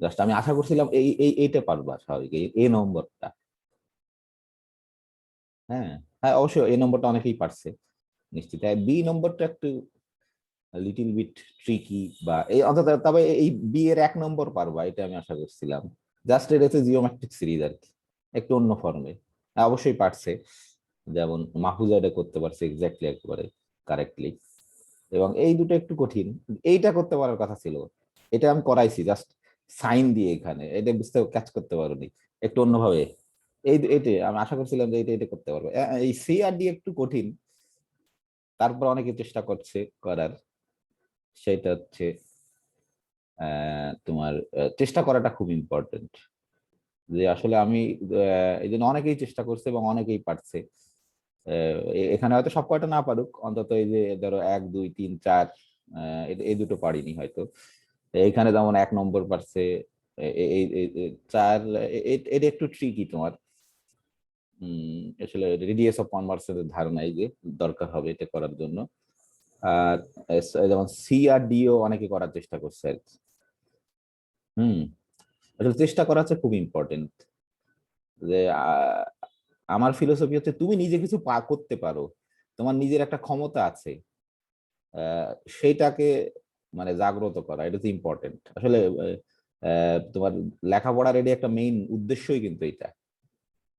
Just আমি আশা করছিলাম এইটা পারবা স্বাভাবিক, এই নম্বরটা। হ্যাঁ, হ্যাঁ, অবশ্যই এই নম্বরটা অনেকেই পারছে নিশ্চিত। বি নম্বরটা একটু লিটিল বিট ট্রিকি, বা এই অন্তত তবে এই বি এর 1 নম্বর পারবা এটা আমি আশা করছিলাম। জাস্ট এটা হচ্ছে জিওমেট্রিক সিরিজ আর কি, একটু অন্য ফর্মে। অবশ্যই পারছে, যেমন মাহফুজা এটা করতে পারছে এক্স্যাক্টলি একবারে কারেক্টলি। এবং এই দুটো একটু কঠিন, এইটা করতে পারার কথা ছিল। এটা আমি করাইছি জাস্ট সাইন দিয়ে, এখানে এটা বুঝতে ক্যাচ করতে পারোনি একটু অন্যভাবে। এইটা আমি আশা করছিলাম যে এটা করতে পারবে। এই সি আর ডি একটু কঠিন, তারপর অনেকে চেষ্টা করছে করার। সেটা হচ্ছে তোমার চেষ্টা করাটা খুব ইম্পর্টেন্ট। যে আসলে আমি এই জন্য অনেকেই চেষ্টা করছে এবং অনেকেই পারছে। এখানে হয়তো সব কয়টা না পারুক, অন্তত এই যে ধরো 1 2 3 4, এই দুটো পারিনি হয়তো। এইখানে যেমন 1 নম্বর পারছে, চার, এটা একটু ট্রিকি তোমার। আসলে রেডিয়াস অফ কনভার্সের ধারণা এই যে দরকার হবে এটা করার জন্য। আর যেমন সি আর ডিও অনেকে করার চেষ্টা করছে আর কি। হুম, আসলে চেষ্টা করা হচ্ছে খুব ইম্পর্টেন্ট। যে আমার ফিলোসফি হচ্ছে তুমি নিজে কিছু করতে পারো, তোমার নিজের একটা ক্ষমতা আছে, সেইটাকে মানে জাগ্রত করা, এটা তো ইম্পর্টেন্ট আসলে। তোমার লেখাপড়ার এটি একটা মেইন উদ্দেশ্যই কিন্তু এটা,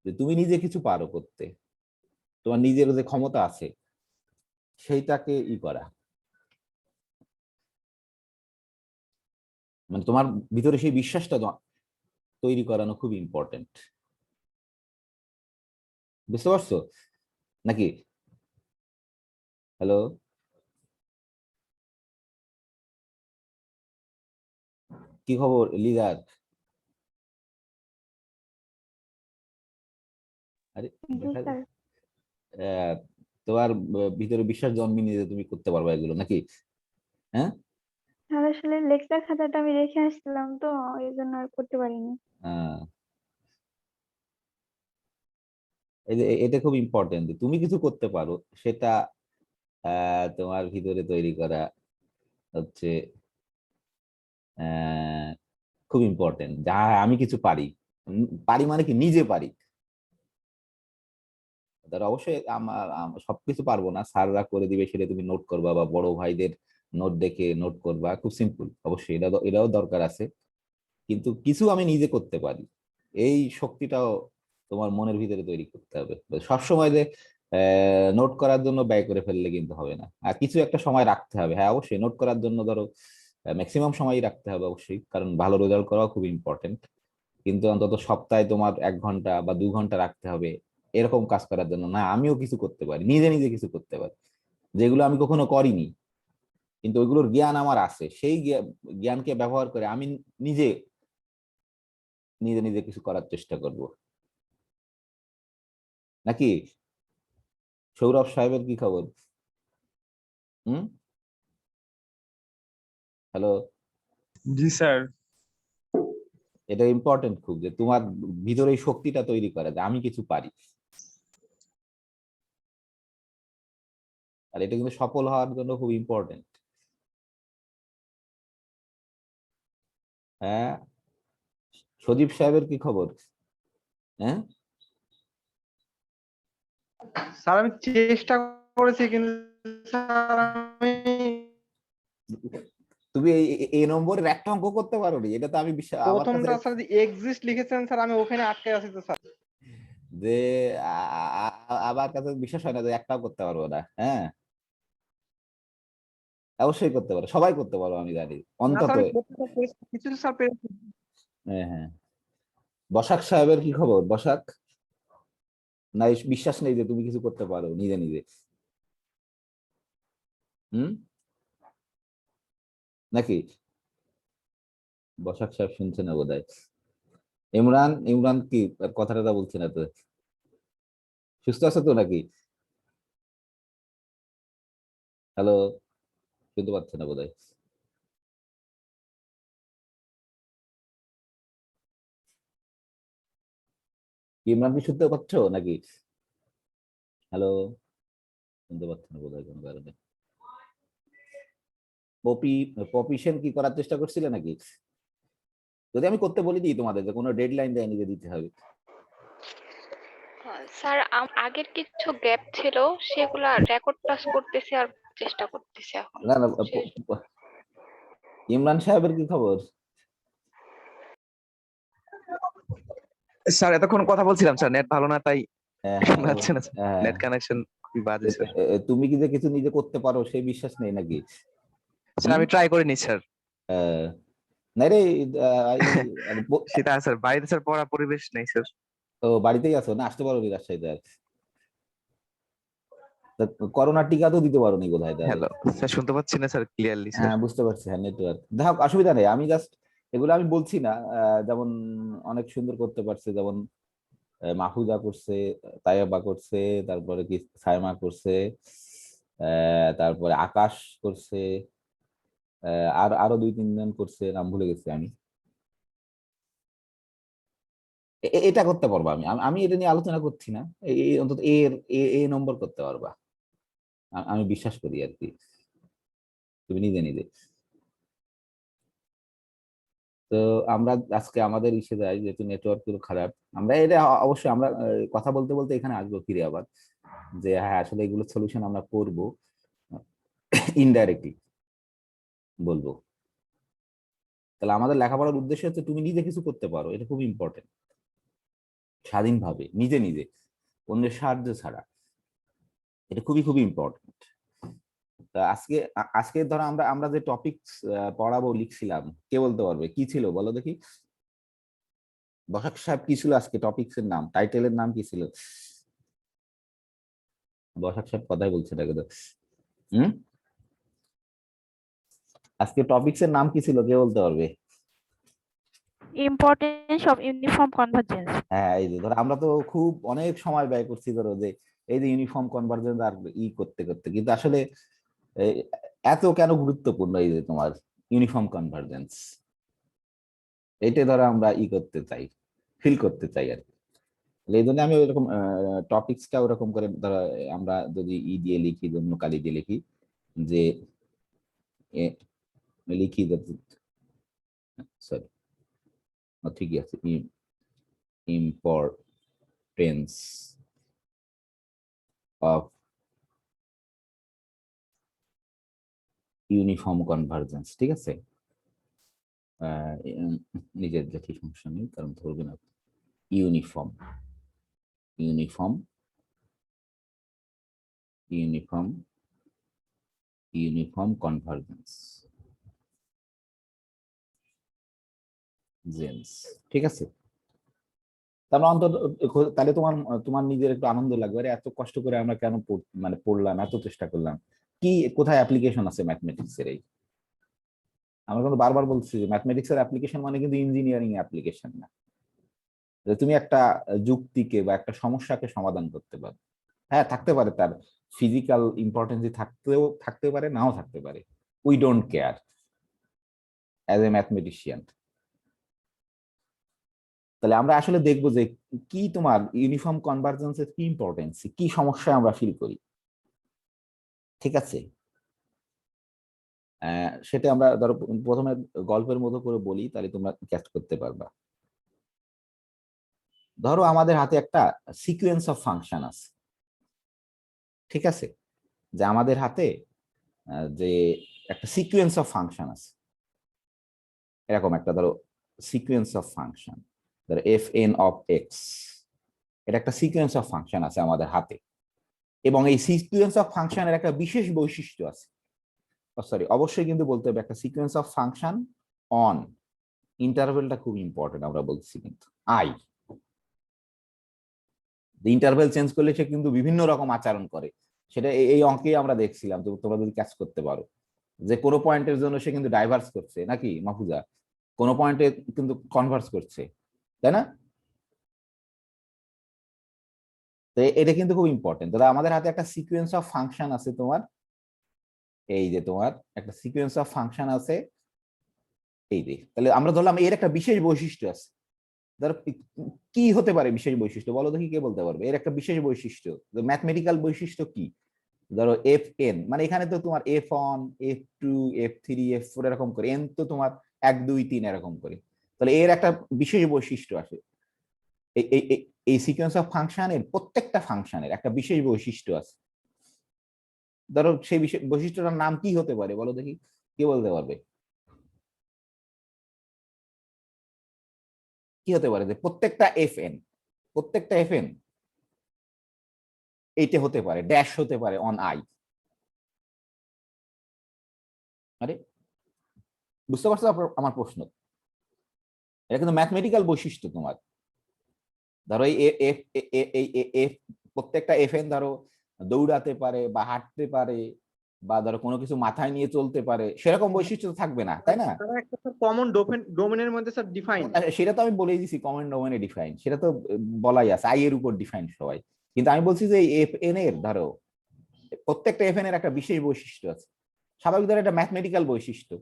যে তুমি নিজে কিছু পারো করতে, তোমার নিজের যে ক্ষমতা আছে সেইটাকে করা, মানে তোমার ভিতরে সেই বিশ্বাসটা তৈরি করানো খুব ইম্পর্টেন্ট। বুঝতে পারছো নাকি? হ্যালো, কি খবর লিজার? আরে জি দেখা যায় স্যার। তোমার ভিতরে বিশ্বাস জন্মিয়ে যে তুমি করতে পারবে এগুলো নাকি? হ্যাঁ। স্যার আসলে লেকচার খাতাটা আমি রেখে আসছিলাম, তো এই জন্য আর করতে পারিনি। আহ, এই যে এটা খুব ইম্পর্টেন্ট, তুমি কিছু করতে পারো সেটা তোমার ভিতরে তৈরি করা হচ্ছে আহ, খুব ইম্পর্টেন্ট। যা আমি কিছু পারি, পারি মানে কি নিজে পারি। তার অবশ্যই সবকিছু পারবো না, স্যাররা করে দিবে সেটা তুমি নোট করবা, বা বড় ভাইদের নোট দেখে নোট করবা, খুব সিম্পল। অবশ্যই এটাও দরকার আছে, কিন্তু কিছু আমি নিজে করতে পারি, এই শক্তিটাও তোমার মনের ভিতরে তৈরি করতে হবে। সবসময় যে নোট করার জন্য ব্যয় করে ফেললে কিন্তু হবে না, আর কিছু একটা সময় রাখতে হবে। হ্যাঁ, অবশ্যই নোট করার জন্য ধরো ম্যাক্সিমাম সময়ই রাখতে হবে অবশ্যই, কারণ ভালো রেজাল্ট করাও খুব ইম্পর্টেন্ট। কিন্তু অন্তত সপ্তাহে তোমার 1 ঘন্টা বা 2 ঘন্টা রাখতে হবে এরকম কাজ করার জন্য। না, আমিও কিছু করতে পারি, নিজে নিজে কিছু করতে পারি, যেগুলো আমি কখনো করিনি, কিন্তু ওইগুলোর জ্ঞান আমার আছে। সেই জ্ঞানকে ব্যবহার করে আমি নিজে নিজে নিজে কিছু করার চেষ্টা করব নাকি? সৌরভ সাহেবের কি খবর? হুম। হ্যালো। জি স্যার। এটা ইম্পর্টেন্ট খুব, যে তোমার ভিতরে এই শক্তিটা তৈরি করা, যে আমি কিছু পারি। আর এটা কিন্তু সফল হওয়ার জন্য খুব ইম্পর্টেন্ট। হ্যাঁ, সজীব সাহেবের কি খবর? হ্যাঁ, স্যার আমি চেষ্টা করেছি, কিন্তু স্যার আমি তুমি এই নম্বরের একটা অঙ্ক করতে পারো নি, এটা তো আমি বিশ্বাস আমার কাছে। প্রথমটা স্যার যে এক্সিস্ট লিখেছেন স্যার, আমি ওখানে আটকে আছি তো স্যার। যে আমার কাছে বিশ্বাস হয় না যে একটাও করতে পারবো না। হ্যাঁ, অবশ্যই করতে পারো, সবাই করতে পারো আমি জানি না অন্তত। স্যার আমি প্রথমটা পেরেছি, কিছু স্যার পেরেছি। হ্যাঁ, হ্যাঁ। বসাক সাহেবের কি খবর? বসাক, না এই বিশ্বাস নেই যে তুমি কিছু করতে পারো নিজে নিজে? হুম, নাকি? বসাক সাহেব শুনছে না বোধহয়। ইমরান, ইমরান কি কথাটা বলছে না তো? সুস্থ আছো তো নাকি? হ্যালো, শুনতে পাচ্ছে না বোধহয়। ইমরান কি শুনতে পাচ্ছ নাকি? হ্যালো, শুনতে পাচ্ছে না বোধহয় কোনো কারণে। পপি, পপি সেন কি করার চেষ্টা করছিলে নাকি? যদি আমি করতে বলি দিই তোমাদের যে কোনো ডেডলাইন দেয় নিজে দিতে হবে। স্যার আগের কিছু গ্যাপ ছিল সেগুলা রেকর্ড টাচ করতেছি আর চেষ্টা করতেছি এখন। না না ইমরান সাহেবের কি খবর? স্যার এতক্ষণ কথা বলছিলাম স্যার, নেট ভালো না তাই হ্যাঁ শোনা যাচ্ছে না স্যার, হ্যাঁ। নেট কানেকশন খুবই বাজে স্যার। তুমি কি যে কিছু নিজে করতে পারো সেই বিশ্বাস নেই নাকি? স্যার আমি ট্রাই করিনি স্যার। না রে সেটা স্যার বাড়িতে স্যার পড়া পরিবেশ নেই স্যার। ও বাড়িতেই আছো না? আসতে পারো নি রাজশাহীতে আর? করোনার টিকা তো দিতে পারো নি বোধহয়। হ্যালো স্যার, শুনতে পাচ্ছি না স্যার ক্লিয়ারলি স্যার। হ্যাঁ বুঝতে পারছি, হ্যাঁ নেটওয়ার্ক দেখো অসুবিধা নেই, আমি জাস্ট এগুলো আমি বলছি না। যেমন অনেক সুন্দর করতে পারছে, যেমন মাহফুজা করছে, তাইবা করছে, তারপরে কি সাইমা করছে, তারপরে আকাশ করছে, আর আরো 2-3 জন করছে, নাম ভুলে গেছি আমি। এটা করতে পারবো আমি আমি এটা নিয়ে আলোচনা করছি না, অন্তত এ নম্বর করতে পারবা, আমি বিশ্বাস করি আর কি, তুমি নিজে নিজে। তো আমরা আজকে আমাদের ইসে যাই, যেহেতু নেটওয়ার্ক গুলো খারাপ, আমরা এটা অবশ্যই আমরা কথা বলতে বলতে এখানে আসবো ফিরে আবার, যে হ্যাঁ আসলে এগুলো সলিউশন আমরা করব ইনডাইরেক্টলি বলবো। তাহলে আমাদের লেখাপড়ার উদ্দেশ্য হচ্ছে তুমি নিজে কিছু করতে পারো, এটা খুব ইম্পর্টেন্ট, স্বাধীনভাবে নিজে নিজে, অন্যের সাহায্য ছাড়া, এটা খুবই খুবই ইম্পর্টেন্ট। তা আজকে আজকে ধরো আমরা আমরা যে টপিকস পড়াবো লিখছিলাম, কে বলতে পারবে কি ছিল বলো দেখি? বসাক সাহেব কি ছিল আজকে টপিকস এর নাম, টাইটেলের নাম কি ছিল? বসাক সাহেব কথাই বলছে না কিন্তু। আজকে টপিকস এর নাম কি ছিল কে বলতে পারবে? Importance of uniform convergence. হ্যাঁ এই যে ধরো আমরা তো খুব অনেক সময় ব্যয় করছি ধরো যে এই যে ইউনিফর্ম কনভার্জেন্স আর করতে করতে, কিন্তু আসলে এত কেন গুরুত্বপূর্ণ এই যে তোমার ইউনিফর্ম কনভার্জেন্স, এটা ধরো আমরা করতে চাই, ফিল করতে চাই আর কি। এই জন্য আমি ওইরকম টপিকসটা ওরকম করে ধরো আমরা যদি দিয়ে লিখি, অন্য কালি দিয়ে লিখি, যে লিখি সরি ঠিকই আছে, ইম্পর্টেন্স অফ ইউনিফর্ম কনভার্জেন্স, ঠিক আছে? নিজের দেখি সমস্যা নেই, কারণ ধরবে না। Uniform uniform uniform uniform convergence জেন্স, ঠিক আছে? তারপর অন্তত তাহলে তোমার তোমার নিজের একটু আনন্দ লাগবে, আরে এত কষ্ট করে আমরা কেন মানে পড়লাম, এত চেষ্টা করলাম, কি কোথায় অ্যাপ্লিকেশন আছে ম্যাথমেটিক্স এর? এই আমরা কিন্তু বারবার বলছি যে ম্যাথমেটিক্স এর অ্যাপ্লিকেশন মানে কিন্তু ইঞ্জিনিয়ারিং অ্যাপ্লিকেশন না, যে তুমি একটা যুক্তিকে বা একটা সমস্যাকে সমাধান করতে পারো। হ্যাঁ থাকতে পারে তার ফিজিক্যাল ইম্পর্টেন্স, থাকতে পারে, নাও থাকতে পারে, we don't care as a mathematician. তাহলে আমরা আসলে দেখবো যে কি তোমার ইউনিফর্ম কনভার্জেন্সের কি ইম্পর্টেন্স, কি সমস্যা আমরা ফিল করি, ঠিক আছে? সেটা আমরা ধরো প্রথমে গল্পের মতো করে বলি, তাহলে তোমরা ক্যাচ করতে পারবা। ধরো আমাদের হাতে একটা সিকোয়েন্স অফ ফাংশন আছে, ঠিক আছে? যে আমাদের হাতে যে একটা সিকোয়েন্স অফ ফাংশন আছে, এরকম একটা ধরো সিকোয়েন্স অফ ফাংশন, ধরো এফ এন অফ এক্স, এটা একটা সিকোয়েন্স অফ ফাংশন আছে আমাদের হাতে, এবং এই সিকোয়েন্স অফ ফাংশনের একটা বিশেষ বৈশিষ্ট্য আছে, সরি অবশ্যই কিন্তু বলতে হবে একটা সিকোয়েন্স অফ ফাংশন অন ইন্টারভেলটা খুব ইম্পর্টেন্ট, আমরা বলছি কিন্তু আই, ইন্টারভেল চেঞ্জ করলে সে কিন্তু বিভিন্ন রকম আচরণ করে, সেটা এই অঙ্কে আমরা দেখছিলাম, তো তোমরা যদি ক্যাচ করতে পারো যে কোনো পয়েন্টের জন্য সে কিন্তু ডাইভার্স করছে নাকি মাহফুজা, কোনো পয়েন্টে কিন্তু কনভার্স করছে, তাই না? তো এটা কিন্তু খুব ইম্পর্টেন্ট। তাহলে আমাদের হাতে একটা সিকোয়েন্স অফ ফাংশন আছে তোমার, এই যে তোমার একটা সিকোয়েন্স অফ ফাংশন আছে এই যে, তাহলে আমরা ধরলাম এর একটা বিশেষ বৈশিষ্ট্য আছে, ধরো কি হতে পারে বিশেষ বৈশিষ্ট্য বলো দেখি, কে বলতে পারবে এর একটা বিশেষ বৈশিষ্ট্য, ম্যাথমেটিক্যাল বৈশিষ্ট্য কি? ধরো এফ এন, মানে এখানে তো তোমার F1 F2 F3 F4 এরকম করে, এন তো তোমার 1 2 3 এরকম করে, তাহলে এর একটা বিশেষ বৈশিষ্ট্য আছে। এই সিকোয়েন্স অফ ফাংশনের প্রত্যেকটা ফাংশনের একটা বিশেষ বৈশিষ্ট্য আছে। ধরো সেই বিশেষ বৈশিষ্ট্যটার নাম কি হতে পারে বলো দেখি, কে বলতে পারবে? কি হতে পারে যে প্রত্যেকটা এফ এন এইটা হতে পারে, ড্যাশ হতে পারে অন আই। আরে বুঝতে পারছো আমার প্রশ্ন? এটা কিন্তু ম্যাথমেটিক্যাল বৈশিষ্ট্য তোমার। ধরো এই প্রত্যেকটা এফএন ধরো দৌড়াতে পারে বা হাঁটতে পারে বা ধরো কোনো কিছু মাথায় নিয়ে চলতে পারে, সেরকম বৈশিষ্ট্য তো থাকবে না, তাই না? তারা একটা কমন ডোমেনের মধ্যে স্যার ডিফাইন। সেটা তো আমি বলেই দিছি, কমন ডোমেনে ডিফাইন, সেটা তো বলাই আছে, আই এর উপর ডিফাইন সবাই। কিন্তু আমি বলছি যে এফএন এর ধরো প্রত্যেকটা এফএন এর একটা বিশেষ বৈশিষ্ট্য আছে। স্বাভাবিক ধরো একটা ম্যাথমেটিক্যাল বৈশিষ্ট্য।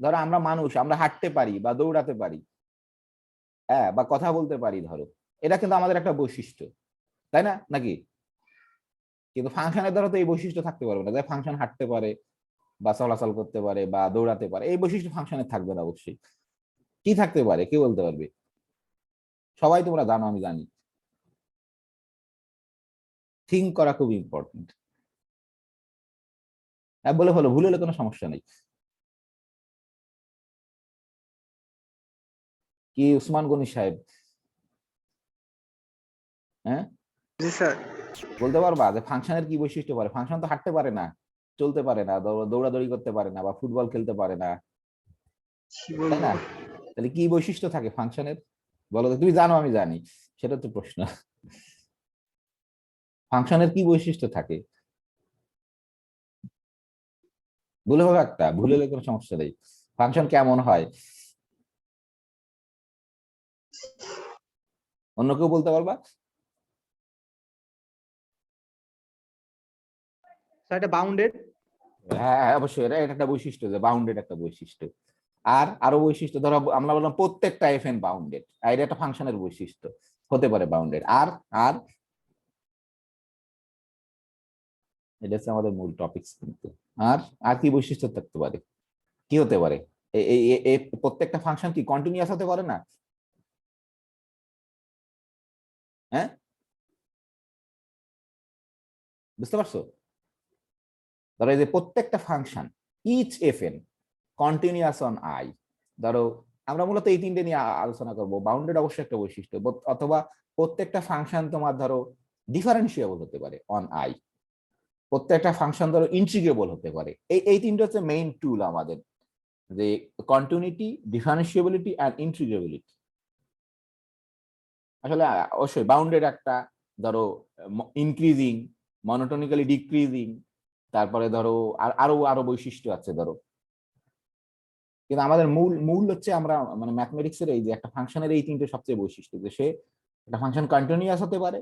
ধরো আমরা মানুষ, আমরা হাঁটতে পারি বা দৌড়াতে পারি, হ্যাঁ, বা কথা বলতে পারি, ধরো এটা কিন্তু আমাদের একটা বৈশিষ্ট্য, তাই না নাকি? কিন্তু ফাংশনের দ্বারা তো এই বৈশিষ্ট্য থাকতে পারবে না, যে ফাংশন হাঁটতে পারে বা চলাচল করতে পারে বা দৌড়াতে পারে, এই বৈশিষ্ট্য ফাংশনে থাকবে না অবশ্যই। কি থাকতে পারে কে বলতে পারবে? সবাই তোমরা জানো, আমি জানি। থিঙ্ক করা খুব ইম্পর্টেন্ট। হ্যাঁ বলে ফেলো, ভুল হলে কোনো সমস্যা নেই। কি উসমান গনি সাহেব, হ্যাঁ জি স্যার। বলতে পারবা যে ফাংশনের কি বৈশিষ্ট্য পারে? ফাংশন তো হাঁটতে পারে না, চলতে পারে না, দৌড়াদৌড়ি করতে পারে না বা ফুটবল খেলতে পারে না, তাই না? তাহলে কি বৈশিষ্ট্য থাকে ফাংশনের বলো তো? তুমি জানো আমি জানি, সেটা তো প্রশ্ন। ফাংশনের কি বৈশিষ্ট্য থাকে? ভুলে হবে একটা, ভুলে হলে কোনো সমস্যা নেই। ফাংশন কেমন হয় অন্য কেউ বলতে পারবা? স্যার এটা বাউন্ডেড। হ্যাঁ হ্যাঁ, অবশ্যই, এটা এটা একটা বৈশিষ্ট্য যে বাউন্ডেড একটা বৈশিষ্ট্য। আর আরো বৈশিষ্ট্য ধরো আমরা বললাম প্রত্যেকটা এফএন বাউন্ডেড, আর এটা একটা ফাংশনের বৈশিষ্ট্য হতে পারে বাউন্ডেড। আর আর এটা হচ্ছে আমাদের মূল টপিকস কিন্তু। আর আর কি বৈশিষ্ট্য থাকতে পারে, কি হতে পারে? এই প্রত্যেকটা ফাংশন কি কন্টিনিউয়াস হতে পারে না? হ্যাঁ বুঝতে পারছো? ধরো এই যে প্রত্যেকটা function each F N continuous on I, ধরো আমরা মূলত এই তিনটে নিয়ে আলোচনা করব। বাউন্ডেড অবশ্যই একটা বৈশিষ্ট্য, অথবা প্রত্যেকটা ফাংশন তোমার ধরো ডিফারেন্সিয়েবল হতে পারে অন আই, প্রত্যেকটা ফাংশন ধরো ইন্টিগ্রেবল হতে পারে। এই তিনটে হচ্ছে মেইন টুল আমাদের, যে কন্টিনিউটি, ডিফারেন্সিয়েবিলিটি অ্যান্ড ইন্টিগ্রেবিলিটি। আসলে অবশ্যই বাউন্ডেড একটা, ধরো ইনক্রিজিং, মনোটোনিক্যালি ডিক্রিজিং, তারপরে ধরো আরো আরো বৈশিষ্ট্য আছে ধরো। কিন্তু আমাদের মূল মূল হচ্ছে আমরা মানে ম্যাথমেটিক্সের এই যে একটা ফাংশনের এই তিনটে সবচেয়ে বৈশিষ্ট্য, যে সে একটা ফাংশন কন্টিনিউয়াস হতে পারে,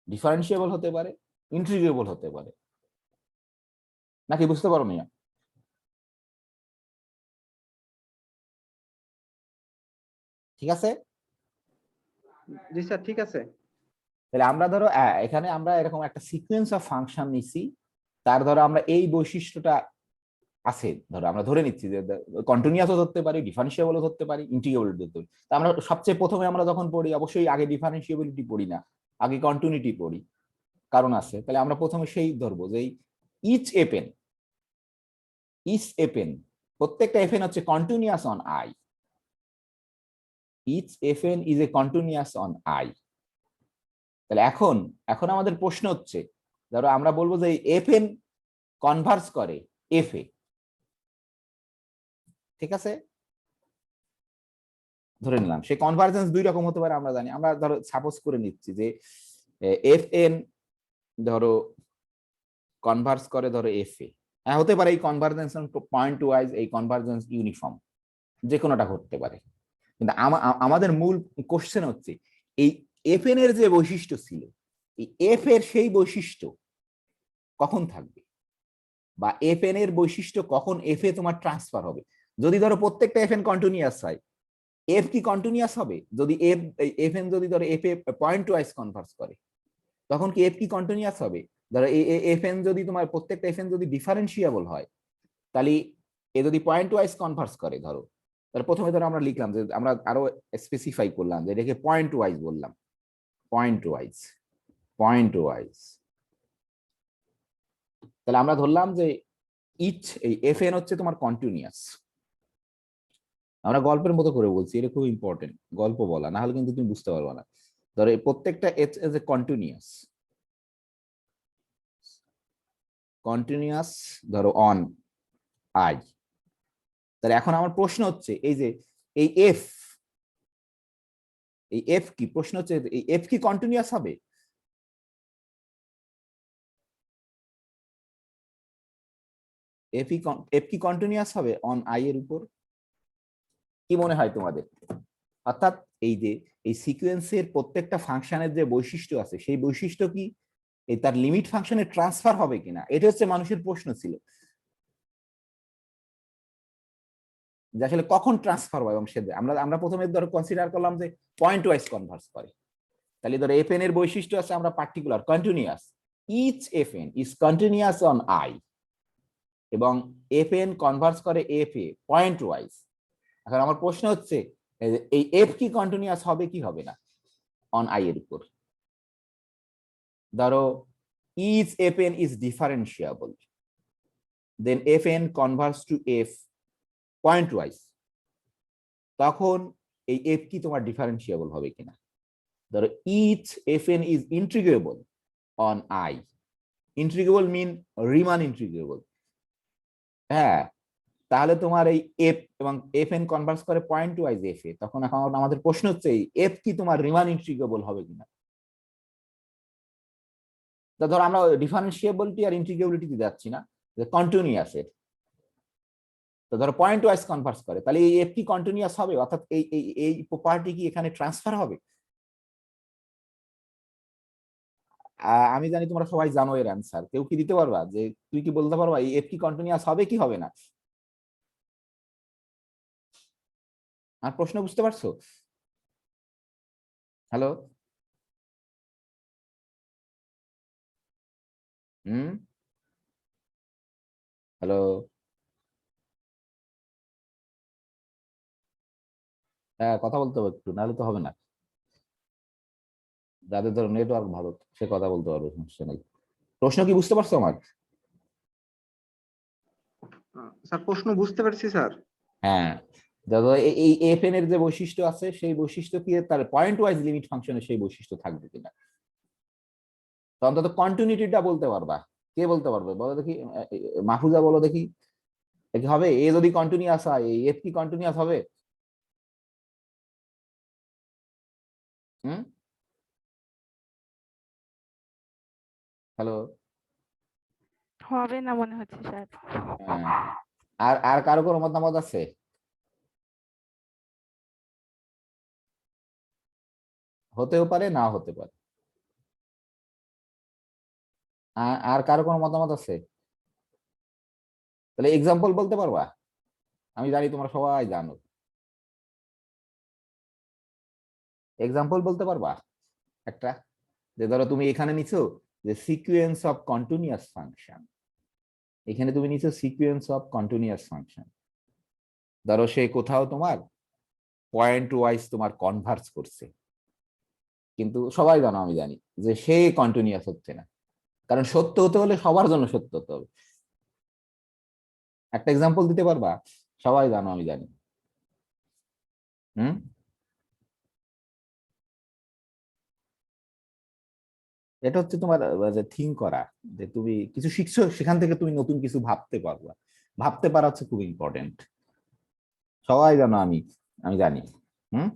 ডিফারেন্সিয়েবল হতে পারে, ইন্টিগ্রেবল হতে পারে। নাকি বুঝতে পারো না? ঠিক আছে, জি স্যার ঠিক আছে। তাহলে আমরা ধরো এখানে আমরা এরকম একটা সিকোয়েন্স অফ ফাংশন নিছি, তার ধরো আমরা এই বৈশিষ্ট্যটা আছে, ধরো আমরা ধরে নিচ্ছি যে কন্টিনিউয়াসও ধরতে পারি, ডিফারেন্সিয়েবলও ধরতে পারি, ইন্টিগ্রেবল ধরতে পারি। তা আমরা সবচেয়ে প্রথমে আমরা যখন পড়ি অবশ্যই আগে ডিফারেন্সিয়েবিলিটি পড়ি না, আগে কন্টিনিউটি পড়ি, কারণ আছে। তাহলে আমরা প্রথমে সেই ধরবো যে ইচ এফএন প্রত্যেকটা এফএন হচ্ছে continuous on I, each F N is a continuous on I. তাহলে এখন এখন আমাদের প্রশ্ন হচ্ছে, ধরো আমরা বলবো যে এফএন কনভার্স করে এফএ, ঠিক আছে, ধরে নিলাম। সে কনভার্জেন্স দুই রকম হতে পারে আমরা জানি। আমরা ধরো সাপোজ করে নিচ্ছি যে এফএন ধরো কনভার্স করে ধরো এফএ, হ্যাঁ হতে পারে এই কনভার্জেন্স পয়েন্ট ওয়াইজ, এই কনভার্জেন্স ইউনিফর্ম, যে কোনোটা ঘটতে পারে। কিন্তু আমাদের মূল কোশ্চেন হচ্ছে এই এফএন এর যে বৈশিষ্ট্য ছিল, এই এফ এর সেই বৈশিষ্ট্য কখন থাকবে, বা এফএন এর বৈশিষ্ট্য কখন এফ এ তোমার ট্রান্সফার হবে। যদি ধরো প্রত্যেকটা এফএন কন্টিনিউয়াস হয়, এফ কি কন্টিনিউয়াস হবে? যদি এফএন যদি ধরো F a point wise Converse করে, তখন কি এফ কি কন্টিনিউয়াস হবে? ধরো এফএন যদি তোমার প্রত্যেকটা এফএন যদি ডিফারেন্সিয়েবল হয়, তাহলে এ যদি পয়েন্ট ওয়াইজ কনভার্স করে ধরো, তাহলে প্রথমে ধরো আমরা লিখলাম যে আমরা আরো স্পেসিফাই করলাম যে এটাকে পয়েন্ট ওয়াইজ বললাম, পয়েন্ট ওয়াইজ, পয়েন্ট ওয়াইজ। তাহলে আমরা ধরলাম যে ইচ এই এফ এন হচ্ছে তোমার কন্টিনিউয়াস। আমরা গল্পের মতো করে বলছি, এটা খুব ইম্পর্টেন্ট গল্প বলা, না হলে কিন্তু তুমি বুঝতে পারবে না। ধরো এই প্রত্যেকটা H as a continuous, continuous ধরো অন আই। তাহলে এখন আমার প্রশ্ন হচ্ছে এই যে এই এফ, এই এফ কি, প্রশ্ন হচ্ছে এই এফ কি কন্টিনিউয়াস হবে? এফ কি কন্টিনিউয়াস হবে অন আই এর উপর? কি মনে হয় তোমাদের? অর্থাৎ এই যে এই সিকোয়েন্সের প্রত্যেকটা ফাংশনের যে বৈশিষ্ট্য আছে সেই বৈশিষ্ট্য কি এই তার লিমিট ফাংশনে ট্রান্সফার হবে কিনা, এটা হচ্ছে মানুষের প্রশ্ন ছিল, যে আসলে কখন ট্রান্সফার হয়। এবং সেটা আমরা প্রথমে ধরো কনসিডার করলাম যে পয়েন্ট ওয়াইজ কনভার্স করে। তাহলে ধরো এফ এন এর বৈশিষ্ট্য আছে আমরা particular continuous, each F N is continuous on I, এবং এফ এন কনভার্স করে এফ এ পয়েন্ট ওয়াইজ। এখন আমার প্রশ্ন হচ্ছে এই এফ কি কন্টিনিউয়াস হবে কি হবে না অন আই এর উপর? ধরো each F N is differentiable, then F N converse to F pointwise, তখন এই এফ কি তোমার ডিফারেন্সিয়েবল হবে কিনা? ধরো each F N is integrable on I, integrable mean Riemann integrable, হ্যাঁ, তাহলে তোমার এই এফ এবং এফ এন কনভার্স করে পয়েন্ট ওয়াইজ এফ এ, তখন এখন আমাদের প্রশ্ন হচ্ছে এই এফ কি তোমার রিমান ইন্টিগ্রেবল হবে কিনা? তা ধরো আমরা ডিফারেন্সিয়েবিলিটি আর ইন্টিগ্রেবিলিটি যাচ্ছি না, যে কন্টিনিউয়াস এর, তো ধরো পয়েন্ট ওয়াইজ কনভার্স করে, তাহলে এই এফ কি কন্টিনিউয়াস হবে, অর্থাৎ এই এই এই প্রপার্টি কি এখানে ট্রান্সফার হবে? আমি জানি তোমরা সবাই জানো এর অ্যান্সার, কেউ কি দিতে পারবা, যে তুই কি বলতে পারবা এই এফ কি কন্টিনিউয়াস হবে কি হবে না? আর প্রশ্ন বুঝতে পারছো? হ্যালো, হুম, হ্যালো, হ্যাঁ কথা বলতে হবে একটু, নাহলে তো হবে না। যাদের ধরো নেটওয়ার্ক ভালো সে কথা বলতে পারবে, সমস্যা নেই। প্রশ্ন কি বুঝতে পারছো আমার? স্যার প্রশ্ন বুঝতে পারছি স্যার। হ্যাঁ, দাদা এই এফ এন এর যে বৈশিষ্ট্য আছে সেই বৈশিষ্ট্য কি তার পয়েন্ট ওয়াইজ লিমিট ফাংশনে সেই বৈশিষ্ট্য থাকবে কিনা, তো অন্তত কন্টিনিউটিটা বলতে পারবা। কে বলতে পারবে বলো দেখি, মাহফুজা বলো দেখি, এ কি হবে? এ যদি কন্টিনিউয়াস হয় এই এফ কি কন্টিনিউয়াস হবে? হুম, হ্যালো, হবে না মনে হচ্ছে স্যার। হ্যাঁ, আর আর কারো কোনো মতামত আছে? হতেও পারে না হতে পারে। আর কারো কোনো মতামত আছে? তাহলে এক্সাম্পল বলতে পারবা? আমি জানি তোমরা সবাই জানো, এক্সাম্পল বলতে পারবা একটা, যে ধরো তুমি এখানে নিছো যে সিকুয়েন্স অফ কন্টিনিউয়াস ফাংশন, এখানে তুমি নিছো সিকুয়েন্স অফ কন্টিনিউয়াস ফাংশন, ধরো সে কোথাও তোমার পয়েন্ট ওয়াইজ তোমার কনভার্স করছে, কিন্তু সবাই জানো আমি জানি যে সে কন্টিনিউয়াস হচ্ছে না, কারণ সত্য হতে হলে সবার জন্য সত্য হতে হবে। একটা এক্সাম্পল দিতে পারবা? সবাই জানো আমি জানি। হুম, এটা হচ্ছে তোমার যে থিঙ্ক করা, যে তুমি কিছু শিখছো সেখান থেকে তুমি নতুন কিছু ভাবতে পারবা, ভাবতে পারা হচ্ছে খুব ইম্পর্টেন্ট। সবাই জানো আমি আমি জানি। হুম,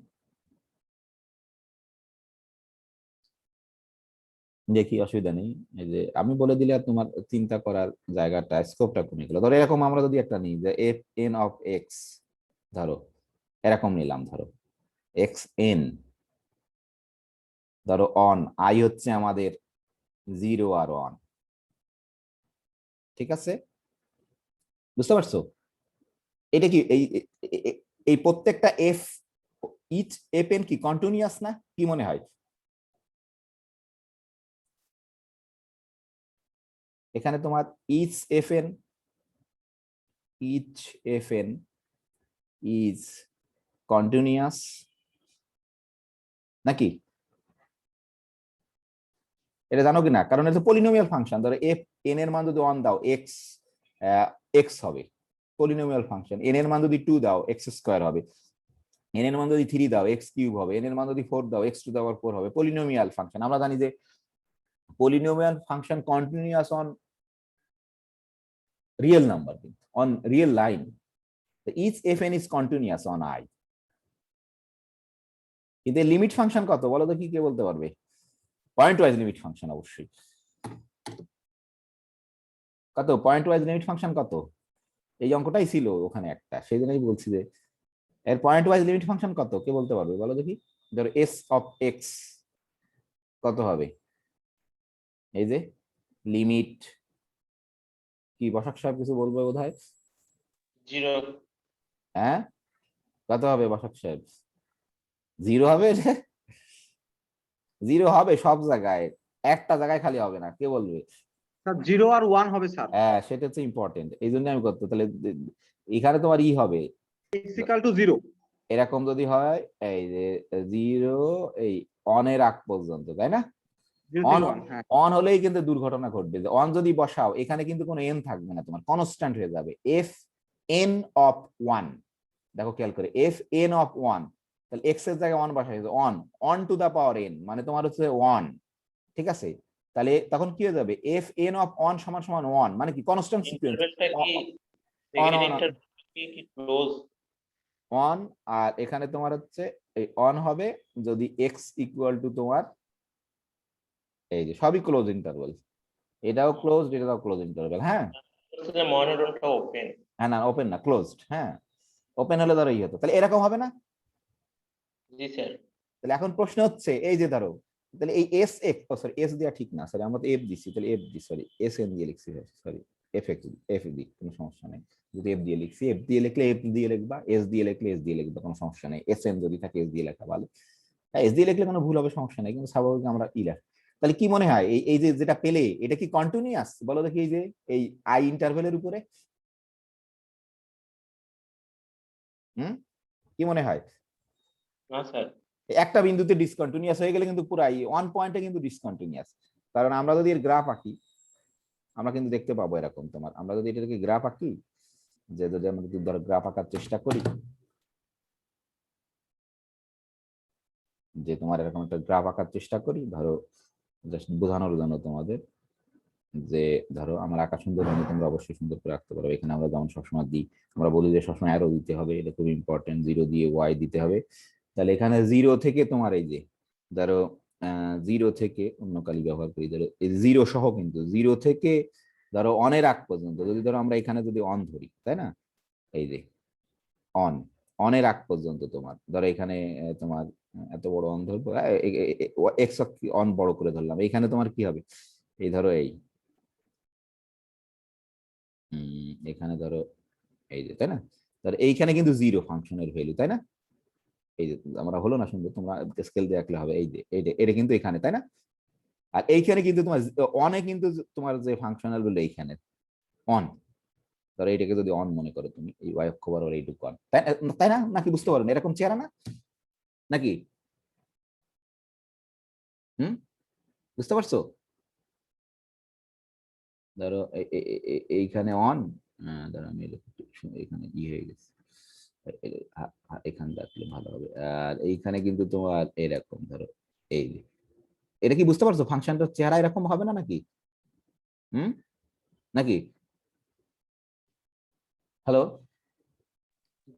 দেখি অসুবিধা নেই, এই যে আমি বলে দিলে আর তোমার চিন্তা করার জায়গাটা স্কোপটা কমে গেল। ধরো এরকম আমরা যদি একটা নিই যে এফ এন অফ এক্স, ধরো এরকম নিলাম, ধরো এক্স এন, ধরো অন আই হচ্ছে আমাদের 0 আর 1, ঠিক আছে? বুঝতে পারছো? এটা কি এই এই প্রত্যেকটা এফ, ইচ এফ এন কি কন্টিনিউয়াস না, কি মনে হয়? এখানে তোমার each F N, each F N is continuous নাকি? এটা জানো কিনা? কারণ এটা পলিনোমিয়াল ফাংশন। ধরো এফ এন এর মান যদি 1 দাও এক্স এক্স হবে পলিনোমিয়াল ফাংশন। এন এর মান যদি 2 দাও এক্স স্কোয়ার হবে, এন এর মান যদি 3 দাও এক্স কিউব হবে, এন এর মান যদি 4 দাও এক্স টু দি পাওয়ার 4 হবে। পলিনোমিয়াল ফাংশন আমরা জানি যে polynomial function continuous on real number, on real line. Each F N is continuous on I. কিন্তু লিমিট ফাংশন কত বলো তো, কি কে বলতে পারবে? পয়েন্ট ওয়াইজ লিমিট ফাংশন অবশ্যই। কত পয়েন্ট ওয়াইজ লিমিট ফাংশন কত? এই অঙ্কটাই ছিল ওখানে একটা, সেই জন্যই বলছি যে এর পয়েন্ট ওয়াইজ লিমিট ফাংশন কত কে বলতে পারবে বলো দেখি? ধরো এস অফ এক্স কত হবে? এই যে লিমিট কি বসাক সাহেব কিছু বলবে বোধহয়? 0 হ্যাঁ কত হবে বসাক সাহেব? 0 হবে? 0 হবে সব জায়গায়, একটা জায়গায় খালি হবে না। কে বলবে? স্যার 0 আর 1 হবে স্যার। হ্যাঁ সেটা হচ্ছে ইম্পর্টেন্ট, এই জন্য আমি করতে। তাহলে এখানে তোমার ই হবে x = 0। এরকম যদি হয় এই যে 0 এই অনের আগ পর্যন্ত, তাই না? 0 অন থেকে 1, হ্যাঁ। অন হলেই কিন্তু দুর্ঘটনা ঘটবে। যে অন যদি বসাও এখানে কিন্তু কোনো এন থাকবে না, তোমার কনস্ট্যান্ট হয়ে যাবে এফ এন অফ 1। দেখো খেয়াল করে এফ এন অফ 1, তাহলে এক্স এর জায়গায় 1 বসাই on on to the power N, মানে তোমার হচ্ছে 1, ঠিক আছে? তাহলে তখন কি হয়ে যাবে? এফ এন অফ 1 সমান সমান 1, মানে কি কনস্ট্যান্ট সিকোয়েন্স ইন্টারভ্যালটা কি অন সেকেন্ড অন ইন্টারভ্যাল কি ক্লোজ? অন। আর এখানে তোমার হচ্ছে এই অন হবে যদি এক্স ইকুয়াল টু তোমার এই যে সবই ক্লোজ ইন্টারভ্যাল, এটাও ক্লোজ এটাও ক্লোজ ইন্টারভ্যাল। হ্যাঁ হচ্ছে যে মনিটরটা ওপেন। হ্যাঁ না ওপেন না ক্লোজড। হ্যাঁ ওপেন হলে ধরো এই হতো, তাহলে এরকম হবে না? জি স্যার। তাহলে এখন প্রশ্ন হচ্ছে এই যে ধরো তাহলে এই এস এক্স সরি এস দেওয়া ঠিক না, সরি আমরা তো এফ দিচ্ছি, তাহলে এফ দি সরি এস এন দিয়ে লিখছি, সরি এফ এক্স এফ দি কোনো সমস্যা নেই। যদি এফ দিয়ে লিখছি এফ দিয়ে লিখলে এফ দিয়ে লিখবা, এস দিয়ে লিখলে এস দিয়ে লিখবা, কোনো সমস্যা নেই। এস এন যদি থাকে এস দিয়ে লেখা ভালো, হ্যাঁ এস দিয়ে লিখলে কোনো ভুল হবে সমস্যা নেই, কিন্তু স্বাভাবিক আমরা ই লেখ। তাহলে কি মনে হয় এই এই যে যেটা পেলে এটা কি কন্টিনিউয়াস বলো দেখি? এই যে এই আই ইন্টারভ্যালের উপরে কি মনে হয়? না স্যার। একটা বিন্দুতে ডিসকন্টিনিউয়াস হয়ে গেলে কিন্তু পুরাই 1 পয়েন্টে কিন্তু ডিসকন্টিনিউয়াস। কারণ আমরা যদি এর গ্রাফ আঁকি আমরা কিন্তু দেখতে পাবো এরকম তোমার, আমরা যদি এটাকে গ্রাফ আঁকি, যে যদি আমরা যদি ধরো গ্রাফ আঁকার চেষ্টা করি, যে তোমার এরকম একটা গ্রাফ আঁকার চেষ্টা করি, ধরো জাস্ট বোঝানোর জন্য তোমাদের, যে ধরো আমার আঁকা সুন্দর হলে তোমরা অবশ্যই সুন্দর করে আঁকতে পারো। এখানে আমরা যেমন সবসময় দিই, আমরা বলি যে সবসময় অ্যারো দিতে হবে, এটা খুব ইম্পর্টেন্ট, 0 দিয়ে ওয়াই দিতে হবে। তাহলে এখানে 0 থেকে তোমার এই যে ধরো 0 থেকে অন্য কালি ব্যবহার করি, ধরো এই 0 সহ কিন্তু 0 থেকে ধরো অনের আগ পর্যন্ত, যদি ধরো আমরা এখানে যদি অন ধরি, তাই না? এই যে অন অনের আগ পর্যন্ত তোমার ধরো এখানে তোমার এত বড় অন ধরবো, এক্স অন বড় করে ধরলাম, এখানে তোমার কি হবে? এই ধরো এই এখানে ধরো এই যে, তাই না? ধরো এইখানে কিন্তু 0 ফাংশনের ভ্যালু, তাই না? এই যে আমরা হলো না সুন্দর, তোমরা স্কেল দিয়ে রাখলে হবে। এই যে এটা কিন্তু এখানে, তাই না? আর এইখানে কিন্তু তোমার অনে কিন্তু তোমার যে ফাংশনাল ভ্যালু এইখানে অন, ধরো এটাকে যদি অন মনে করো তুমি, এই ওয়াই অক্ষ বরাবর এইটুকু অন, তাই না? নাকি বুঝতে পারো না এরকম চেহারা না নাকি? বুঝতে পারছো? ধরো এইখানে অন, ধরো আমি এখানে ই হয়ে গেছে, এখানে রাখলে ভালো হবে। আর এইখানে কিন্তু তোমার এরকম ধরো এই যে, এটা কি বুঝতে পারছো? ফাংশনটার চেহারা এরকম হবে না নাকি? নাকি? হ্যালো,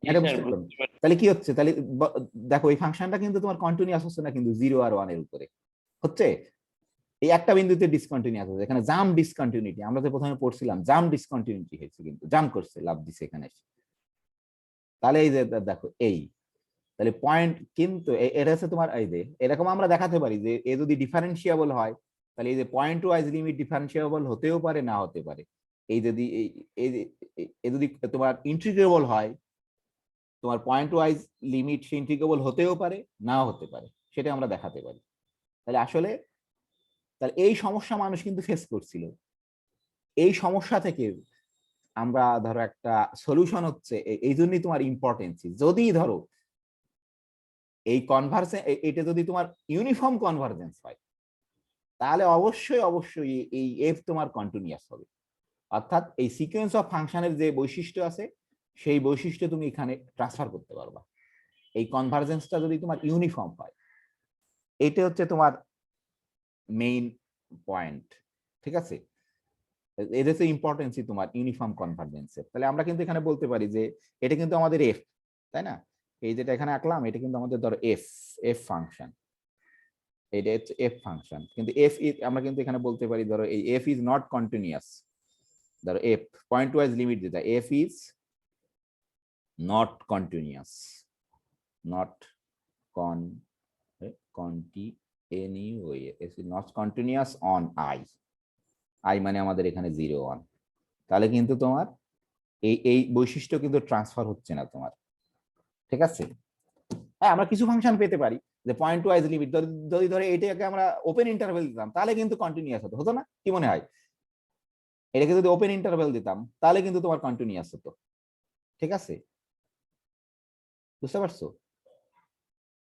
এটা বুঝতে পারলাম। তাহলে কি হচ্ছে? তাহলে দেখো এই ফাংশনটা কিন্তু তোমার কন্টিনিউয়াস হচ্ছে না কিন্তু 0 আর 1 এর উপরে হচ্ছে, এই একটা বিন্দুতে ডিসকন্টিনিউয়াস হচ্ছে। এখানে জাম ডিসকন্টিনিউটি আমরা যে প্রথমে পড়ছিলাম, জাম ডিসকন্টিনিউটি হয়েছে, কিন্তু জাম করছে, লাভ দিছে এখানে এসে। তাহলে এই যে দেখো এই, তাহলে পয়েন্ট কিন্তু এটা হচ্ছে তোমার এই যে এরকম আমরা দেখাতে পারি যে এ যদি ডিফারেন্সিয়েবল হয়, তাহলে এই যে পয়েন্ট ওয়াইজ লিমিট ডিফারেন্সিয়েবল হতেও পারে না হতে পারে। এই যদি এই যদি তোমার ইন্টিগ্রেবল হয়, তোমার পয়েন্ট ওয়াইজ লিমিট সে ইন্টিগ্রেবল হতেও পারে নাও হতে পারে, সেটা আমরা দেখাতে পারি। তাহলে আসলে তাহলে এই সমস্যা মানুষ কিন্তু ফেস করছিল। এই সমস্যা থেকে আমরা ধরো একটা সলিউশন হচ্ছে, এই জন্যই তোমার ইম্পর্টেন্স, যদি ধরো এই কনভার্সেন্স, এটা যদি তোমার ইউনিফর্ম কনভার্জেন্স হয় তাহলে অবশ্যই অবশ্যই এই এফ তোমার কন্টিনিউয়াস হবে। অর্থাৎ এই সিকোয়েন্স অফ ফাংশনের যে বৈশিষ্ট্য আছে সেই বৈশিষ্ট্য তুমি এখানে ট্রান্সফার করতে পারবা এই কনভার্জেন্সটা যদি তোমার ইউনিফর্ম হয়। এটা হচ্ছে তোমার মেইন পয়েন্ট, ঠিক আছে? এটা হচ্ছে ইম্পর্টেন্সই তোমার ইউনিফর্ম কনভার্জেন্সের। তাহলে আমরা কিন্তু এখানে বলতে পারি যে এটা কিন্তু আমাদের এফ, তাই না? এই যেটা এখানে আঁকলাম এটা কিন্তু আমাদের ধরো এফ, এফ ফাংশন, এটা হচ্ছে এফ ফাংশন। কিন্তু এফ আমরা কিন্তু এখানে বলতে পারি ধরো এই এফ ইজ নট কন্টিনিউয়াস। ধরো এফ পয়েন্ট ওয়াইজ লিমিট যেটা, F is not continuous, not continuous, is not continuous on I মানে আমাদের এখানে 0 1, তাহলে কিন্তু তোমার এই বৈশিষ্ট্য কিন্তু ট্রান্সফার হচ্ছে না তোমার, ঠিক আছে? হ্যাঁ, আমরা কিছু ফাংশন পেতে পারি যে পয়েন্ট ওয়াইজ লিমিট, যদি ধরে এটাকে আমরা ওপেন ইন্টারভেল দিতাম তাহলে কিন্তু কন্টিনিউয়াস হতো, হতো না? কি মনে হয়? এটাকে যদি ওপেন ইন্টারভেল দিতাম তাহলে কিন্তু তোমার কন্টিনিউয়াস হতো, ঠিক আছে? বুঝতে পারছো?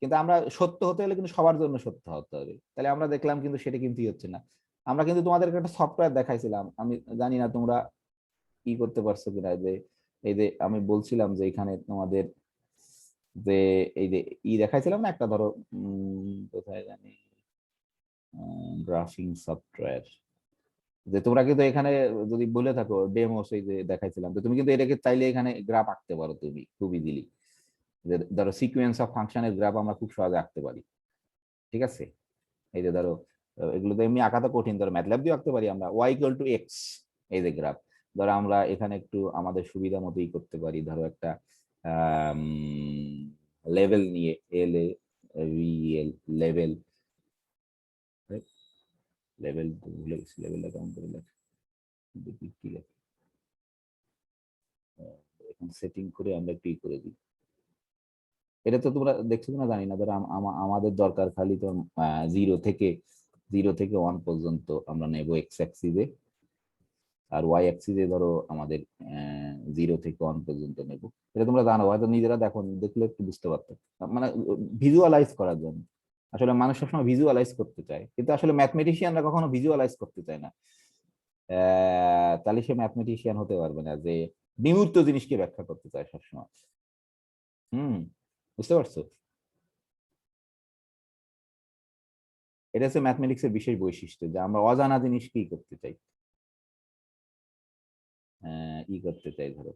কিন্তু আমরা সত্য হতে হলে কিন্তু সবার জন্য সত্য হতে হবে, তাহলে আমরা দেখলাম কিন্তু সেটা কিন্তু হচ্ছে না। আমরা কিন্তু তোমাদেরকে একটা সফটওয়্যার দেখাইছিলাম, আমি জানি না তোমরা কি করতে পারছো কিনা, যে এই যে আমি বলছিলাম যে এখানে তোমাদের যে এই যে দেখাইছিলাম না একটা, ধরো কোথায় জানি গ্রাফিং সফটওয়্যার, যে তোমরা কিন্তু এখানে যদি বলে থাকো ডেমোস, এই যে দেখাইছিলাম, তো তুমি কিন্তু এটাকে চাইলে এখানে গ্রাফ আঁকতে পারো তুমি খুব ইজিলি। যে ধরো সিকোয়েন্স অফ ফাংশনের গ্রাফ আমরা খুব সহজে আঁকতে পারি, ঠিক আছে? এই যে ধরো এগুলো তো এমনি আঁকা তো কঠিন, ধরো ম্যাথল্যাব দিয়ে আঁকতে পারি আমরা y ইকুয়াল টু x, এই যে গ্রাফ। ধরো আমরা এখানে একটু আমাদের সুবিধা মতোই করতে পারি, ধরো একটা লেভেল নিয়ে, এল A V L, level, level ভুলে গেছি, লেভেলটা কেমন করে লেখা, দেখি কি লেখা, এখন সেটিং করে আমরা একটু করে দিই। এটা তো তোমরা দেখছো না জানি না, ধরো আমাদের দরকার খালি তো 0 থেকে 1 পর্যন্ত আমরা নেব এক্স অ্যাক্সিসে, আর ওয়াই অ্যাক্সিসে ধরো আমাদের 0 থেকে 1 পর্যন্ত নেব। এটা তোমরা জানো, হয়তো নিজেরা দেখো, দেখলে একটু বুঝতে পারতো, মানে ভিজুয়ালাইজ করার জন্য। আসলে মানুষ সবসময় ভিজুয়ালাইজ করতে চায়, কিন্তু আসলে ম্যাথমেটিশিয়ানরা কখনো ভিজুয়ালাইজ করতে চায় না। তাহলে সে ম্যাথমেটিশিয়ান হতে পারবে না, যে বিমূর্ত জিনিসকে ব্যাখ্যা করতে চায় সবসময়। বুঝতে পারছো? এটা হচ্ছে ম্যাথমেটিক্স এর বিশেষ বৈশিষ্ট্য, যে আমরা অজানা জিনিস কি করতে চাই, করতে চাই। ধরো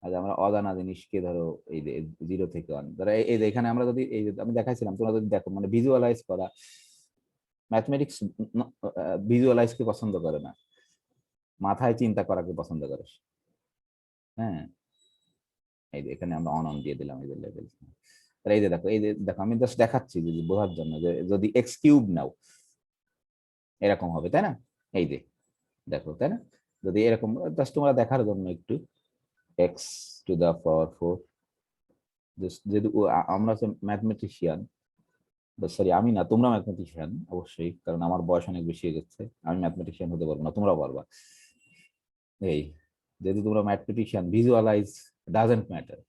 আজ আমরা অজানা জিনিসকে ধরো এই 0 থেকে 1, ধরো এই যে এখানে আমরা যদি এই যে আমি দেখাইছিলাম, তোমরা যদি দেখো, মানে ভিজুয়ালাইজ করা, ম্যাথমেটিক্স ভিজুয়ালাইজ কে পছন্দ করে না, মাথায় চিন্তা করাকে পছন্দ করে। হ্যাঁ, এই যে এখানে আমরা অন অন দিয়ে দিলাম এই যে লেভেল। এই যে দেখো, এই যে দেখো আমি জাস্ট দেখাচ্ছি যে বোঝার জন্য, যে যদি এক্স কিউব নাও এরকম হবে, তাই না? এই যে দেখো, তাই না? যদি এরকম, জাস্ট তোমরা দেখার জন্য একটু, এক্স টু দা পাওয়ার 4, যেহেতু আমরা হচ্ছে ম্যাথমেটিশিয়ান, সরি আমি না, তোমরা ম্যাথমেটিশিয়ান অবশ্যই, কারণ আমার বয়স অনেক বেশি হয়ে গেছে, আমি ম্যাথমেটিশিয়ান হতে পারবো না, তোমরাও পারবা। এই যেহেতু তোমরা ম্যাথমেটিশিয়ান, ভিজুয়ালাইজ ডাজন্ট ম্যাটার।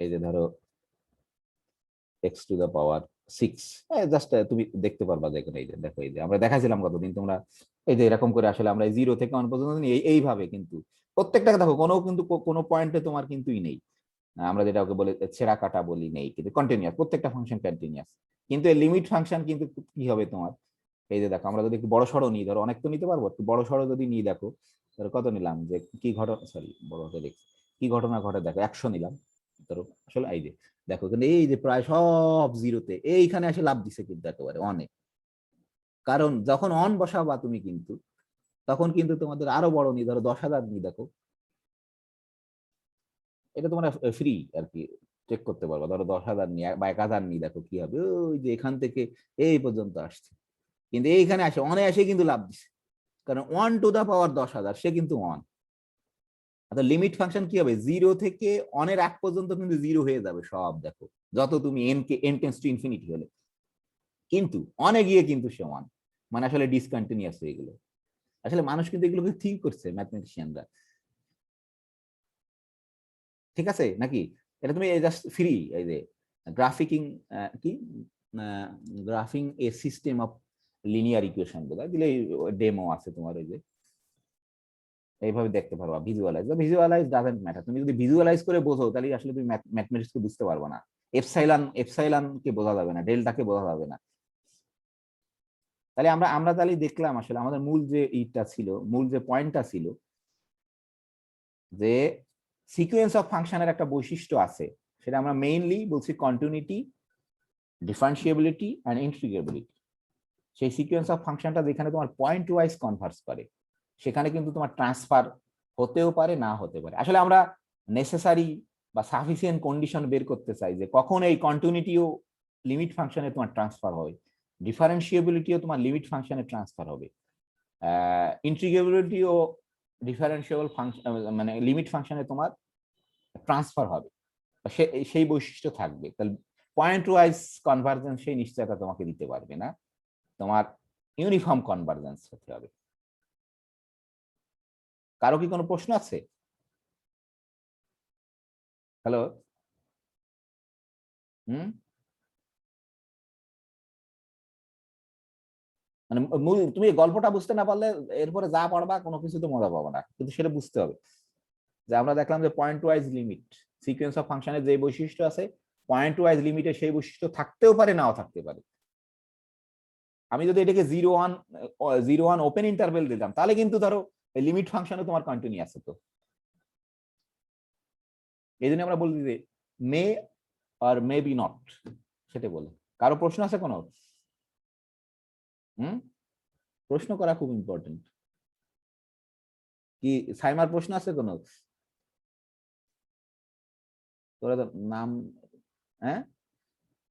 এই যে ধরো X to the power 6, just তুমি দেখতে পারবা, দেখো এই যে দেখো, এই যে আমরা দেখাছিলাম কতদিন, তোমরা এই যে এরকম করে আসলে আমরা 0 থেকে 1 পর্যন্ত এইভাবে, কিন্তু প্রত্যেকটাকে দেখো, কোনো পয়েন্টে তোমার কিন্তুই নেই, আমরা যেটা ওকে বলে ছেঁড়া কাটা বলি, নেই, কিন্তু কন্টিনিউয়াস, প্রত্যেকটা ফাংশন কন্টিনিউয়াস। কিন্তু এই লিমিট ফাংশন কিন্তু কি হবে তোমার, এই যে দেখো আমরা যদি একটু বড় সড়ো নিই, ধরো অনেক তো নিতে পারবো, একটু বড় সড়ো যদি নিই, দেখো ধরো কত নিলাম, যে কি ঘটনা, সরি বড় হতে দেখছি কি ঘটনা ঘটে, দেখো 100 নিলাম ধরো, আসলে এই যে দেখো, কিন্তু এই যে প্রায় সব 0-তে এইখানে এসে লাভ দিছে কিন্তু একেবারে অনেক, কারণ যখন অন বসাবা তুমি কিন্তু তখন কিন্তু তোমাদের আরো বড় নিই, ধরো 10,000 নিই, দেখো এটা তোমরা ফ্রি আর কি চেক করতে পারবা, ধরো 10,000 নিই বা 1,000 নিই, দেখো কি হবে, ওই যে এখান থেকে এই পর্যন্ত আসছে, কিন্তু এইখানে আসে অনায়াসে কিন্তু লাভ দিছে, কারণ 1 টু দা পাওয়ার 10,000 সে কিন্তু 1। অর্থাৎ লিমিট ফাংশন কি হবে, 0 থেকে 1 এর 1 পর্যন্ত কিন্তু 0 হয়ে যাবে সব, দেখো যত তুমি n টেন্ডস টু ইনফিনিটি হলে, কিন্তু অনে গিয়ে কিন্তু সে 1, মানে আসলে ডিসকন্টিনিউয়াস হয়ে গেল। আসলে মানুষ কিন্তু এগুলোকে থিঙ্ক করছে, ম্যাথমেটিশিয়ানরা, ঠিক আছে নাকি? এটা তুমি জাস্ট ফ্রি, এই যে গ্রাফিকিং কি graphing a system of linear equation বলে দিলে ডেমো আছে তোমার, ওই যে এইভাবে দেখতে পারবা। ভিজুয়ালাইজ বা ভিজুয়ালাইজ ডাজন্ট ম্যাটার, তুমি যদি ভিজুয়ালাইজ করে বোঝো তাহলে আসলে তুমি ম্যাথমেটিক্স কে বুঝতে পারবে না। এপসাইলন কে বোঝা যাবে না, ডেল্টাকে বোঝা যাবে না। তাহলে আমরা তাহলে দেখলাম আসলে আমাদের মূল যে ইটা ছিল, মূল যে পয়েন্টটা ছিল যে সিকোয়েন্স অফ ফাংশনের একটা বৈশিষ্ট্য আছে, সেটা আমরা মেইনলি বলছি কন্টিনিউটি, ডিফারেন্সিয়েবিলিটি এন্ড ইন্টিগ্রেবিলিটি। সেই সিকোয়েন্স অফ ফাংশনটা যেখানে তোমার পয়েন্ট ওয়াইজ কনভার্স করে, সেখানে কিন্তু তোমার ট্রান্সফার হতেও পারে, না হতে পারে। আসলে আমরা নেসেসারি বা সাফিসিয়েন্ট কন্ডিশন বের করতে চাই যে কখন এই কন্টিনিউটিও লিমিট ফাংশনে তোমার ট্রান্সফার হবে, ডিফারেন্সিয়েবিলিটিও তোমার লিমিট ফাংশনে ট্রান্সফার হবে, ইন্টিগ্রেবিলিটিও ডিফারেন্সিয়েবল ফাংশন মানে লিমিট ফাংশনে তোমার ট্রান্সফার হবে, সেই বৈশিষ্ট্য থাকবে। তাহলে পয়েন্ট ওয়াইজ কনভার্জেন্স সেই নিশ্চয়তা তোমাকে দিতে পারবে না, তোমার ইউনিফর্ম কনভার্জেন্স হতে হবে। কারো কি কোনো প্রশ্ন আছে? হ্যালো? মানে তুমি গল্পটা বুঝতে না পারলে এরপরে যা পড়বা কোনো কিছুতে মজা পাবো না, কিন্তু সেটা বুঝতে হবে যে আমরা দেখলাম যে point wise limit sequence of ফাংশনের যে বৈশিষ্ট্য আছে, পয়েন্ট ওয়াইজ লিমিটে সেই বৈশিষ্ট্য থাকতেও পারে, নাও থাকতে পারে। আমি যদি এটাকে 0 1 ওপেন ইন্টারভেল দিতাম, তাহলে কিন্তু ধরো লিমিট ফাংশনে তোমার কন্টিনিউ আছে। তো এই জন্য আমরা বলি যে মে আর মে বি নট, সেটা বলে। কারো প্রশ্ন আছে কোনো? প্রশ্ন করা খুব ইম্পর্টেন্ট। কি সাইমার প্রশ্ন আছে কোনো? তোরা তো নাম, হ্যাঁ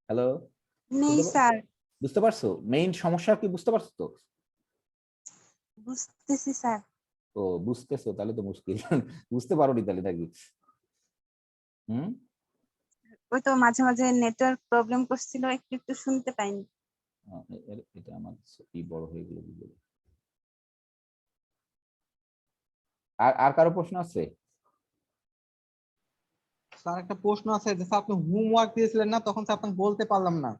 হ্যালো, নেই স্যার। বুঝতে পারছো মেইন সমস্যা কি? বুঝতে পারছো তো? বুঝতেছি স্যার। ও বুঝতেছো, তাহলে তো মুশকিল। বুঝতে পারোনি তাহলে নাকি? ওই তো মাঝে মাঝে নেটওয়ার্ক প্রবলেম করছিল, একটু একটু শুনতে পাইনি। এটা আমার কি বড় হয়ে গেল। আর কারো প্রশ্ন আছে? স্যার একটা প্রশ্ন আছে যে স্যার আপনি হোমওয়ার্ক দিয়েছিলেন না, তখন স্যার আপনাকে বলতে পারলাম না।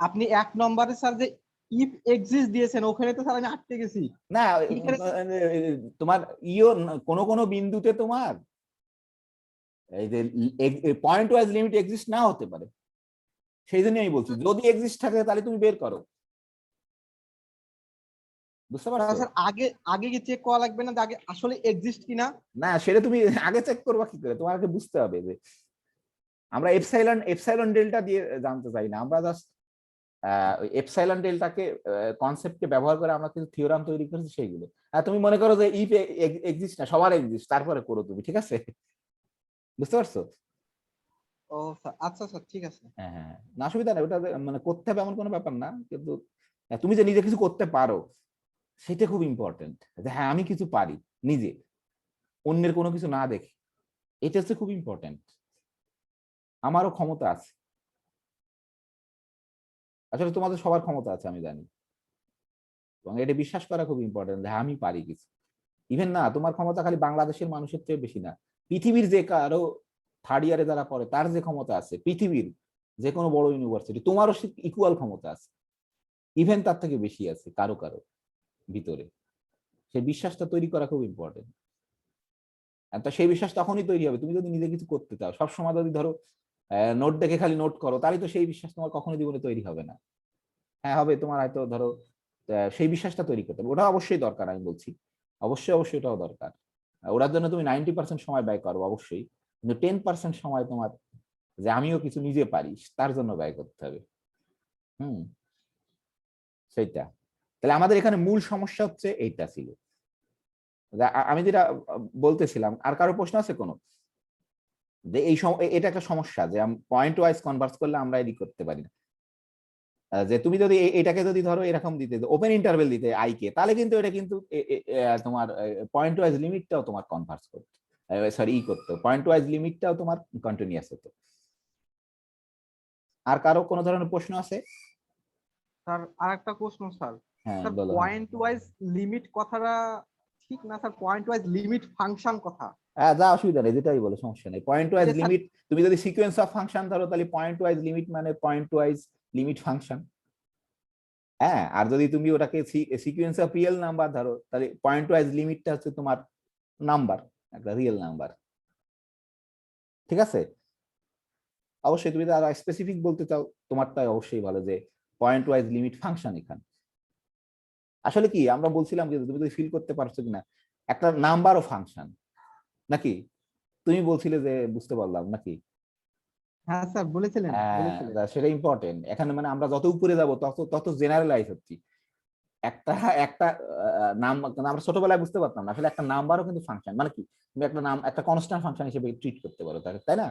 আপনি 1 নম্বরে স্যার যে ইফ এক্সিস্ট দিয়েছেন, ওখানে তো স্যার আমি আটকে গেছি। না তোমার কোন কোন বিন্দুতে তোমার এই যে পয়েন্ট ওয়াইজ লিমিট এক্সিস্ট না হতে পারে, সেই জন্য আমি বলছি যদি এক্সিস্ট থাকে তাহলে তুমি বের করো। বুঝতে পারছো? স্যার আগে কি চেক করা লাগবে না যে আগে আসলে এক্সিস্ট কিনা? না, সেটা তুমি আগে চেক করবা কি করে? তোমাকে বুঝতে হবে যে আমরা এপসাইলন ডেল্টা দিয়ে জানতে চাই না, আমরা জাস্ট এপসাইলন ডেল্টাকে কনসেপ্টকে ব্যবহার করে আমরা কিছু থিওরাম তৈরি করেছি সেইগুলো। তুমি মনে করো যে ইফ এক্সিস্ট না, সবার এক্সিস্ট, তারপরে করো তুমি, ঠিক আছে? বুঝতে পারছো? ও স্যার, আচ্ছা স্যার, ঠিক আছে। হ্যাঁ হ্যাঁ, না অসুবিধা নেই, ওটা মানে করতে হবে এমন কোনো ব্যাপার না, কিন্তু তুমি যে নিজে কিছু করতে পারো সেটা খুব ইম্পর্টেন্ট। যে হ্যাঁ আমি কিছু পারি নিজে, অন্যের কোনো কিছু না দেখে, এটা হচ্ছে খুব ইম্পর্টেন্ট। আমারও ক্ষমতা আছে, আসলে তোমাদের সবার ক্ষমতা আছে আমি জানি, এবং এটা বিশ্বাস করা খুব ইম্পর্টেন্ট যে আমি পারি কিছু। ইভেন না তোমার ক্ষমতা খালি বাংলাদেশের মানুষের চেয়ে বেশি না, পৃথিবীর যে কারো থার্ড ইয়ারে যারা পড়ে তার যে ক্ষমতা আছে, পৃথিবীর যে কোনো বড় ইউনিভার্সিটি, তোমারও ইকুয়াল ক্ষমতা আছে, ইভেন তার থেকে বেশি আছে কারো কারো ভিতরে। সেই বিশ্বাসটা তৈরি করা খুব ইম্পর্টেন্ট। তা সেই বিশ্বাস তখনই তৈরি হবে তুমি যদি নিজে কিছু করতে চাও। সবসময় যদি ধরো নোট দেখে খালি নোট করো, তাহলে তো সেই বিশ্বাস তোমার কখনোই জীবনে তৈরি হবে না। হ্যাঁ হবে, তোমার হয়তো ধরো সেই বিশ্বাসটা তৈরি করতে হবে, ওটা অবশ্যই দরকার। আমি বলছি অবশ্যই অবশ্যই ওটাও দরকার। ওটার জন্য তুমি 90% সময় ব্যয় করো অবশ্যই, কিন্তু 10% সময় তোমার যে আমিও কিছু নিজে পারি তার জন্য ব্যয় করতে হবে। সেইটা। তাহলে আমাদের এখানে মূল সমস্যা হচ্ছে এইটা ছিল, আমি যেটা বলতেছিলাম। আর কারো প্রশ্ন আছে কোনো? যে এটা একটা সমস্যা যে পয়েন্ট ওয়াইজ কনভার্স করলে আমরা এদিক করতে পারি না। যে তুমি যদি এটাকে যদি ধরো এরকম দিতে ওপেন ইন্টারভেল দিতে আই কে, তাহলে কিন্তু এটা কিন্তু তোমার পয়েন্ট ওয়াইজ লিমিটটাও তোমার কনভার্স করতে, সরি করতে, পয়েন্ট ওয়াইজ লিমিটটাও তোমার কন্টিনিউয়াস হতো। আর কারো কোনো ধরনের প্রশ্ন আছে? স্যার আরেকটা প্রশ্ন স্যার। হ্যাঁ স্যার পয়েন্ট ওয়াইজ লিমিট কথাটা ঠিক না sir, point wise limit function কথা যা অসুবিধা নেই, যেটাই বলো সমস্যা নেই। পয়েন্ট ওয়াইজ স্যার লিমিট, তুমি যদি সিকোয়েন্স অফ ফাংশন ধরো তাহলে পয়েন্ট ওয়াইজ লিমিট মানে পয়েন্ট ওয়াইজ লিমিট ফাংশন। হ্যাঁ, আর যদি তুমি ওটাকে সিকোয়েন্স অফ রিয়েল নাম্বার ধরো তাহলে পয়েন্ট ওয়াইজ লিমিটটা হচ্ছে তোমার নাম্বার, একটা রিয়েল নাম্বার। ঠিক আছে, অবশ্যই তুমি আরো স্পেসিফিক বলতে চাও তোমারটাই অবশ্যই ভালো, যে পয়েন্ট ওয়াইজ লিমিট ফাংশন এখানে আসলে কি আমরা বলছিলাম যে তুমি যদি ফিল করতে পারছো কিনা একটা নাম্বার ও ফাংশন নাকি, তুমি বলছিলে যে বুঝতে পারলাম নাকি? হ্যাঁ স্যার বলেছিলেন সেটা ইম্পর্টেন্ট এখানে, মানে আমরা যত উপরে যাব তত তত জেনারেলাইজ হচ্ছি। একটা একটা নাম আমরা ছোটবেলায় বুঝতে পারতাম না, আসলে একটা নাম্বারও কিন্তু ফাংশন, মানে কি তুমি একটা নাম একটা কনস্ট্যান্ট ফাংশন হিসেবে ট্রিট করতে পারো, তাই না?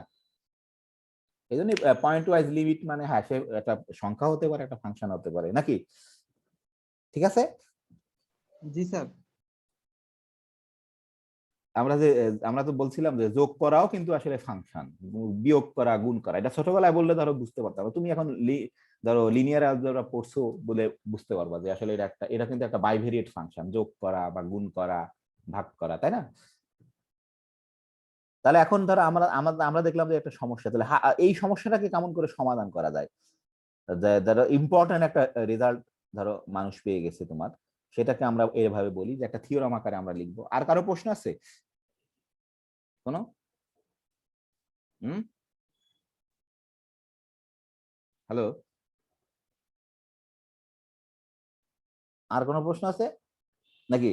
এই জন্য পয়েন্ট ওয়াইজ লিমিট মানে হ্যাঁ সে একটা সংখ্যা হতে পারে, একটা ফাংশন হতে পারে নাকি? ঠিক আছে, জি স্যার। আমরা তো বলছিলাম যে যোগ করাও কিন্তু আসলে ফাংশন, বিয়োগ করা, গুণ করা, এটা ছোটবেলায় বললে ধরো বুঝতে পারতাম, তুমি এখন ধরো লিনিয়ার অ্যালজেব্রা পড়ছো বলে বুঝতে পারবা যে আসলে এটা কিন্তু একটা বাইভেরিয়েট ফাংশন, যোগ করা বা গুণ করা, ভাগ করা, তাই না? তাহলে এখন ধরো আমরা দেখলাম যে একটা সমস্যা, তাহলে এই সমস্যাটাকে কেমন করে সমাধান করা যায়? ধরো ইম্পর্টেন্ট একটা রেজাল্ট ধরো মানুষ পেয়ে গেছে তোমার, সেটাকে আমরা এভাবে বলি যে একটা থিওরাম আকারে আমরা লিখবো। আর কারো প্রশ্ন আছে কোনো? হ্যালো, আর কোনো প্রশ্ন আছে নাকি?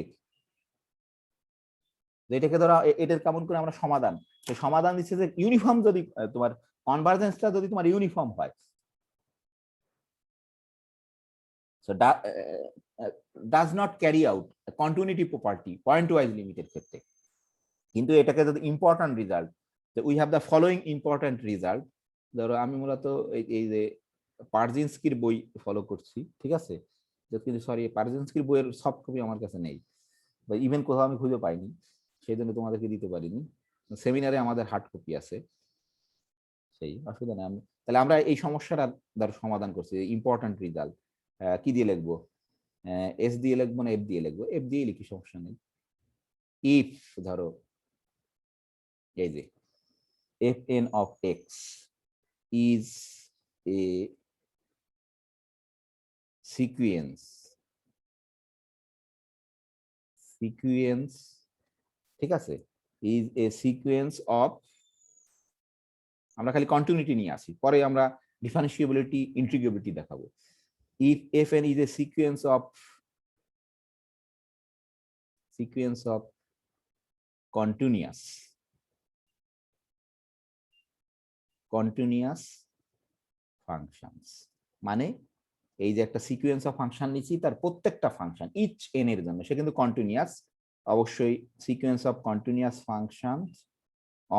এটাকে ধরো এটার কেমন করে আমরা সমাধান, সেই সমাধান দিচ্ছে যে ইউনিফর্ম যদি তোমার কনভার্জেন্সটা যদি তোমার ইউনিফর্ম হয়, so does not carry out continuity property point wise লিমিটের ক্ষেত্রে, কিন্তু এটাকে যদি important result, we have the following important result. ধরো আমি মূলত এই যে পারজিনস্কির বই ফলো করছি, ঠিক আছে, কিন্তু সরি পারজিনস্কির বইয়ের সফট কপি আমার কাছে নেই, বা ইভেন কোথাও আমি খুঁজে পাইনি, সেই জন্য তোমাদেরকে দিতে পারিনি। সেমিনারে আমাদের হার্ড কপি আছে, সেই অসুবিধা নেই। তাহলে আমরা এই সমস্যাটা ধরো সমাধান করছি, ইম্পর্টেন্ট রেজাল্ট কি দিয়ে লিখবো? এস দিয়ে লিখবো না এফ দিয়ে লিখবো? এফ দিয়ে লিখি, সমস্যা নেই। ইফ ধরো এই যে fn of x is a sequence, ঠিক আছে, is a sequence of, আমরা খালি কন্টিনিউটি নিয়ে আসি, পরে আমরা ডিফারেন্সিয়েবিলিটি ইন্টিগ্রেবিলিটি দেখাবো। if fn is a sequence of continuous functions, মানে এই যে একটা সিকোয়েন্স অফ ফাংশন নিচ্ছি, তার প্রত্যেকটা ফাংশন ইচ এন এর জন্য সে কিন্তু কন্টিনিউয়াস, অবশ্যই sequence of continuous function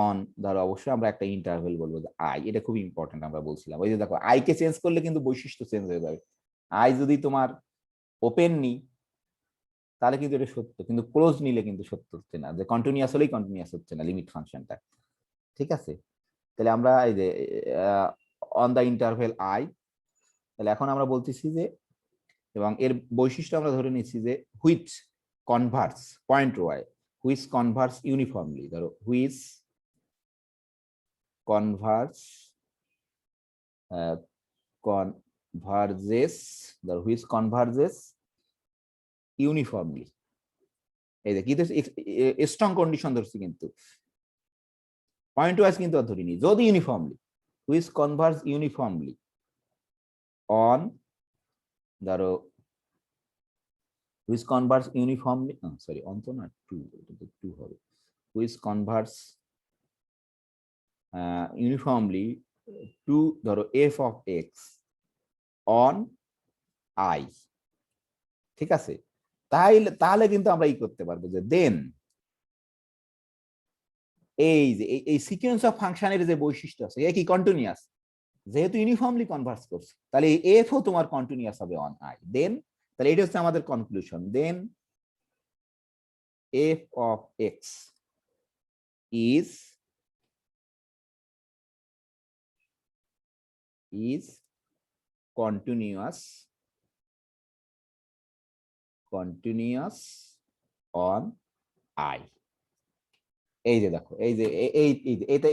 on, ধরো অবশ্যই আমরা একটা ইন্টারভেল বলবো যে আই, এটা খুব ইম্পর্টেন্ট, আমরা বলছিলাম ওই যে দেখো আই কে চেঞ্জ করলে কিন্তু বৈশিষ্ট্য চেঞ্জ হয়ে যাবে। আই যদি তোমার ওপেন নি তাহলে কিন্তু এটা সত্য, কিন্তু ক্লোজ নিলে কিন্তু সত্য হচ্ছে না, যে কন্টিনিউয়াস হলেই কন্টিনিউয়াস হচ্ছে না লিমিট ফাংশনটা, ঠিক আছে? তাহলে আমরা এই যে অন দা ইন্টারভেল আই, তাহলে এখন আমরা বলতেছি যে, এবং এর বৈশিষ্ট্য আমরা ধরে নিচ্ছি যে which converse pointwise, which converse uniformly, ধরো হুইচ কনভার্স কনভার্জেস, ধরো হুইচ কনভার্জেস ইউনিফর্মলি, এই যে কিন্তু স্ট্রং কন্ডিশন ধরছি, কিন্তু পয়েন্ট ওয়াইজ কিন্তু আর ধরিনি, যদি uniformly, which converse uniformly on, ধরো which converts uniformly, sorry on তো না, টু হবে, which converts uniformly to ধরো f of x on I, ঠিক আছে? তাহলে কিন্তু আমরা ই করতে পারবো যে দেন এই যে এই সিকোয়েন্স অফ ফাংশনের যে বৈশিষ্ট্য আছে, এ কি কন্টিনিউয়াস, যেহেতু ইউনিফর্মলি কনভার্স করছে, তাহলে এফ ও তোমার কন্টিনিউয়াস হবে অন আই, দেন তাহলে এটা হচ্ছে আমাদের conclusion, then f of x is continuous on I, এই যে দেখো, এই যে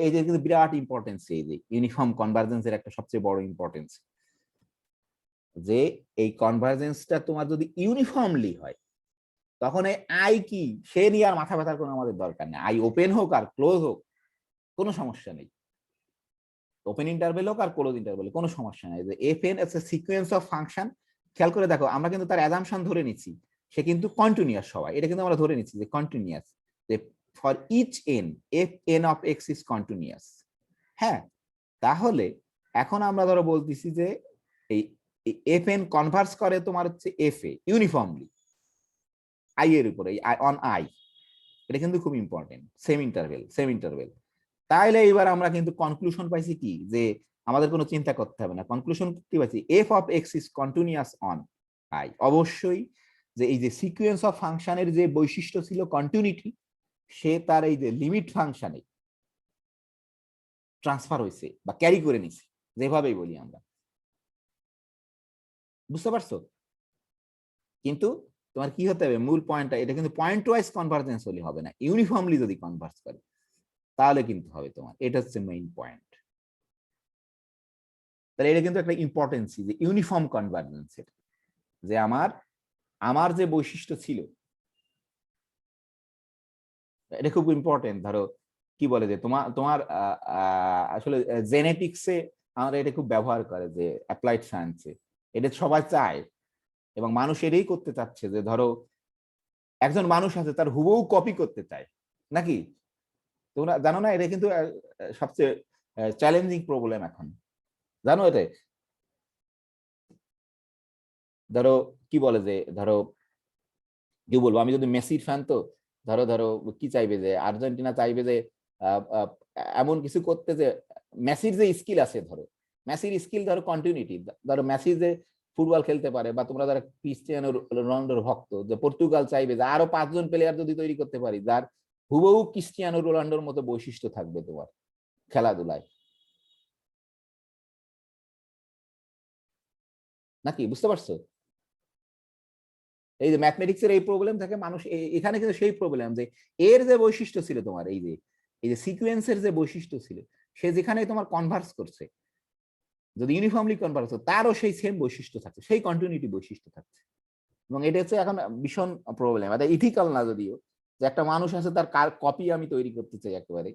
এই যে কিন্তু বিরাট ইম্পর্টেন্স, এই যে ইউনিফর্ম কনভার্জেন্সের একটা সবচেয়ে বড় ইম্পর্টেন্স, যে এই কনভার্জেন্সটা তোমার যদি ইউনিফর্মলি হয়, তখন এই আই কি সে নিয়ে আর মাথা ব্যথার কোনো আমাদের দরকার নেই। আই ওপেন হোক আর ক্লোজ হোক, কোনো সমস্যা নেই। ওপেন ইন্টারভেল হোক আর ক্লোজ ইন্টারভেল, কোনো সমস্যা নেই। যে F N is a sequence of function. খেয়াল করে দেখো, আমরা কিন্তু তার অ্যাজাম্পশন ধরে নিচ্ছি সে কিন্তু কন্টিনিউয়াস সবাই, এটা কিন্তু আমরা ধরে নিচ্ছি যে কন্টিনিউয়াস, যে for each N F N of X is continuous. হ্যাঁ, তাহলে এখন আমরা ধরো বলতেছি যে এই এফ এন কনভার্স করে তোমার হচ্ছে এফ এ ইউনিফর্মলি আই এর উপরে, অন আই। এটা কিন্তু খুব ইম্পর্টেন্ট, সেম ইন্টারভেল। তাহলে এবার আমরা কিন্তু কনক্লুশন পাইছি কি, যে আমাদের কোনো চিন্তা করতে হবে না। কনক্লুশন কি পাইছি, F of X is continuous on I. অবশ্যই যে এই যে সিকোয়েন্স অফ ফাংশনের যে বৈশিষ্ট্য ছিল কন্টিনিউটি, সে তার এই যে লিমিট ফাংশনে ট্রান্সফার হয়েছে বা ক্যারি করে নিছে, যেভাবেই বলি আমরা। বুঝতে পারছো? কিন্তু তোমার কি হতে হবে, মূল পয়েন্টটা, এটা কিন্তু পয়েন্ট ওয়াইজ কনভার্জেন্স হলে হবে না, ইউনিফর্মলি যদি কনভার্স করে তাহলে কিন্তু হবে তোমার। এটা হচ্ছে মেইন পয়েন্ট। তাহলে এটা কিন্তু একটা ইম্পর্টেন্স যে ইউনিফর্ম কনভার্জেন্সের, যে আমার যে বৈশিষ্ট্য ছিল, এটা খুব ইম্পর্টেন্ট। ধরো কি বলে যে তোমার আসলে জেনেটিক্সে আমরা এটা খুব ব্যবহার করে, যে অ্যাপ্লাইড সায়েন্সে এটা সবাই চায় এবং মানুষ এটাই করতে চাচ্ছে, যে ধরো একজন মানুষ আছে তার হুবহু কপি করতে চায় নাকি? তোমরা জানো না, এটা কিন্তু সবচেয়ে চ্যালেঞ্জিং প্রবলেম এখন, জানো এটা? ধরো কি বলে যে, ধরো কি বলবো, আমি যদি মেসির ফ্যান, তো ধরো ধরো কি চাইবে, যে আর্জেন্টিনা চাইবে যে এমন কিছু করতে, যে মেসির যে স্কিল আছে, ধরো মেসির স্কিল, ধরো কন্টিনিউটি, ধরো মেসি যে ফুটবল খেলতে পারে, বা তোমরা যারা ক্রিস্টিয়ানো রোনাল্ডোর ভক্ত, যে পর্তুগাল চাইবে যে আরো 5 জন প্লেয়ার যদি তৈরি করতে পারি যার হুবহু ক্রিস্টিয়ানো রোনাল্ডোর মতো বৈশিষ্ট্য থাকবে তোমার খেলাধুলায়, নাকি? বুঝতে পারছো? এই যে ম্যাথমেটিক্সের এই প্রবলেম থাকে মানুষ, এখানে কিন্তু সেই প্রবলেম, যে এর যে বৈশিষ্ট্য ছিল তোমার, এই যে সিকোয়েন্সের যে বৈশিষ্ট্য ছিল, সে যেখানে তোমার কনভার্স করছে, যদি ইউনিফর্মলি কনভার্স হতো, তারও সেই সেম বৈশিষ্ট্য থাকছে, সেই কন্টিনিউটি বৈশিষ্ট্য থাকছে। এবং এটা হচ্ছে এখন ভীষণ প্রবলেম, এটা ইথিক্যাল না যদিও, যে একটা মানুষ আছে তার কপি আমি তৈরি করতে চাই একেবারে,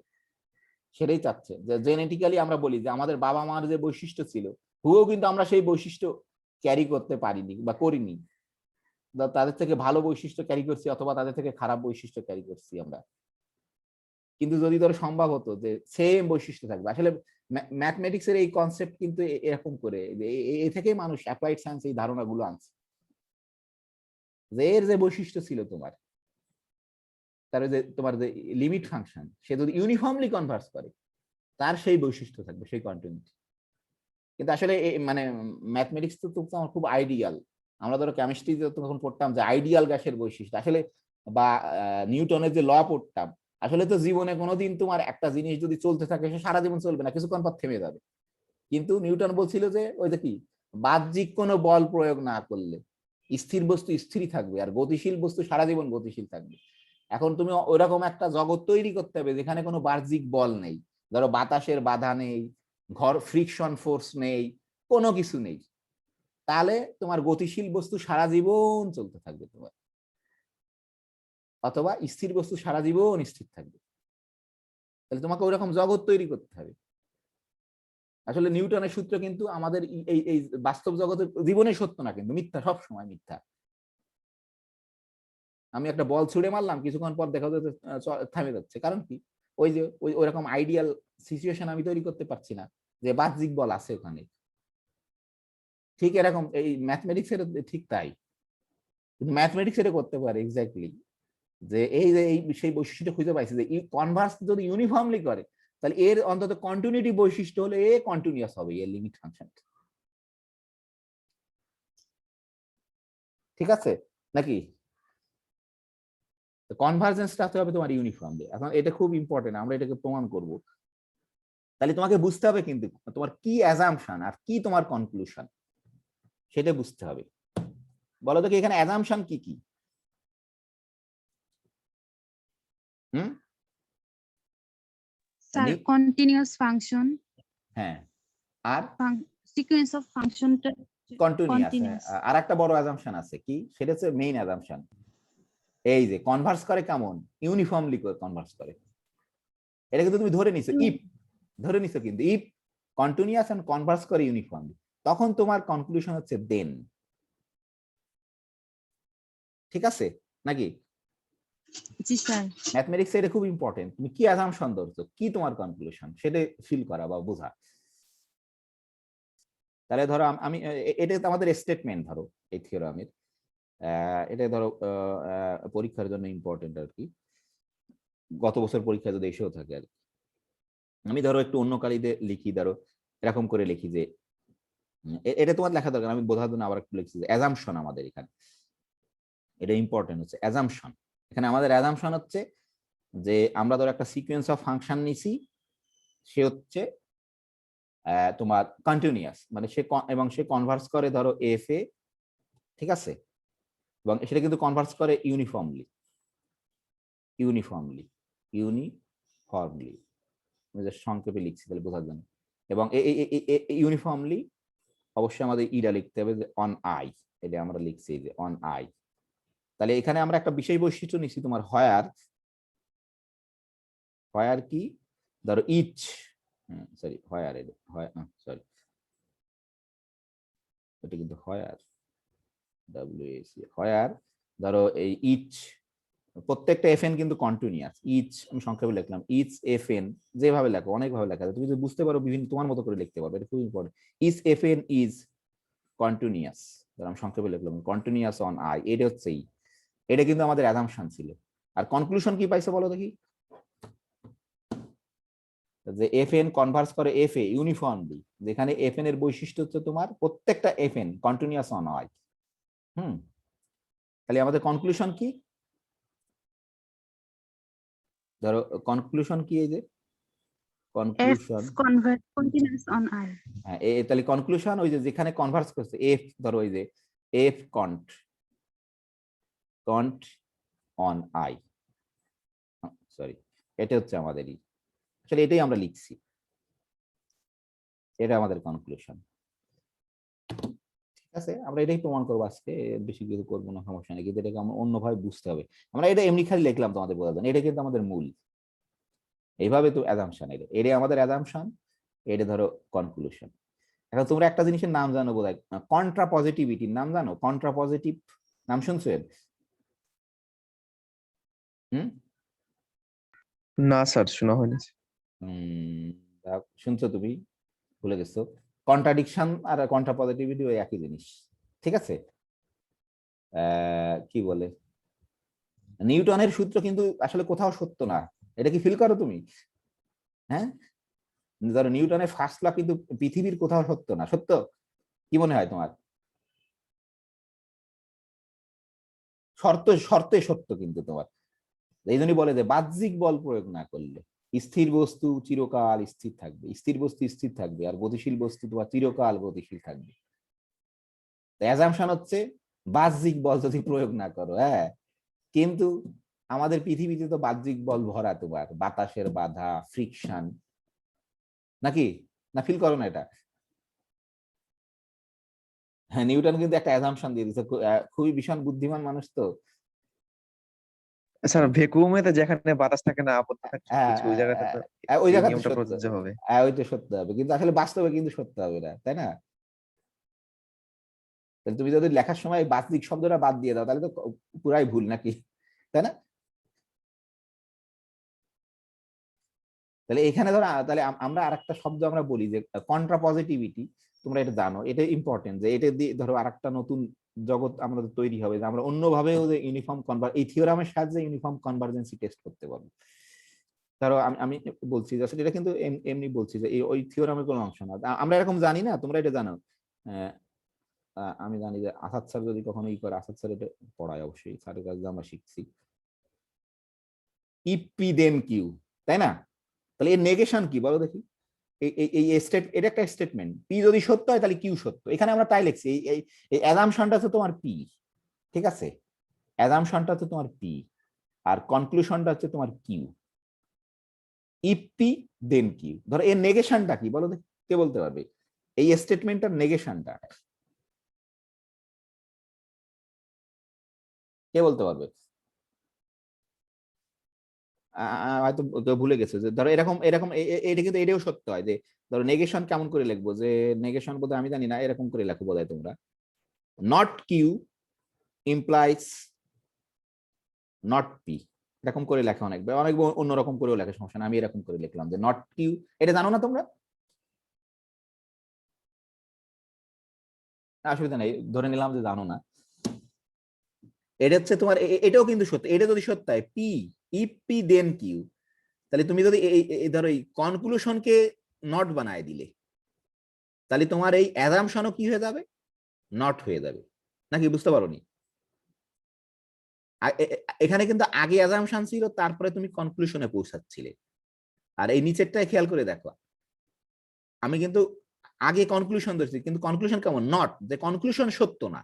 সেটাই চাচ্ছে। যে জেনেটিক্যালি আমরা বলি যে আমাদের বাবা মার যে বৈশিষ্ট্য ছিল, হুবহু কিন্তু আমরা সেই বৈশিষ্ট্য ক্যারি করতে পারিনি বা করিনি, তাদের থেকে ভালো বৈশিষ্ট্য ক্যারি করছি অথবা তাদের থেকে খারাপ বৈশিষ্ট্য ক্যারি করছি আমরা। কিন্তু যদি ধরো সম্ভব হতো যে সেম বৈশিষ্ট্য থাকবে, আসলে ম্যাথমেটিক্স এর এই কনসেপ্ট কিন্তু এরকম করে, এ থেকে মানুষ অ্যাপ্লাইড সায়েন্স এই ধারণাগুলো আনছে, যে এর যে বৈশিষ্ট্য ছিল তোমার, তার যে তোমার যে লিমিট ফাংশন, সে যদি ইউনিফর্মলি কনভার্স করে তার সেই বৈশিষ্ট্য থাকবে, সেই কন্টিনিউটি। কিন্তু আসলে মানে ম্যাথমেটিক্স তো তোমার খুব আইডিয়াল। আমরা ধরো কেমিস্ট্রিতে তখন পড়তাম যে আইডিয়াল গ্যাসের বৈশিষ্ট্য, আসলে বা নিউটনের যে ল পড়তাম, আসলে তো জীবনে কোনোদিন তোমার একটা জিনিস যদি চলতে থাকে সে সারা জীবন চলবে না, কিছুক্ষণ পর থেমে যাবে। কিন্তু নিউটন বলছিল যে ওই যে কি, বাহ্যিক কোনো বল প্রয়োগ না করলে স্থির বস্তু স্থিরই থাকবে আর গতিশীল বস্তু সারা জীবন গতিশীল থাকবে। এখন তুমি ওইরকম একটা জগৎ তৈরি করতে হবে যেখানে কোনো বাহ্যিক বল নেই, ধরো বাতাসের বাধা নেই, ফ্রিকশন ফোর্স নেই, কোনো কিছু নেই, তাহলে তোমার গতিশীল বস্তু সারা জীবন চলতে থাকবে তোমার, অথবা স্থির বস্তু সারা জীবন স্থির থাকবে। তাহলে তোমাকে ওইরকম জগৎ তৈরি করতে হবে। আসলে নিউটনের সূত্র কিন্তু আমাদের এই বাস্তব জগতের জীবনে সত্য না, কিন্তু মিথ্যা, সব সময় মিথ্যা। আমি একটা বল ছুড়ে মারলাম, কিছুক্ষণ পর দেখা যাচ্ছে থেমে যাচ্ছে, কারণ কি, ওই যে ওইরকম আইডিয়াল সিচুয়েশন আমি তৈরি করতে পারছি না যে বাহ্যিক বল আছে ওখানে। ঠিক এরকম এই ম্যাথমেটিক্স এর ঠিক তাই, কিন্তু ম্যাথমেটিক্স এটা করতে পারে এক্স্যাক্টলি, যে এই যে সেই বৈশিষ্ট্য খুঁজে পাইছে, যে কনভার্স যদি ইউনিফর্মলি করে তাহলে এর অন্তত কন্টিনিউটি বৈশিষ্ট্য হলে এ কন্টিনিউয়াস হবে, এর লিমিট ফাংশন। ঠিক আছে নাকি? কনভার্জেন্সটা হতে হবে তোমার ইউনিফর্মলি। এখন এটা খুব ইম্পর্টেন্ট, আমরা এটাকে প্রমাণ করব। তাহলে তোমাকে বুঝতে হবে কিন্তু তোমার কি অ্যাজাম্পশন আর কি তোমার কনক্লুশন, সেটা বুঝতে হবে। বলো তো কি এখানে অ্যাজাম্পশন কি কি? স্যার নি- কন্টিনিউয়াস ফাংশন হ্যাঁ, আর সিকোয়েন্স অফ ফাংশনটা কন্টিনিউয়াস। Continuous. আর একটা বড় অ্যাজাম্পশন আছে, কি সেটা হচ্ছে মেইন অ্যাজাম্পশন। এই যে কনভার্স করে কেমন, ইউনিফর্মলি কনভার্স করে। এটা কিন্তু তুমি ধরে নিছো, ইফ ধরে নিছো, কিন্তু ইফ কন্টিনিউয়াস এন্ড কনভার্স করে ইউনিফর্মলি, তখন তোমার কনক্লুশন হচ্ছে দেন। ঠিক আছে নাকি? জি স্যার। ম্যাথমেটিক্স এটা খুব ইম্পর্টেন্ট। তুমি কি অ্যাজাম্পশন ধরছো, কি তোমার কনক্লুশন, সেটা ফিল করা বা বোঝা। তাহলে ধরো আমি এটা তো আমাদের স্টেটমেন্ট, ধরো এই থিওরামের এটা ধরো পরীক্ষার জন্য ইম্পর্টেন্ট আর কি, গত বছর পরীক্ষা যদি এসেও থাকে আর কি। আমি ধরো একটু অন্য কালিতে লিখি, ধরো এরকম করে লিখি যে এটা তোমার লেখা দরকার, আমি বোঝার জন্য আবার একটু লিখছি যে অ্যাজাম্পশন আমাদের এখানে, এটা ইম্পর্টেন্ট হচ্ছে অ্যাজাম্পশন। এখানে আমাদের অ্যাজাম্পশন হচ্ছে যে আমরা ধরো একটা সিকোয়েন্স অফ ফাংশন নিছি, সে হচ্ছে তোমার কন্টিনিউয়াস, মানে এবং সে কনভার্স করে ধরো এফ এ, ঠিক আছে, এবং সেটা কিন্তু কনভার্স করে ইউনিফর্মলি, আমি জাস্ট সংক্ষেপে লিখছি তাহলে বোঝার জন্য। এবং ইউনিফর্মলি অবশ্যই আমাদের ইডা লিখতে হবে যে অন আই, এটা আমরা লিখছি যে অন আই। তাহলে এখানে আমরা একটা বিশেষ বৈশিষ্ট্য নিচ্ছি তোমার হোয়ার কি, ধরো ইচ, সরি হোয়ার, সরি এটা কিন্তু হোয়ার, হোয়ার ধরো এই ইচ, প্রত্যেকটা এফএন কিন্তু কন্টিনিউয়াস। ইচ আমি সংক্ষেপে লিখলাম, ইচ এফএন, যেভাবে লেখো অনেকভাবে লেখা যায়, তুমি যদি বুঝতে পারো বিভিন্ন তোমার মতো করে লিখতে পারবে, এটা খুব important. Each F N is continuous, আমি সংক্ষেপে লিখলাম কন্টিনিউয়াস অন আই, এটা হচ্ছে এটা কিন্তু আমাদের অ্যাজাম্পশন ছিল। আর কনক্লুশন কি পাইছো বলো দেখি, যে এফএন কনভার্স করে এফএ ইউনিফর্মলি, যেখানে এফএন এর বৈশিষ্ট্য হচ্ছে তোমার প্রত্যেকটা এফএন কন্টিনিউয়াস অন আই। তাহলে আমাদের কনক্লুশন কি, ধরো কনক্লুশন কি, এই যে কনক্লুশন, কন্টিনিউয়াস অন আই। হ্যাঁ তাহলে কনক্লুশন ওই যে যেখানে কনভার্স করছে এফ, ধরো ওই যে এফ কন্ট অন আই, সরি এটা হচ্ছে আমাদের আসলে এটাই আমরা লিখছি, এটা আমাদের কনক্লুশন। ঠিক আছে, আমরা এটাই প্রমাণ করবো আজকে, বেশি কিছু করবো না, সমস্যা নেই, কিন্তু এটাকে আমরা অন্যভাবে বুঝতে হবে। আমরা এটা এমনি খালি লিখলাম তোমাদের বোঝার জন্য, এটা কিন্তু আমাদের মূল, এইভাবে তো অ্যাজাম্পশন, এটাই আমাদের অ্যাজাম্পশন, এটা ধরো কনক্লুশন। এখন তোমরা একটা জিনিসের নাম জানো বোধহয়, কন্ট্রা পজিটিভিটির নাম জানো? কন্ট্রা পজিটিভ নাম শুনছো এর? না স্যার, শোনা হয়নি। শুনছো তুমি, ভুলে গেছো? কন্ট্রাডিকশন আর কন্ট্রা পজিটিভিটি ওই একই জিনিস, ঠিক আছে। কি বলে, নিউটনের সূত্র কিন্তু আসলে কোথাও সত্য না, এটা কি ফিল করো তুমি? হ্যাঁ, ধরো নিউটনের ফার্স্ট ল কিন্তু পৃথিবীর কোথাও সত্য না, সত্য? কি মনে হয় তোমার? শর্তে সত্য কিন্তু তোমার, এই জন্যই বলে যে বাহ্যিক বল প্রয়োগ না করলে স্থির বস্তু চিরকাল স্থির থাকবে, স্থির বস্তু স্থির থাকবে, আর গতিশীল বস্তু তোমার চিরকাল গতিশীল থাকবে। অ্যাজাম্পশন হচ্ছে বাহ্যিক বল যদি প্রয়োগ না করো, হ্যাঁ, কিন্তু আমাদের পৃথিবীতে তো বাহ্যিক বল ভরা, তোমার বাতাসের বাধা, ফ্রিকশন, নাকি না? ফিল করো না এটা? হ্যাঁ, নিউটন কিন্তু একটা অ্যাজাম্পশন দিয়ে দিচ্ছে, খুবই ভীষণ বুদ্ধিমান মানুষ তো। স্যার ভ্যাকুয়ামে তো যেখানে বাতাস থাকে না, আবদ্ধ থাকে হ্যাঁ, কিছু, ওই জায়গাতে তো ওই এই জায়গাতে নিয়মটা সত্য, প্রযোজ্য হবে। ওইটা সত্য হবে, কিন্তু আসলে বাস্তবে কিন্তু সত্য হবে না, তাই না? তাহলে তুমি যদি লেখার সময় বাহ্যিক শব্দটা বাদ দিয়ে দাও তাহলে তো পুরাই ভুল, নাকি? তাই না? তাহলে এখানে ধরো তাহলে আমরা আরেকটা শব্দ আমরা বলি যে কন্ট্রা পজিটিভিটি, তোমরা এটা জানো, এটা ইম্পর্টেন্ট, যে এটা দিয়ে ধরো আরেকটা নতুন জগৎ আমাদের তৈরি হবে, যে আমরা অন্যভাবেও যে ইউনিফর্ম এই থিওরামের সাহায্যে ইউনিফর্ম কনভার্জেন্সি টেস্ট করতে পারবো। ধরো আমি বলছি যে আসলে এটা কিন্তু এমনি বলছি যে ওই থিওরামের কোনো অংশ না, আমরা এরকম জানি না, তোমরা এটা জানো। আমি জানি যে আসাদ স্যার যদি কখনো করে, আসাদ স্যার এটা পড়ায় অবশ্যই, স্যারের কাছে আমরা শিখছি ইপি দেন কিউ, তাই না? তাহলে এর নেগেশন কি বলো দেখি? এটা একটা স্টেটমেন্ট, পি যদি সত্য হয় তাহলে কিউ সত্য, এখানে আমরা তাই লিখছি। এই অ্যাজাম্পশনটা হচ্ছে তোমার পি, ঠিক আছে, অ্যাজাম্পশনটা হচ্ছে তোমার পি, আর কনক্লুশনটা হচ্ছে তোমার Q. If P then Q. ধরো এর নেগেশনটা কি বলো দেখি, কে বলতে পারবে এই স্টেটমেন্টটার নেগেশনটা? কে বলতে পারবে? হয়তো কেউ ভুলে গেছে যে ধরো এরকম এরকম এটা কিন্তু এটাও সত্য হয় যে ধরো নেগেশন কেমন করে লিখবো, যে নেগেশন বোধহয় আমি জানি না, এরকম করে লেখো বোধহয় তোমরা, not Q implies not P, এরকম করে লেখা অনেক অনেক অন্যরকম করেও লেখা, সমস্যা না, আমি এরকম করে লিখলাম যে নট কিউ। এটা জানো না তোমরা? অসুবিধা নেই, ধরে নিলাম যে জানো না। এটা হচ্ছে তোমার এটাও কিন্তু সত্য, এটা যদি সত্য হয় P if P then Q, তাহলে তুমি যদি ধরো এই কনক্লুশনকে নট বানায় দিলে, তাহলে তোমার এই অ্যাজাম্পশনও কি হয়ে যাবে, নট হয়ে যাবে, নাকি বুঝতে পারোনি? এখানে কিন্তু আগে অ্যাজাম্পশন ছিল, তারপরে তুমি কনক্লুশনে পৌঁছাচ্ছিলে। আর এই নিচেরটাই খেয়াল করে দেখো, আমি কিন্তু আগে কনক্লুশন ধরছি, কিন্তু কনক্লুশন কেমন, নট, যে কনক্লুশন সত্য না,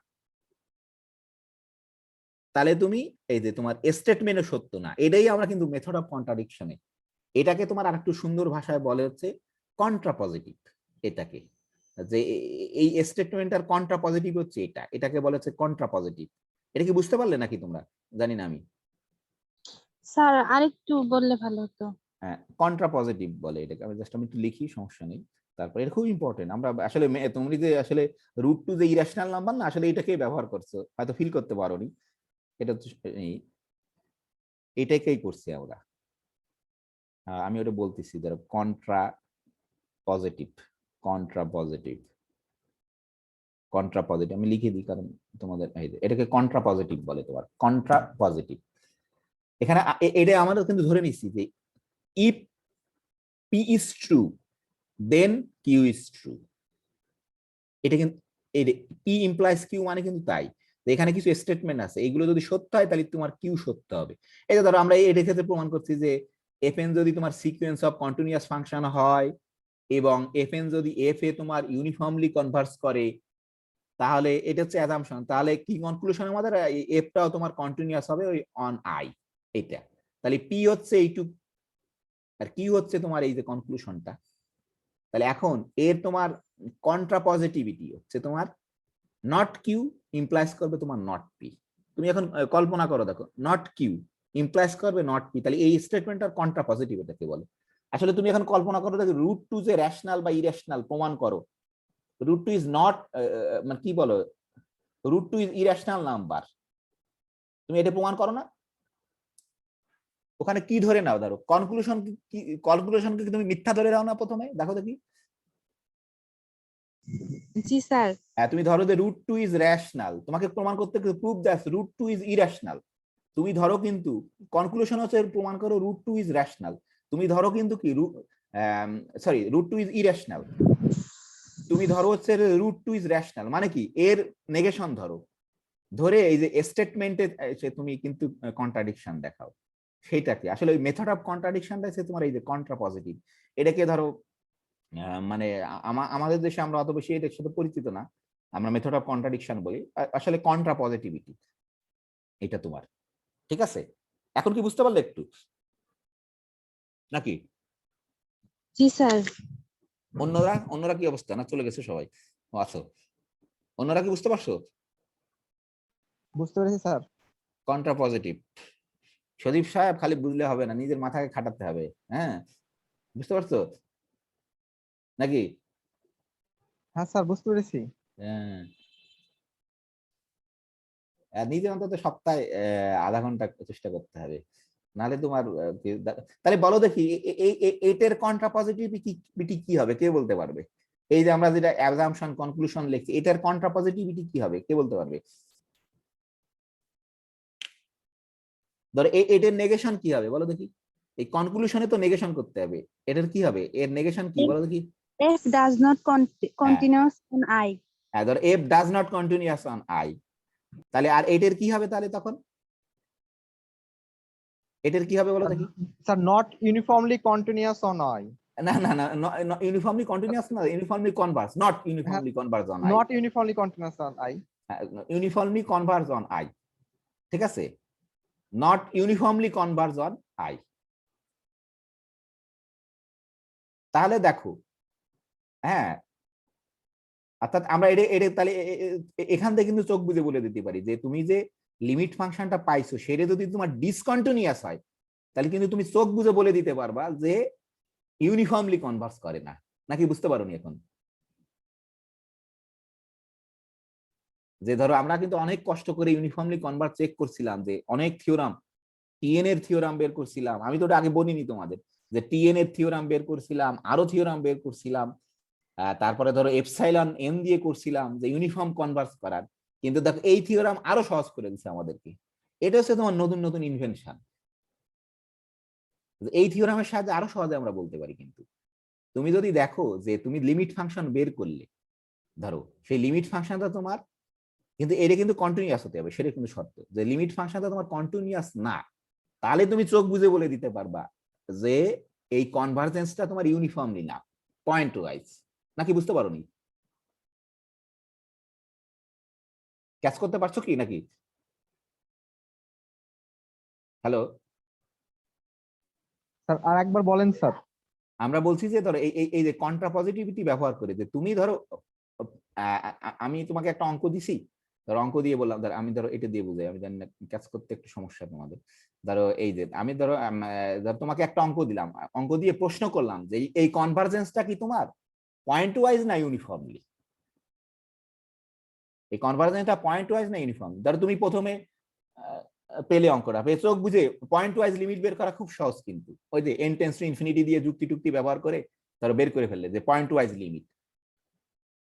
তাহলে তুমি এই যে তোমার স্টেটমেন্টও সত্য না। এটাই আমরা কিন্তু মেথড অফ কন্ট্রাডিকশনে, এটাকে তোমার আরেকটু সুন্দর ভাষায় বলে হচ্ছে কন্ট্রাপজিটিভ। এটাকে যে এই স্টেটমেন্টটার কন্ট্রাপজিটিভ হচ্ছে এটা, এটাকে বলে হচ্ছে কন্ট্রাপজিটিভ। এটা কি বুঝতে পারলে নাকি তোমরা? জানি না আমি। স্যার আরেকটু বললে ভালো হতো। হ্যাঁ, কন্ট্রাপজিটিভ বলে এটাকে। আমি জাস্ট আমি একটু লিখি, সমস্যা নেই। তারপর এটা খুব ইম্পর্টেন্ট। আমরা আসলে তুমি যে আসলে রুট টু যে ইরাশনাল নাম্বার না, আসলে এটাকেই ব্যবহার করছো, হয়তো ফিল করতে পারোনি। এটা হচ্ছে এটাকেই করছি আমরা। আমি ওটা বলতেছি, ধরো contra positive, contra positive, contra positive আমি লিখে দিই, কারণ তোমাদের এটাকে কন্ট্রা পজিটিভ বলে। তোমার কন্ট্রা পজিটিভ এখানে এটা আমাদের কিন্তু ধরে নিচ্ছি যে if P is true then Q is true. এটা কিন্তু পি ইমপ্লাইজ কিউ মানে কিন্তু তাই, এখানে কিছু স্টেটমেন্ট আছে, এগুলো যদি সত্য হয় তাহলে তোমার কিউ সত্য হবে। এই যে ধরো আমরা এটার ক্ষেত্রে প্রমাণ করছি যে এফএন যদি তোমার সিকোয়েন্স অফ কন্টিনিউয়াস ফাংশন হয় এবং এফএন যদি এফ এ তোমার ইউনিফর্মলি কনভার্স করে, তাহলে এটা হচ্ছে অ্যাজাম্পশন। তাহলে কি কনক্লুশন আমাদের, এফটাও তোমার কন্টিনিউয়াস হবে ওই অন আই, এটা। তাহলে পি হচ্ছে এইটুক আর কিউ হচ্ছে তোমার এই যে কনক্লুশনটা। তাহলে এখন এর তোমার কন্ট্রাপজিটিভিটি হচ্ছে তোমার নট কিউ ইমপ্লাইজ করবে তোমার নট পি। তুমি এখন কল্পনা করো, দেখো নট কিউ ইমপ্লাইজ করবে নট পি, তাহলে এই স্টেটমেন্টটার কন্ট্রাপজিটিভ এটাকে বলে। আসলে তুমি এখন কল্পনা করো, দেখো রুট টু যে রেশনাল বা ইরেশনাল প্রমাণ করো, রুট টু ইজ নট, মানে কি বলো, root two is irrational number, তুমি এটা প্রমাণ করো না, ওখানে কি ধরে নাও, ধরো কনক্লুশন কি, কনক্লুশনকে তুমি মিথ্যা ধরে নাও না প্রথমে, দেখো দেখি। জি স্যার। হ্যাঁ, তুমি ধরো যে রুট টু ইজ রেশনাল, তোমাকে প্রমাণ করতে prove that root two is irrational. তুমি ধরো কিন্তু কনক্লুশন হচ্ছে প্রমাণ করো রুট টু ইজ রেশনাল, তুমি ধরো কিন্তু কি sorry root two is irrational, তুমি ধরো হচ্ছে রুট টু ইজ রেশনাল, মানে কি এর নেগেশন ধরো, ধরে এই যে স্টেটমেন্টে তুমি কিন্তু কন্ট্রাডিকশন দেখাও। সেটা কি আসলে ওই মেথড অফ কন্ট্রাডিকশনটা হচ্ছে তোমার এই যে কন্ট্রাপজিটিভ। এটাকে ধরো মানে আমাদের দেশে আমরা অত বেশি এটার সাথে পরিচিত না, আমরা মেথড অফ কন্ট্রাডিকশন বলি, আসলে কন্ট্রাপজিটিভিটি এটা তোমার। ঠিক আছে, এখন কি বুঝতে পারলে একটু নাকি? জি স্যার। অন্যরা অন্যরা কি অবস্থা, না চলে গেছে সবাই? আছো, অন্যরা কি বুঝতে পারছো? বুঝতে পেরেছি স্যার। কন্ট্রাপজিটিভ সদীপ সাহেব খালি বুঝলে হবে না, নিজের মাথাকে খাটাতে হবে। হ্যাঁ, বুঝতে পারছো নাকি? হ্যাঁ স্যার বুঝতে পেরেছি। হ্যাঁ, নিজে অন্তত সপ্তাহে আধা ঘন্টা চেষ্টা করতে হবে, নাহলে তোমার তাহলে বলো দেখি এটার কন্ট্রাপজিটিভিটি কি হবে, কে বলতে পারবে? এই যে আমরা যেটা অ্যাজাম্পশন কনক্লুশন লিখছি, এটার কন্ট্রাপজিটিভিটি কি হবে, কে বলতে পারবে? ধরো এটার নেগেশন কি হবে বলো দেখি, এই কনক্লুশনে তো নেগেশন করতে হবে, এটার কি হবে, এর নেগেশন কি বলো দেখি? F does not continuous on I. হ্যাঁ, ধরো F does not continuous on I, তাহলে আর এটার কি হবে তাহলে তখন? এটার কি হবে বলো দেখি? Sir not uniformly continuous on I. না না না, ইউনিফর্মলি কন্টিনিউয়াস না, uniformly Converse, not uniformly Converse on I, not uniformly continuous on I. Uniformly Converse on I, ঠিক আছে, not uniformly Converse on I. তাহলে দেখো, হ্যাঁ, অর্থাৎ আমরা এটা এটা তাহলে এখান থেকে কিন্তু চোখ বুজে বলে দিতে পারি যে তুমি যে লিমিট ফাংশনটা পাইছো সেটা যদি তোমার ডিসকন্টিনিউয়াস হয়, তাহলে কিন্তু তুমি চোখ বুজে বলে দিতে পারবা যে ইউনিফর্মলি কনভার্স করে না। নাকি বুঝতে পারোনি এখন? যে ধরো আমরা কিন্তু অনেক কষ্ট করে ইউনিফর্মলি কনভার্ট চেক করছিলাম, যে অনেক থিওরাম, টিএন এর থিওরাম বের করছিলাম, আমি তো ওটা আগে বলিনি তোমাদের, যে টিএন এর থিওরাম বের করছিলাম, আরো থিওরাম বের করছিলাম, তারপরে ধরো এপসাইলন এন দিয়ে করছিলাম যে ইউনিফর্ম কনভার্স করার। কিন্তু দেখো এই থিওরাম আরো সহজ করে দিচ্ছে আমাদেরকে। এটা হচ্ছে তোমার নতুন নতুন ইনভেনশন। এই থিওরামের সাহায্যে আরো সহজে আমরা বলতে পারি। কিন্তু তুমি যদি দেখো যে তুমি লিমিট ফাংশন বের করলে, ধরো সেই লিমিট ফাংশনটা তোমার, কিন্তু এটা কিন্তু কন্টিনিউয়াস হতে হবে, সেটা কিন্তু শর্ত, যে লিমিট ফাংশনটা তোমার কন্টিনিউয়াস না, তাহলে তুমি চোখ বুঝে বলে দিতে পারবা যে এই কনভার্জেন্সটা তোমার ইউনিফর্মলি না, পয়েন্ট ওয়াইজ। নাকি বুঝতে পারোনি? ক্যাচ করতে পারছো কি নাকি? হ্যালো, স্যার আর একবার বলেন স্যার। আমরা বলছি যে ধরো এই এই যে কন্ট্রা পজিটিভিটি ব্যবহার করে, যে তুমি ধরো আমি তোমাকে একটা অঙ্ক দিছি, ধরো অঙ্ক দিয়ে বললাম, ধরো আমি ধরো এটা দিয়ে বুঝাই, আমি জানি না ক্যাচ করতে একটু সমস্যা তোমাদের। ধরো এই যে আমি ধরো ধরো তোমাকে একটা অঙ্ক দিলাম, অঙ্ক দিয়ে প্রশ্ন করলাম যে এই কনভার্জেন্সটা কি তোমার পয়েন্ট ওয়াইজ না ইউনিফর্মলি? এই কনভার্জেন্সটা পয়েন্ট ওয়াইজ না ইউনিফর্ম? ধরো তুমি প্রথমে পেলে অঙ্কটা পেয়ে চোখ বুঝে পয়েন্ট ওয়াইজ লিমিট বের করা খুব সহজ, কিন্তু ওই যে n টেন্ডস টু ইনফিনিটি দিয়ে যুক্তি টুক্তি ব্যবহার করে ধরো বের করে ফেললে যে পয়েন্ট ওয়াইজ লিমিট।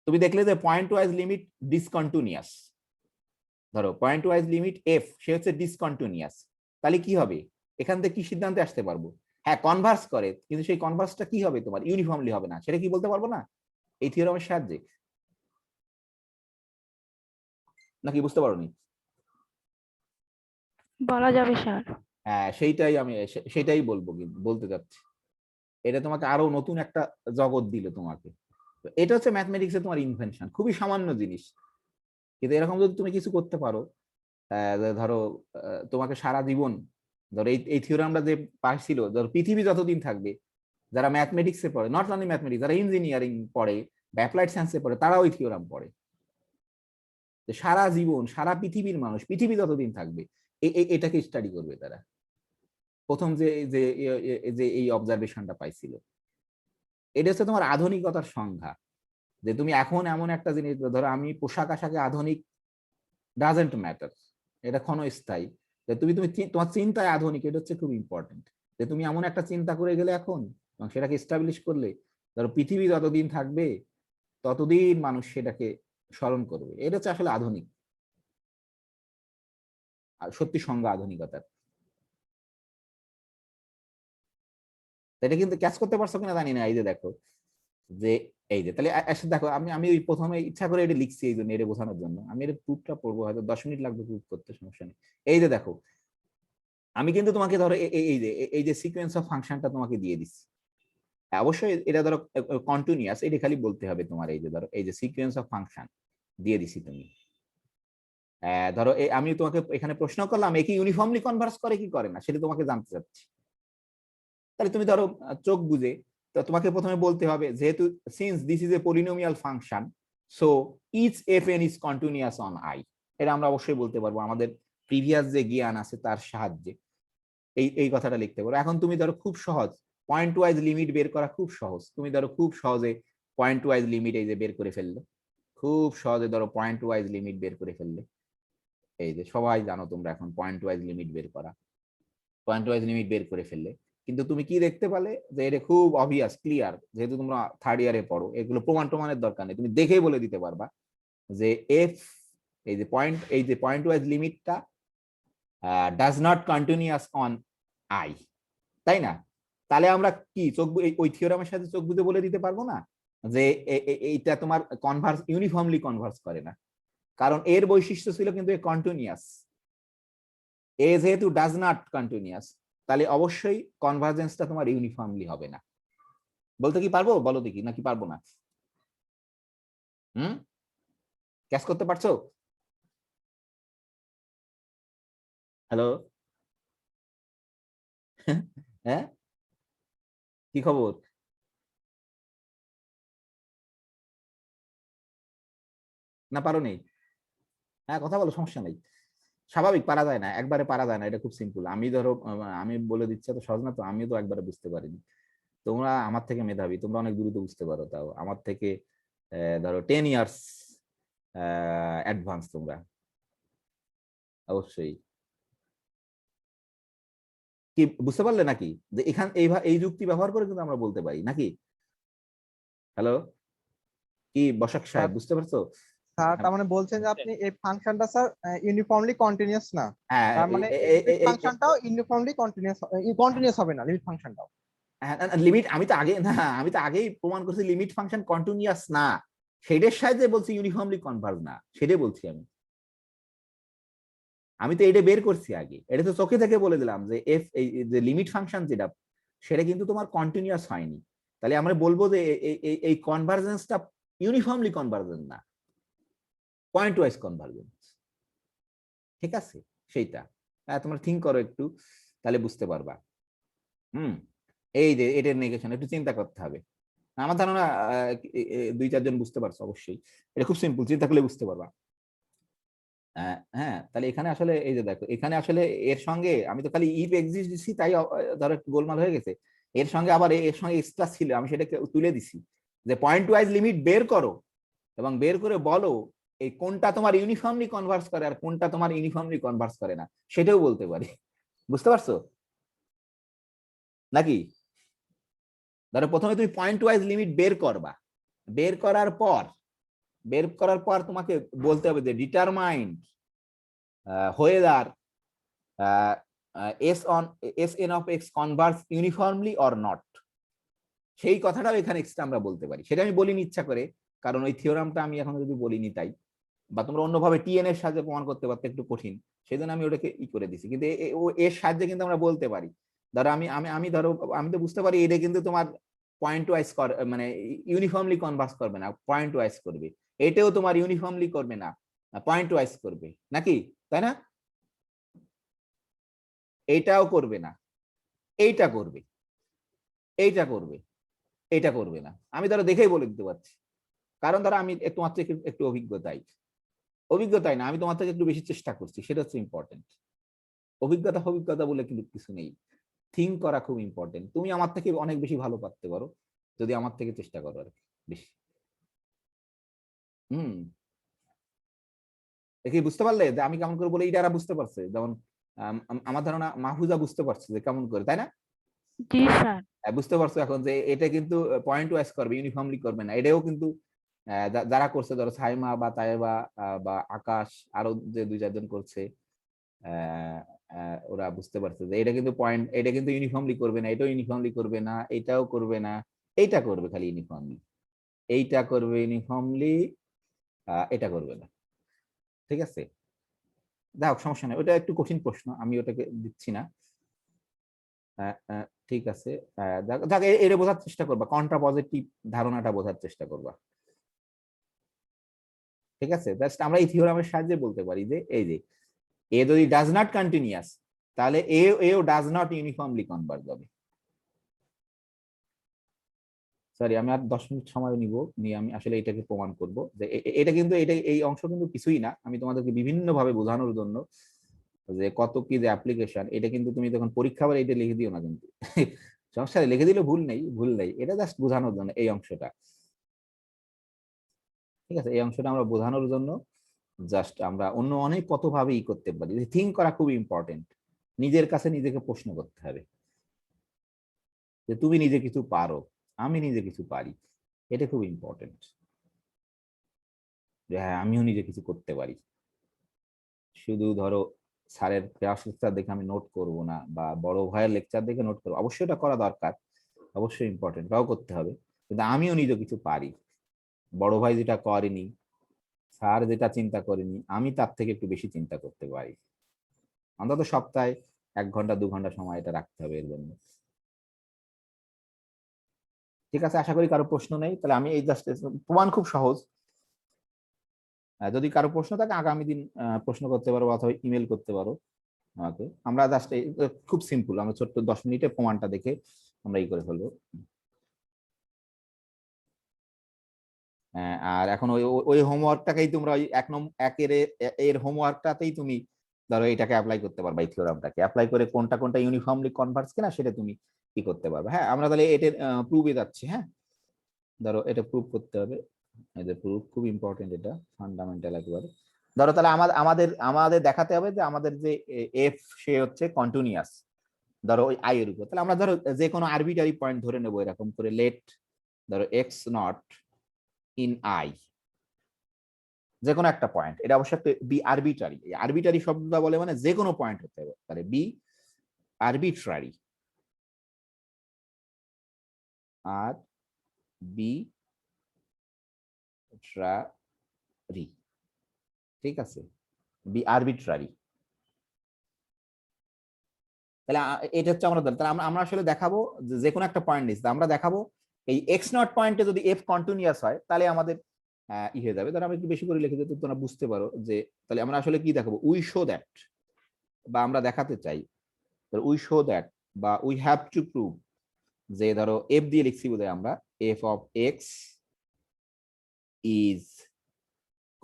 তুমি দেখলে যে পয়েন্ট ওয়াইজ লিমিট ডিসকন্টিনিউয়াস, ধরো পয়েন্ট ওয়াইজ লিমিট এফ সে হচ্ছে ডিসকন্টিনিউয়াস, তাহলে কি হবে? এখান থেকে কি সিদ্ধান্তে আসতে পারবো? হ্যাঁ কনভার্স করে, কিন্তু সেই কনভার্সটা কি হবে তোমার ইউনিফর্মলি হবে না, সেটা কি বলতে পারবো না এই থিওরামের সাহায্যে? নাকি বুঝতে পারোনি? বলা যাবে স্যার। হ্যাঁ সেইটাই আমি সেটাই বলবো, কিন্তু বলতে যাচ্ছি এটা তোমাকে আরো নতুন একটা জগৎ দিল তোমাকে। তো এটা হচ্ছে ম্যাথমেটিক্সে তোমার ইনভেনশন, খুবই সামান্য জিনিস, কিন্তু এরকম যদি তুমি কিছু করতে পারো, ধরো তোমাকে সারা জীবন, ধরো এই থিওরামটা যে পাইছিল, ধরো পৃথিবী যতদিন থাকবে, যারা ম্যাথমেটিক্সে পড়ে, নট অনলি ম্যাথমেটিক্স, যারা ইঞ্জিনিয়ারিং পড়ে বা অ্যাপ্লাইড সায়েন্সে পড়ে, তারা ওই থিওরাম পড়ে। সারা জীবন সারা পৃথিবীর মানুষ পৃথিবী যতদিন থাকবে এটাকে স্টাডি করবে তারা। প্রথম যে যে যে এই অবজারভেশনটা পাইছিল, এটা হচ্ছে তোমার আধুনিকতার সংজ্ঞা। যে তুমি এখন এমন একটা জিনিস, ধরো আমি পোশাক আশাকে আধুনিক ডাজেন্ট ম্যাটার, এটা ক্ষণস্থায়ী। যে তুমি তুমি তোমার চিন্তায় আধুনিক, এটা হচ্ছে খুব ইম্পর্টেন্ট। যে তুমি এমন একটা চিন্তা করে গেলে এখন এবং সেটাকে এস্টাবলিশ করলে, ধরো পৃথিবী যতদিন থাকবে ততদিন মানুষ সেটাকে স্মরণ করবে, এটা হচ্ছে আসলে আধুনিক, আর সত্যি সংজ্ঞা আধুনিকতার। এটা কিন্তু ক্যাচ করতে পারছো কিনা জানি না। এই যে দেখো যে এই যে তাহলে দেখো আমি আমি ওই প্রথমে ইচ্ছা করে এটা লিখছি এই জন্য, এটা বোঝানোর জন্য। আমি এটা প্রুফটা পড়বো, হয়তো 10 মিনিট লাগবে প্রুফ করতে, সমস্যা নেই। এই যে দেখো আমি কিন্তু তোমাকে ধরো এই যে সিকোয়েন্স অফ ফাংশনটা তোমাকে দিয়ে দিচ্ছি, অবশ্যই এটা ধরো কন্টিনিউয়াস, এটা খালি বলতে হবে তোমার। এই যে ধরো এই যে সিকোয়েন্স অফ ফাংশন দিয়ে দিছি তুমি, ধরো আমি তোমাকে এখানে প্রশ্ন করলাম এ কি ইউনিফর্মলি কনভার্স করে কি করে না, সেটা তোমাকে জানতে চাচ্ছি। তাহলে তুমি ধরো চোখ বুঝে, তো তোমাকে প্রথমে বলতে হবে যেহেতু since this is a polynomial function, so each F N is continuous on I. এটা আমরা অবশ্যই বলতে পারবো আমাদের প্রিভিয়াস যে জ্ঞান আছে তার সাহায্যে এই কথাটা লিখতে পারো। এখন তুমি ধরো খুব সহজ পয়েন্ট ওয়াইজ লিমিট বের করা খুব সহজ, তুমি ধরো খুব সহজে পয়েন্ট ওয়াইজ লিমিট এই যে বের করে ফেললে, খুব সহজে ধরো পয়েন্ট ওয়াইজ লিমিট বের করে ফেললে। এই যে সবাই জানো তোমরা এখন পয়েন্ট ওয়াইজ লিমিট বের করা, পয়েন্ট ওয়াইজ লিমিট বের করে ফেললে। কিন্তু তুমি কি দেখতে পেলে যে এটা খুব অবভিয়াস ক্লিয়ার, যেহেতু তোমরা থার্ড ইয়ারে পড়ো, এগুলো প্রমাণের দরকার নেই, তুমি দেখেই বলে দিতে পারবা যে এফ এই যে পয়েন্ট ওয়াইজ লিমিটটা does not continuous on I, তাই না? তাহলে আমরা কি চোখ ওই থিওরামের সাথে চোখ বুঝে বলে দিতে পারবো না যে এইটা তোমার কনভার্স ইউনিফর্মলি কনভার্স করে না, কারণ এর বৈশিষ্ট্য ছিল কিন্তু কন্টিনিউয়াস। এ যেহেতু ডাজ নট কন্টিনিউয়াস, তাহলে অবশ্যই কনভার্জেন্সটা তোমার ইউনিফর্মলি হবে না। বলতে কি পারবো? বলো দেখি, নাকি পারবো না? ক্যাচ করতে পারছো? হ্যালো, হ্যাঁ কি খবর? না পারো নেই? হ্যাঁ কথা বলো, সমস্যা নেই। স্বাভাবিক, পারা যায় না, একবারে পারা যায় না, এটা খুব সিম্পল। আমি ধরো আমি বলে দিচ্ছি, তো সহজ না তো, আমিও তো একবারে বুঝতে পারিনি। তোমরা আমার থেকে মেধাবী, তোমরা অনেক দ্রুত বুঝতে পারো, তাও আমার থেকে ধরো 10 ইয়ার্স অ্যাডভান্স তোমরা, অবশ্যই। কি বুঝতে পারলে নাকি, যে এখান এই যুক্তি ব্যবহার করে কিন্তু আমরা বলতে পারি নাকি? হ্যালো, কি বসাক সাহেব, বুঝতে পারছো? স্যার তার মানে বলছেন যে আপনি এই ফাংশনটা স্যার ইউনিফর্মলি কন্টিনিউয়াস না, হ্যাঁ তার মানে লিমিট ফাংশনটাও ইউনিফর্মলি কন্টিনিউয়াস হবে না, লিমিট ফাংশনটাও। লিমিট, আমি তো আগেই প্রমাণ করছি লিমিট ফাংশন কন্টিনিউয়াস না, সেটার সাহায্যে বলছি ইউনিফর্মলি কনভার্জ না, সেটাই বলছি আমি তো এটা বের করছি আগে, এটা তো চোখে থেকে বলে দিলাম যে এফ এই যে লিমিট ফাংশন যেটা, সেটা কিন্তু তোমার কন্টিনিউয়াস হয়নি, তাহলে আমরা বলবো যে এই কনভার্জেন্সটা ইউনিফর্মলি কনভার্জেন্ট না, পয়েন্ট ওয়াইজ কনভার্জেন্স। ঠিক আছে, সেইটা তোমরা থিঙ্ক করো একটু, তাহলে বুঝতে পারবা। এই যে এটার নেগেশন একটু চিন্তা করতে হবে। আমার ধারণা 2-4 জন বুঝতে পারছো অবশ্যই, এটা খুব সিম্পল, চিন্তা করলে বুঝতে পারবা। হ্যাঁ, তাহলে এখানে আসলে এই যে দেখো, এখানে আসলে এর সঙ্গে আমি তো খালি ইফ এক্সিস্ট দিছি, তাই ধরো একটু গোলমাল হয়ে গেছে। এর সঙ্গে আবার এর সঙ্গে এক্সট্রা ছিল, আমি সেটাকে তুলে দিছি যে পয়েন্ট ওয়াইজ লিমিট বের করো, এবং বের করে বলো এই কোনটা তোমার ইউনিফর্মলি কনভার্স করে আর কোনটা তোমার ইউনিফর্মলি কনভার্স করে না, সেটাও বলতে পারি। বুঝতে পারছো নাকি? ধরো প্রথমে তুমি পয়েন্ট ওয়াইজ লিমিট বের করবা, বের করার পর তোমাকে বলতে হবে যে determined whether Sn of x converge uniformly or not, সেই কথাটাও এখানে এক্সট্রা আমরা বলতে পারি। সেটা আমি বলিনি ইচ্ছা করে, কারণ ওই থিওরামটা আমি এখন যদি বলিনি তাই, বা তোমরা অন্যভাবে টিএন এর সাহায্যে প্রমাণ করতে পারতে একটু কঠিন, সেই জন্য আমি ওটাকে করে দিছি। কিন্তু এর সাহায্যে কিন্তু আমরা বলতে পারি, ধরো আমি ধরো আমি তো বুঝতে পারি এটা কিন্তু তোমার পয়েন্ট ওয়াইজ মানে ইউনিফর্মলি কনভার্স করবে না, পয়েন্ট ওয়াইজ করবে। এটাও তোমার ইউনিফর্মলি করবে না, পয়েন্ট ওয়াইজ করবে নাকি, তাই না? এইটাও করবে না, এইটা করবে, এইটা করবে, এইটা করবে না। আমি ধরো দেখেই বলে দিতে পারছি, কারণ ধরো আমি তোমার থেকে একটু অভিজ্ঞতাই না, আমি তোমার থেকে একটু বেশি চেষ্টা করছি, সেটা হচ্ছে ইম্পর্টেন্ট। অভিজ্ঞতা বলে কিন্তু কিছু নেই, থিঙ্ক করা খুব ইম্পর্টেন্ট। তুমি আমার থেকে অনেক বেশি ভালো পারতে পারো যদি আমার থেকে চেষ্টা করো আর কি বেশি। দেখি বুঝতে পারলে যে আমি কেমন করে বলে, এটা বুঝতে পারছে, যেমন আমার ধারণা মাহফুজা বুঝতে পারছে যে কেমন করে, তাই না? জি স্যার। বুঝতে পারছো এখন যে এটা কিন্তু পয়েন্ট ওয়াইজ করবে, ইউনিফর্মলি করবে না। এটাও কিন্তু যারা করছে, ধরো সাইমা বা তায়েবা বা আকাশ, আরো যে 2-4 জন করছে, ওরা বুঝতে পারছে যে এটা কিন্তু এটা কিন্তু ইউনিফর্মলি করবে না, এটাও ইউনিফর্মলি করবে না, এটাও করবে না, এইটা করবে খালি ইউনিফর্মলি, এইটা করবে ইউনিফর্মলি, এটা করবে না। ঠিক আছে, যাই হোক সমস্যা নেই, ওটা একটু কঠিন প্রশ্ন, আমি ওটাকে দিচ্ছি না। ঠিক আছে, এটা বোঝার চেষ্টা করবা, কন্ট্রা পজিটিভ ধারণাটা বোঝার চেষ্টা করবা। ঠিক আছে, জাস্ট আমরা এই থিওরামের সাহায্যে বলতে পারি যে এই যে এ যদি ডাজ নট কন্টিনিউয়াস, তাহলে এও ডাজ নট ইউনিফর্মলি কনভার্জ হবে। সরি, আমি আর 10 মিনিট সময় নিয়ে আমি আসলে এটাকে প্রমাণ করব যে এটা কিন্তু এই অংশ কিন্তু কিছুই না, আমি তোমাদেরকে বিভিন্ন ভাবে বোঝানোর জন্য যে কত কি যে অ্যাপ্লিকেশন, এটা কিন্তু তুমি যখন পরীক্ষা করে এটা লিখে দিও না কিন্তু সমস্যা লিখে দিলে ভুল নেই, এটা জাস্ট বোঝানোর জন্য এই অংশটা। ঠিক আছে, এই অংশটা আমরা বোঝানোর জন্য জাস্ট আমরা অন্য অনেক কত ভাবে করতে পারি। থিঙ্ক করা খুব ইম্পর্টেন্ট, নিজের কাছে নিজেকে প্রশ্ন করতে হবে যে তুমি নিজে কিছু পারো, আমি নিজে কিছু পারি, এটা খুব ইম্পর্টেন্ট, যে হ্যাঁ আমিও নিজে কিছু করতে পারি। শুধু ধরো স্যারের ক্লাস লেকচার দেখে আমি নোট করব না, বা বড় ভাইয়ের লেকচার দেখে নোট করবো, অবশ্যই এটা করা দরকার, অবশ্যই ইম্পর্টেন্ট, এটাও করতে হবে, কিন্তু আমিও নিজে কিছু পারি। বড় ভাই যেটা করেনি, স্যার যেটা চিন্তা করেনি, আমি তার থেকে একটু বেশি চিন্তা করতে পারি। অন্তত সপ্তাহে 1 ঘন্টা 2 ঘন্টা সময় এটা রাখতে হবে এর জন্য। ঠিক আছে, আশা করি কারো প্রশ্ন নেই, তাহলে আমি এই জাস্ট প্রমাণ খুব সহজ। যদি কারো প্রশ্ন থাকে আগামী দিন প্রশ্ন করতে পারো, অথবা ইমেল করতে পারো আমাকে। আমরা জাস্ট খুব সিম্পল, আমরা ছোট্ট 10 মিনিটের প্রমাণটা দেখে আমরা করে ফেলবো। আর এখন ওই হোমওয়ার্কটাকেই তোমরা ওই এর হোমওয়ার্কটাতেই তুমি ধরো এটাকে অ্যাপ্লাই করতে পারবা, এই থিওরামটাকে অ্যাপ্লাই করে কোনটা কোনটা ইউনিফর্মলি কনভার্স কিনা সেটা তুমি কি করতে পারবে। হ্যাঁ, আমরা তাহলে এটার প্রুফে যাচ্ছি। হ্যাঁ, ধরো এটা প্রুফ করতে হবে, এদের প্রুফ খুব ইম্পর্টেন্ট, এটা ফান্ডামেন্টাল একেবারে। ধরো তাহলে আমাদের দেখাতে হবে যে আমাদের যে এফ সে হচ্ছে কন্টিনিউয়াস, ধরো ওই আই এর উপর। তাহলে আমরা ধরো যে কোনো আরবিটারি পয়েন্ট ধরে নেবো এরকম করে, লেট ধরো এক্স নট ইন আই, যে কোনো একটা পয়েন্ট, এটা অবশ্যই বি আরবিটারি। আরবিটারি শব্দটা বলে মানে যে কোনো পয়েন্ট হতে হবে, তাহলে বি আরবিট্রারি, আর বি ট্রারি, ঠিক আছে, বি আরবিট্রারি। তাহলে এটা হচ্ছে আমরা তাহলে আমরা আসলে দেখাবো যে কোনো একটা পয়েন্ট নিচ্ছি, আমরা দেখাবো এই এক্স নট পয়েন্টে যদি এফ কন্টিনিউয়াস হয় তাহলে আমাদের ই হয়ে যাবে। ধরো আমি একটু বেশি করে লিখে দিই তোমরা বুঝতে পারো যে তাহলে আমরা আসলে কি দেখাবো, উই শো দ্যাট, বা আমরা দেখাতে চাই উই শো দ্যাট বা উই হ্যাভ টু প্রুভ, যে ধরো এফ দিয়ে লিখছি বোধহয় আমরা, F of X is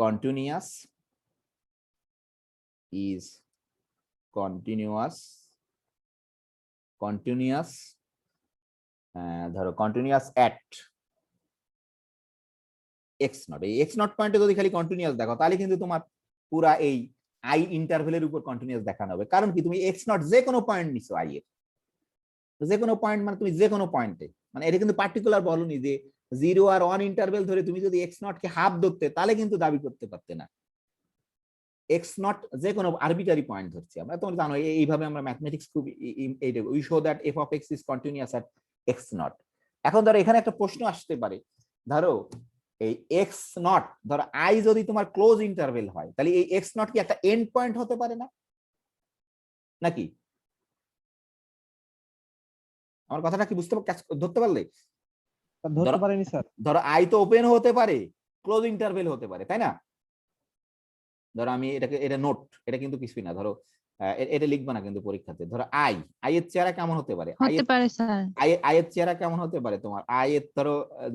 continuous, ধরো কন্টিনিউয়াস অ্যাট এক্স নট। এই এক্স নট পয়েন্টে যদি খালি কন্টিনিউয়াস দেখো তাহলে কিন্তু তোমার পুরা এই আই ইন্টারভেলের উপর কন্টিনিউয়াস দেখানো হবে। কারণ কি, তুমি এক্স নট যে কোনো পয়েন্ট নিছো আই এর, যে কোনো পয়েন্ট মানে তুমি যে কোনো পয়েন্টে, মানে এটা কিন্তু পার্টিকুলার বলনি যে 0 আর 1 ইন্টারভেল ধরে তুমি যদি এক্স নট কে হাফ ধরতে তাহলে কিন্তু দাবি করতে পারতে না। এক্স নট যে কোনো আরবিটারি পয়েন্ট ধরছি আমরা, তোমরা জানো এইভাবে আমরা ম্যাথমেটিক্স খুব we show that F of X is continuous at x not. এখন ধরো এখানে একটা প্রশ্ন আসতে পারে, ধরো এই এক্স নট, ধরো আই যদি তোমার ক্লোজ ইন্টারভেল হয় তাহলে এই এক্স নট কি একটা এন্ড পয়েন্ট হতে পারে না নাকি? আমার কথাটা কি ধরতে পারলে? ধরতে পারিনি স্যার। ধরো আই তো ওপেন হতে পারে, ক্লোজ ইন্টারভেল হতে পারে, তাই না? ধরো আমি এটা নোট, এটা কিন্তু কিছুই না, ধরো এটা লিখবো না কিন্তু পরীক্ষাতে। ধরো আই এর চেহারা কেমন হতে পারে, হতে পারে স্যার। আই এর চেহারা কেমন হতে পারে তোমার, আই এর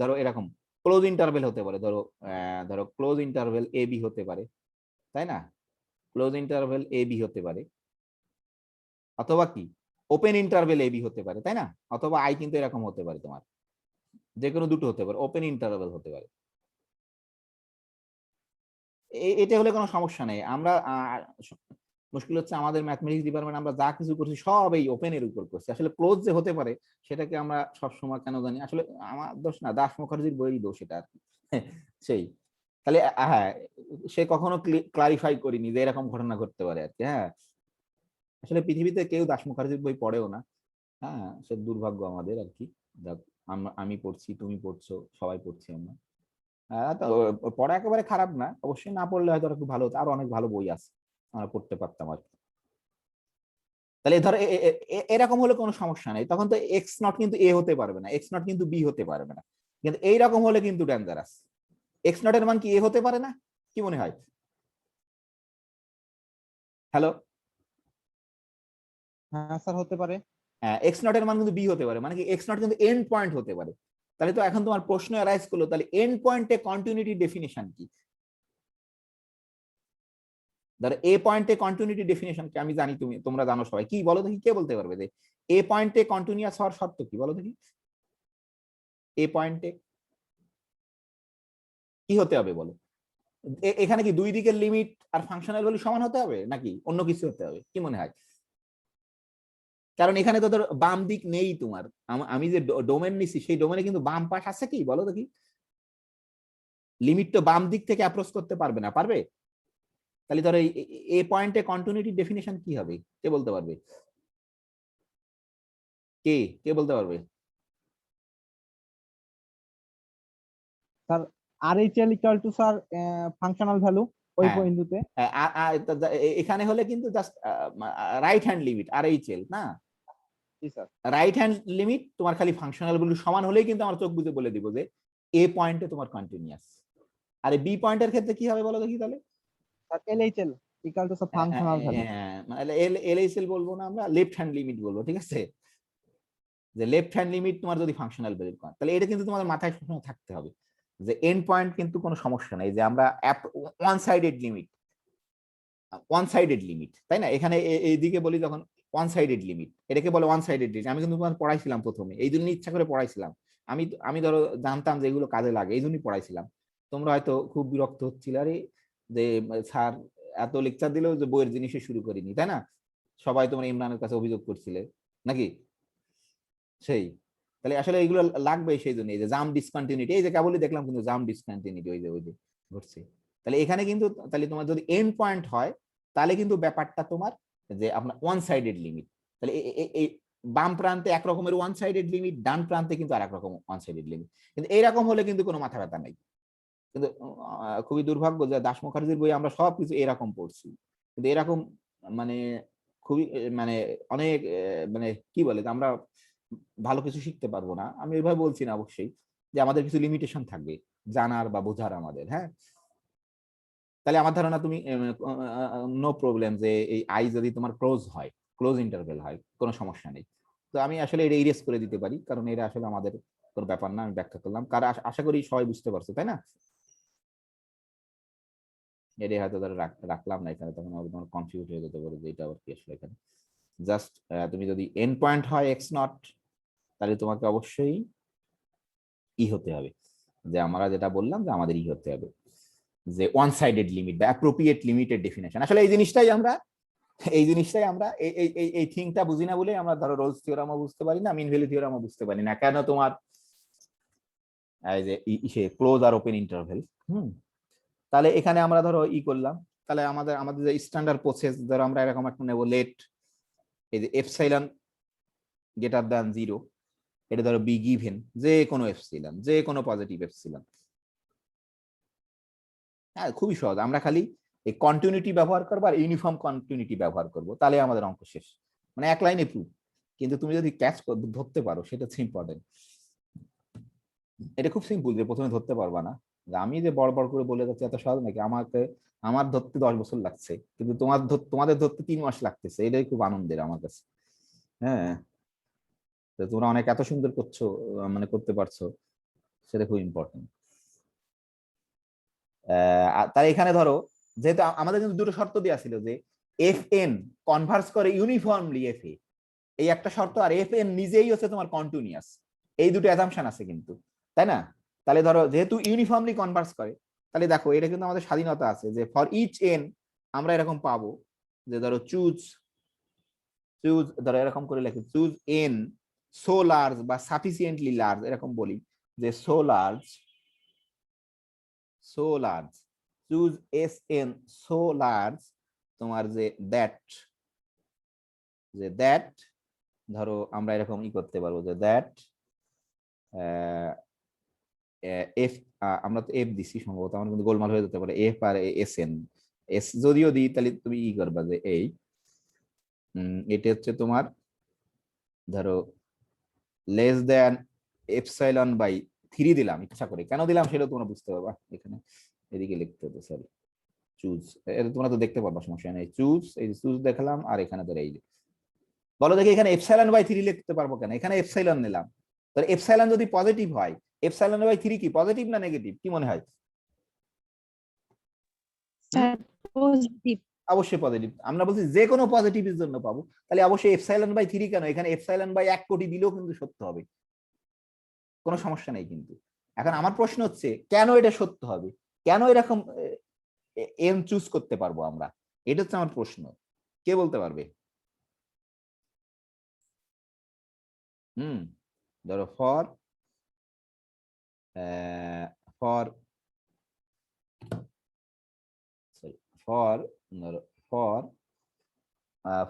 ধরো এরকম ক্লোজ ইন্টারভেল হতে পারে, ধরো ক্লোজ ইন্টারভেল এ বি হতে পারে, তাই না? ক্লোজ ইন্টারভেল এ বি হতে পারে, অথবা কি ওপেন ইন্টারভেল এ বি হতে পারে, তাই না? অথবা আই কিন্তু এরকম হতে পারে, তোমার যে কোনো দুটো হতে পারে, ওপেন ইন্টারভেল হতে পারে। এটা হলে কোনো সমস্যা নেই। আমরা মুশকিল হচ্ছে আমাদের ম্যাথমেটিক্স ডিপার্টমেন্ট আমরা যা কিছু করছি সব এই ওপেন এর উপর করছি। আসলে ক্লোজ যে হতে পারে সেটাকে আমরা সব সময় কেন জানি, আসলে আমার দোষ না, দাস মুখার্জির বইয়েরই দোষ এটা আর কি। সেই তাহলে হ্যাঁ, সে কখনো ক্লারিফাই করিনি যে এরকম ঘটনা ঘটতে পারে আর কি। হ্যাঁ, আসলে পৃথিবীতে কেউ দাস মুখার্জির বই পড়েও না। হ্যাঁ, সে দুর্ভাগ্য আমাদের আর কি। আমি পড়ছি, তুমি পড়ছো, সবাই পড়ছি আমরা। পড়া একেবারে খারাপ না, অবশ্যই না পড়লে হয়তো একটু ভালো হতো, আরো অনেক ভালো বই আছে আমরা পড়তে পারতাম আর কি। তাহলে ধরো এরকম হলে কোনো সমস্যা নেই, তখন তো এক্স নট কিন্তু এ হতে পারবে না, এক্স নট কিন্তু বি হতে পারবে না। কিন্তু এইরকম হলে কিন্তু ডেঞ্জারাস। এক্স নট এর মান কি এ হতে পারে না? কি মনে হয়? হ্যালো, হ্যাঁ স্যার, হতে পারে। হ্যাঁ, এক্স নট এর মান কিন্তু বি হতে পারে, মানে কি এক্স নট কিন্তু এন্ড পয়েন্ট হতে পারে। তাহলে তো এখন তোমার প্রশ্ন অ্যারাইজ করলো, তাহলে এন্ড পয়েন্টে কন্টিনিউটি ডেফিনিশন কি? ধরো এ পয়েন্টে কন্টিনিউটি ডেফিনিশন কি আমি জানি, তোমরা জানো সবাই, কি বলো দেখি, কে বলতে পারবে যে এ পয়েন্টে কন্টিনিউয়াস হওয়ার শর্ত কি, বলো দেখি। এ পয়েন্টে কি হতে হবে বলো? এখানে কি দুই দিকের লিমিট আর ফাংশনাল ভ্যালু সমান হতে হবে নাকি অন্য কিছু হতে হবে, কি মনে হয়? কারণ এখানে তো ধর বাম দিক নেই তোমার, আমি যে ডোমেন নিছি সেই ডোমেনে কিন্তু বাম পাশ আছে কি, বলো দেখি। লিমিট তো বাম দিক থেকে অ্যাপ্রোচ করতে পারবে না, পারবে? তাহলে ধরো এ পয়েন্টে কন্টিনিউটি ডেফিনিশন কি হবে, কে বলতে পারবে? কে বলতে পারবে? Sir RHL equal to sir functional value ওই বিন্দুতে। এখানে হলে কিন্তু just right hand limit RHL না, জি স্যার। রাইট হ্যান্ড লিমিট তোমার খালি ফাংশনাল ভ্যালু সমান হলেই কিন্তু আমরা চোখ বুঝে বলে দিব যে এ পয়েন্টে তোমার কন্টিনিউয়াস। আর বি পয়েন্টের ক্ষেত্রে কি হবে বলো দেখি তাহলে? Sir LHL equal to sir functional value. মানে LHL বলবো না, আমরা লেফট হ্যান্ড লিমিট বলবো, ঠিক আছে? যে লেফট হ্যান্ড লিমিট তোমার যদি ফাংশনাল ভ্যালু হয় তাহলে এটা কিন্তু তোমাদের মাথায় সবসময় থাকতে হবে। যে এন্ড পয়েন্ট কিন্তু কোনো সমস্যা নাই, যে আমরা ওয়ান সাইডেড লিমিট, তাই না? এখানে এইদিকে বলি যখন ওয়ান সাইডেড লিমিট, এটাকে বলে ওয়ান সাইডেড লিমিট। আমি কিন্তু তোমার পড়াইছিলাম প্রথমে, এই জন্য ইচ্ছা করে পড়াইছিলাম। আমি ধরো জানতাম যে এগুলো কাজে লাগে, এই জন্যই পড়াইছিলাম। তোমরা হয়তো খুব বিরক্ত হচ্ছিল, আরে যে স্যার এত লেকচার দিলেও যে বইয়ের জিনিসে শুরু করিনি, তাই না? সবাই তোমরা ইমরানের কাছে অভিযোগ করছিলে নাকি? সেই তাহলে আসলে এগুলো লাগবে, সেই জন্য এই যে জাম ডিসকন্টিনিউটি, এই যে কেবলই দেখলাম কিন্তু জাম ডিসকন্টিনিউটি ওই যে ঘটছে। তাহলে এখানে কিন্তু তাহলে তোমার যদি এন্ড পয়েন্ট হয় তাহলে কিন্তু ব্যাপারটা তোমার যে আপনার ওয়ান সাইডেড লিমিট। তাহলে এই বাম প্রান্তে একরকমের ওয়ান সাইডেড লিমিট, ডান প্রান্তে কিন্তু আর এক রকম ওয়ান সাইডেড লিমিট। কিন্তু এইরকম হলে কিন্তু কোনো মাথা ব্যথা নাই। কিন্তু খুবই দুর্ভাগ্য যে দাস মুখার্জির বই আমরা সবকিছু এরকম পড়ছি, কিন্তু এরকম মানে খুবই মানে অনেক মানে কি বলে আমরা ভালো কিছু শিখতে পারবো না। আমি এভাবে বলছি না, অবশ্যই যে আমাদের কিছু লিমিটেশন থাকবে জানার বা বোঝার আমাদের, হ্যাঁ। তাহলে আমার ধারণা তুমি নো প্রবলেম যে এই আই যদি তোমার ক্লোজ ইন্টারভেল হয়, কোনো সমস্যা নেই। তো আমি আসলে এটা ইরেজ করে দিতে পারি, কারণ এটা আসলে আমাদের কোনো ব্যাপার না। আমি ব্যাখ্যা করলাম, কারণ আশা করি সবাই বুঝতে পারছো, তাই না? এটা হয়তো ধরো রাখলাম না এখানে, তখন তোমার কনফিউজ হয়ে যেতে পারে যে এটা আবার কি আসলে। এখানে জাস্ট তুমি যদি এন্ড পয়েন্ট হয় এক্স নট, তাহলে তোমাকে অবশ্যই হতে হবে, যে আমরা যেটা বললাম যে আমাদের হতে হবে যে ওয়ান সাইডেড লিমিট বা অ্যাপ্রোপ্রিয়েট লিমিটের ডেফিনেশন। আসলে এই জিনিসটাই আমরা এই থিংটা বুঝি না বলে আমরা ধরো রোলস থিওরামও বুঝতে পারি না, মিন ভ্যালু থিওরামও বুঝতে পারি না। কেন তোমার এই যে ক্লোজ আর ওপেন ইন্টারভেল। তাহলে এখানে আমরা ধরো করলাম, তাহলে আমাদের যে স্ট্যান্ডার্ড প্রসেস, ধরো আমরা এরকম একটা নেব লেট এই যে এপসাইলন গ্রেটার দ্যান 0, এটা ধরো বি গিভেন যে কোনো এপসাইলন, যে কোনো পজিটিভ এপসাইলন। হ্যাঁ, খুবই সহজ। আমরা খালি এই কন্টিনিউটি ব্যবহার করবো আর ইউনিফর্ম কন্টিনিউটি ব্যবহার করবো, তাহলে আমাদের অঙ্ক শেষ। মানে এক লাইনে প্রুফ। কিন্তু তুমি যদি ক্যাচ ধরতে পারো, সেটা হচ্ছে ইম্পর্টেন্ট। এটা খুব সিম্পল, যে প্রথমে ধরতে পারবা না। আমি যে বড় বড় করে বলে যাচ্ছি এত সহজ নাকি? আমার ধরতে 10 বছর লাগছে, কিন্তু তোমাদের ধরতে 3 মাস লাগতেছে। এটাই খুব আনন্দের আমার কাছে। হ্যাঁ, তো তোমরা অনেক এত সুন্দর করছো, মানে করতে পারছো, সেটা খুব ইম্পর্টেন্ট। তাই এখানে ধরো যেহেতু আমাদের কিন্তু দুটো শর্ত দেওয়া ছিল, যে এফ এন কনভার্স করে ইউনিফর্মলি এফ এ, এই একটা শর্ত, আর এফ এন নিজেই হচ্ছে তোমার কন্টিনিউয়াস। এই দুটো অ্যাজাম্পশন আছে কিন্তু, তাই না? তাহলে ধরো যেহেতু ইউনিফর্মলি কনভার্স করে, তাহলে দেখো এটা কিন্তু আমাদের স্বাধীনতা আছে, যে ফর ইচ এন আমরা এরকম পাবো, যে ধরো চুজ ধরো এরকম করে লিখি, চুজ এন সো লার্জ বা সাফিসিয়েন্টলি লার্জ, এরকম বলি যে so large choose S N so large তোমার যে দ্যাট ধরো আমরা এরকম করতে পারবো, যে দ্যাট এফ, আমরা তো এফ দিছি সম্ভবত, আমরা কিন্তু গোলমাল হয়ে যেতে পারে F R S N. S যদিও দিই, তাহলে তুমি করবা যে এটা হচ্ছে তোমার ধরো লেস দেন এপসাইলন বাই 3 দিলাম, ইচ্ছা করে কেন দিলাম সেটা তোমরা বুঝতে পারবা। এখানে এদিকে লিখতে হবে, সরি চুজ, এটা তোমরা তো দেখতে পারবা, সমস্যা নেই। চুজ, এই যে চুজ দেখলাম, আর এখানে ধরে এই যে বলো দেখি এখানে এপসাইলন বাই 3 লিখতে পারবো কেন? এখানে এপসাইলন নিলাম, তাহলে এপসাইলন যদি পজিটিভ হয়, এপসাইলন বাই 3 কি পজিটিভ না নেগেটিভ, কি মনে হয়? Sir positive. অবশ্যই পজিটিভ। আমরা বলছি যে কোনো পজিটিভের জন্য পাবো, তাহলে অবশ্যই এপসাইলন বাই 3 কেন? এখানে এপসাইলন বাই 1 কোটি দিলেও কিন্তু সত্য হবে, কোনো সমস্যা নেই। কিন্তু এখন আমার প্রশ্ন হচ্ছে, কেন এটা সত্য হবে? কেন এরকম এম চুজ করতে পারবো আমরা? এটা হচ্ছে আমার প্রশ্ন। কে বলতে পারবে? ধরো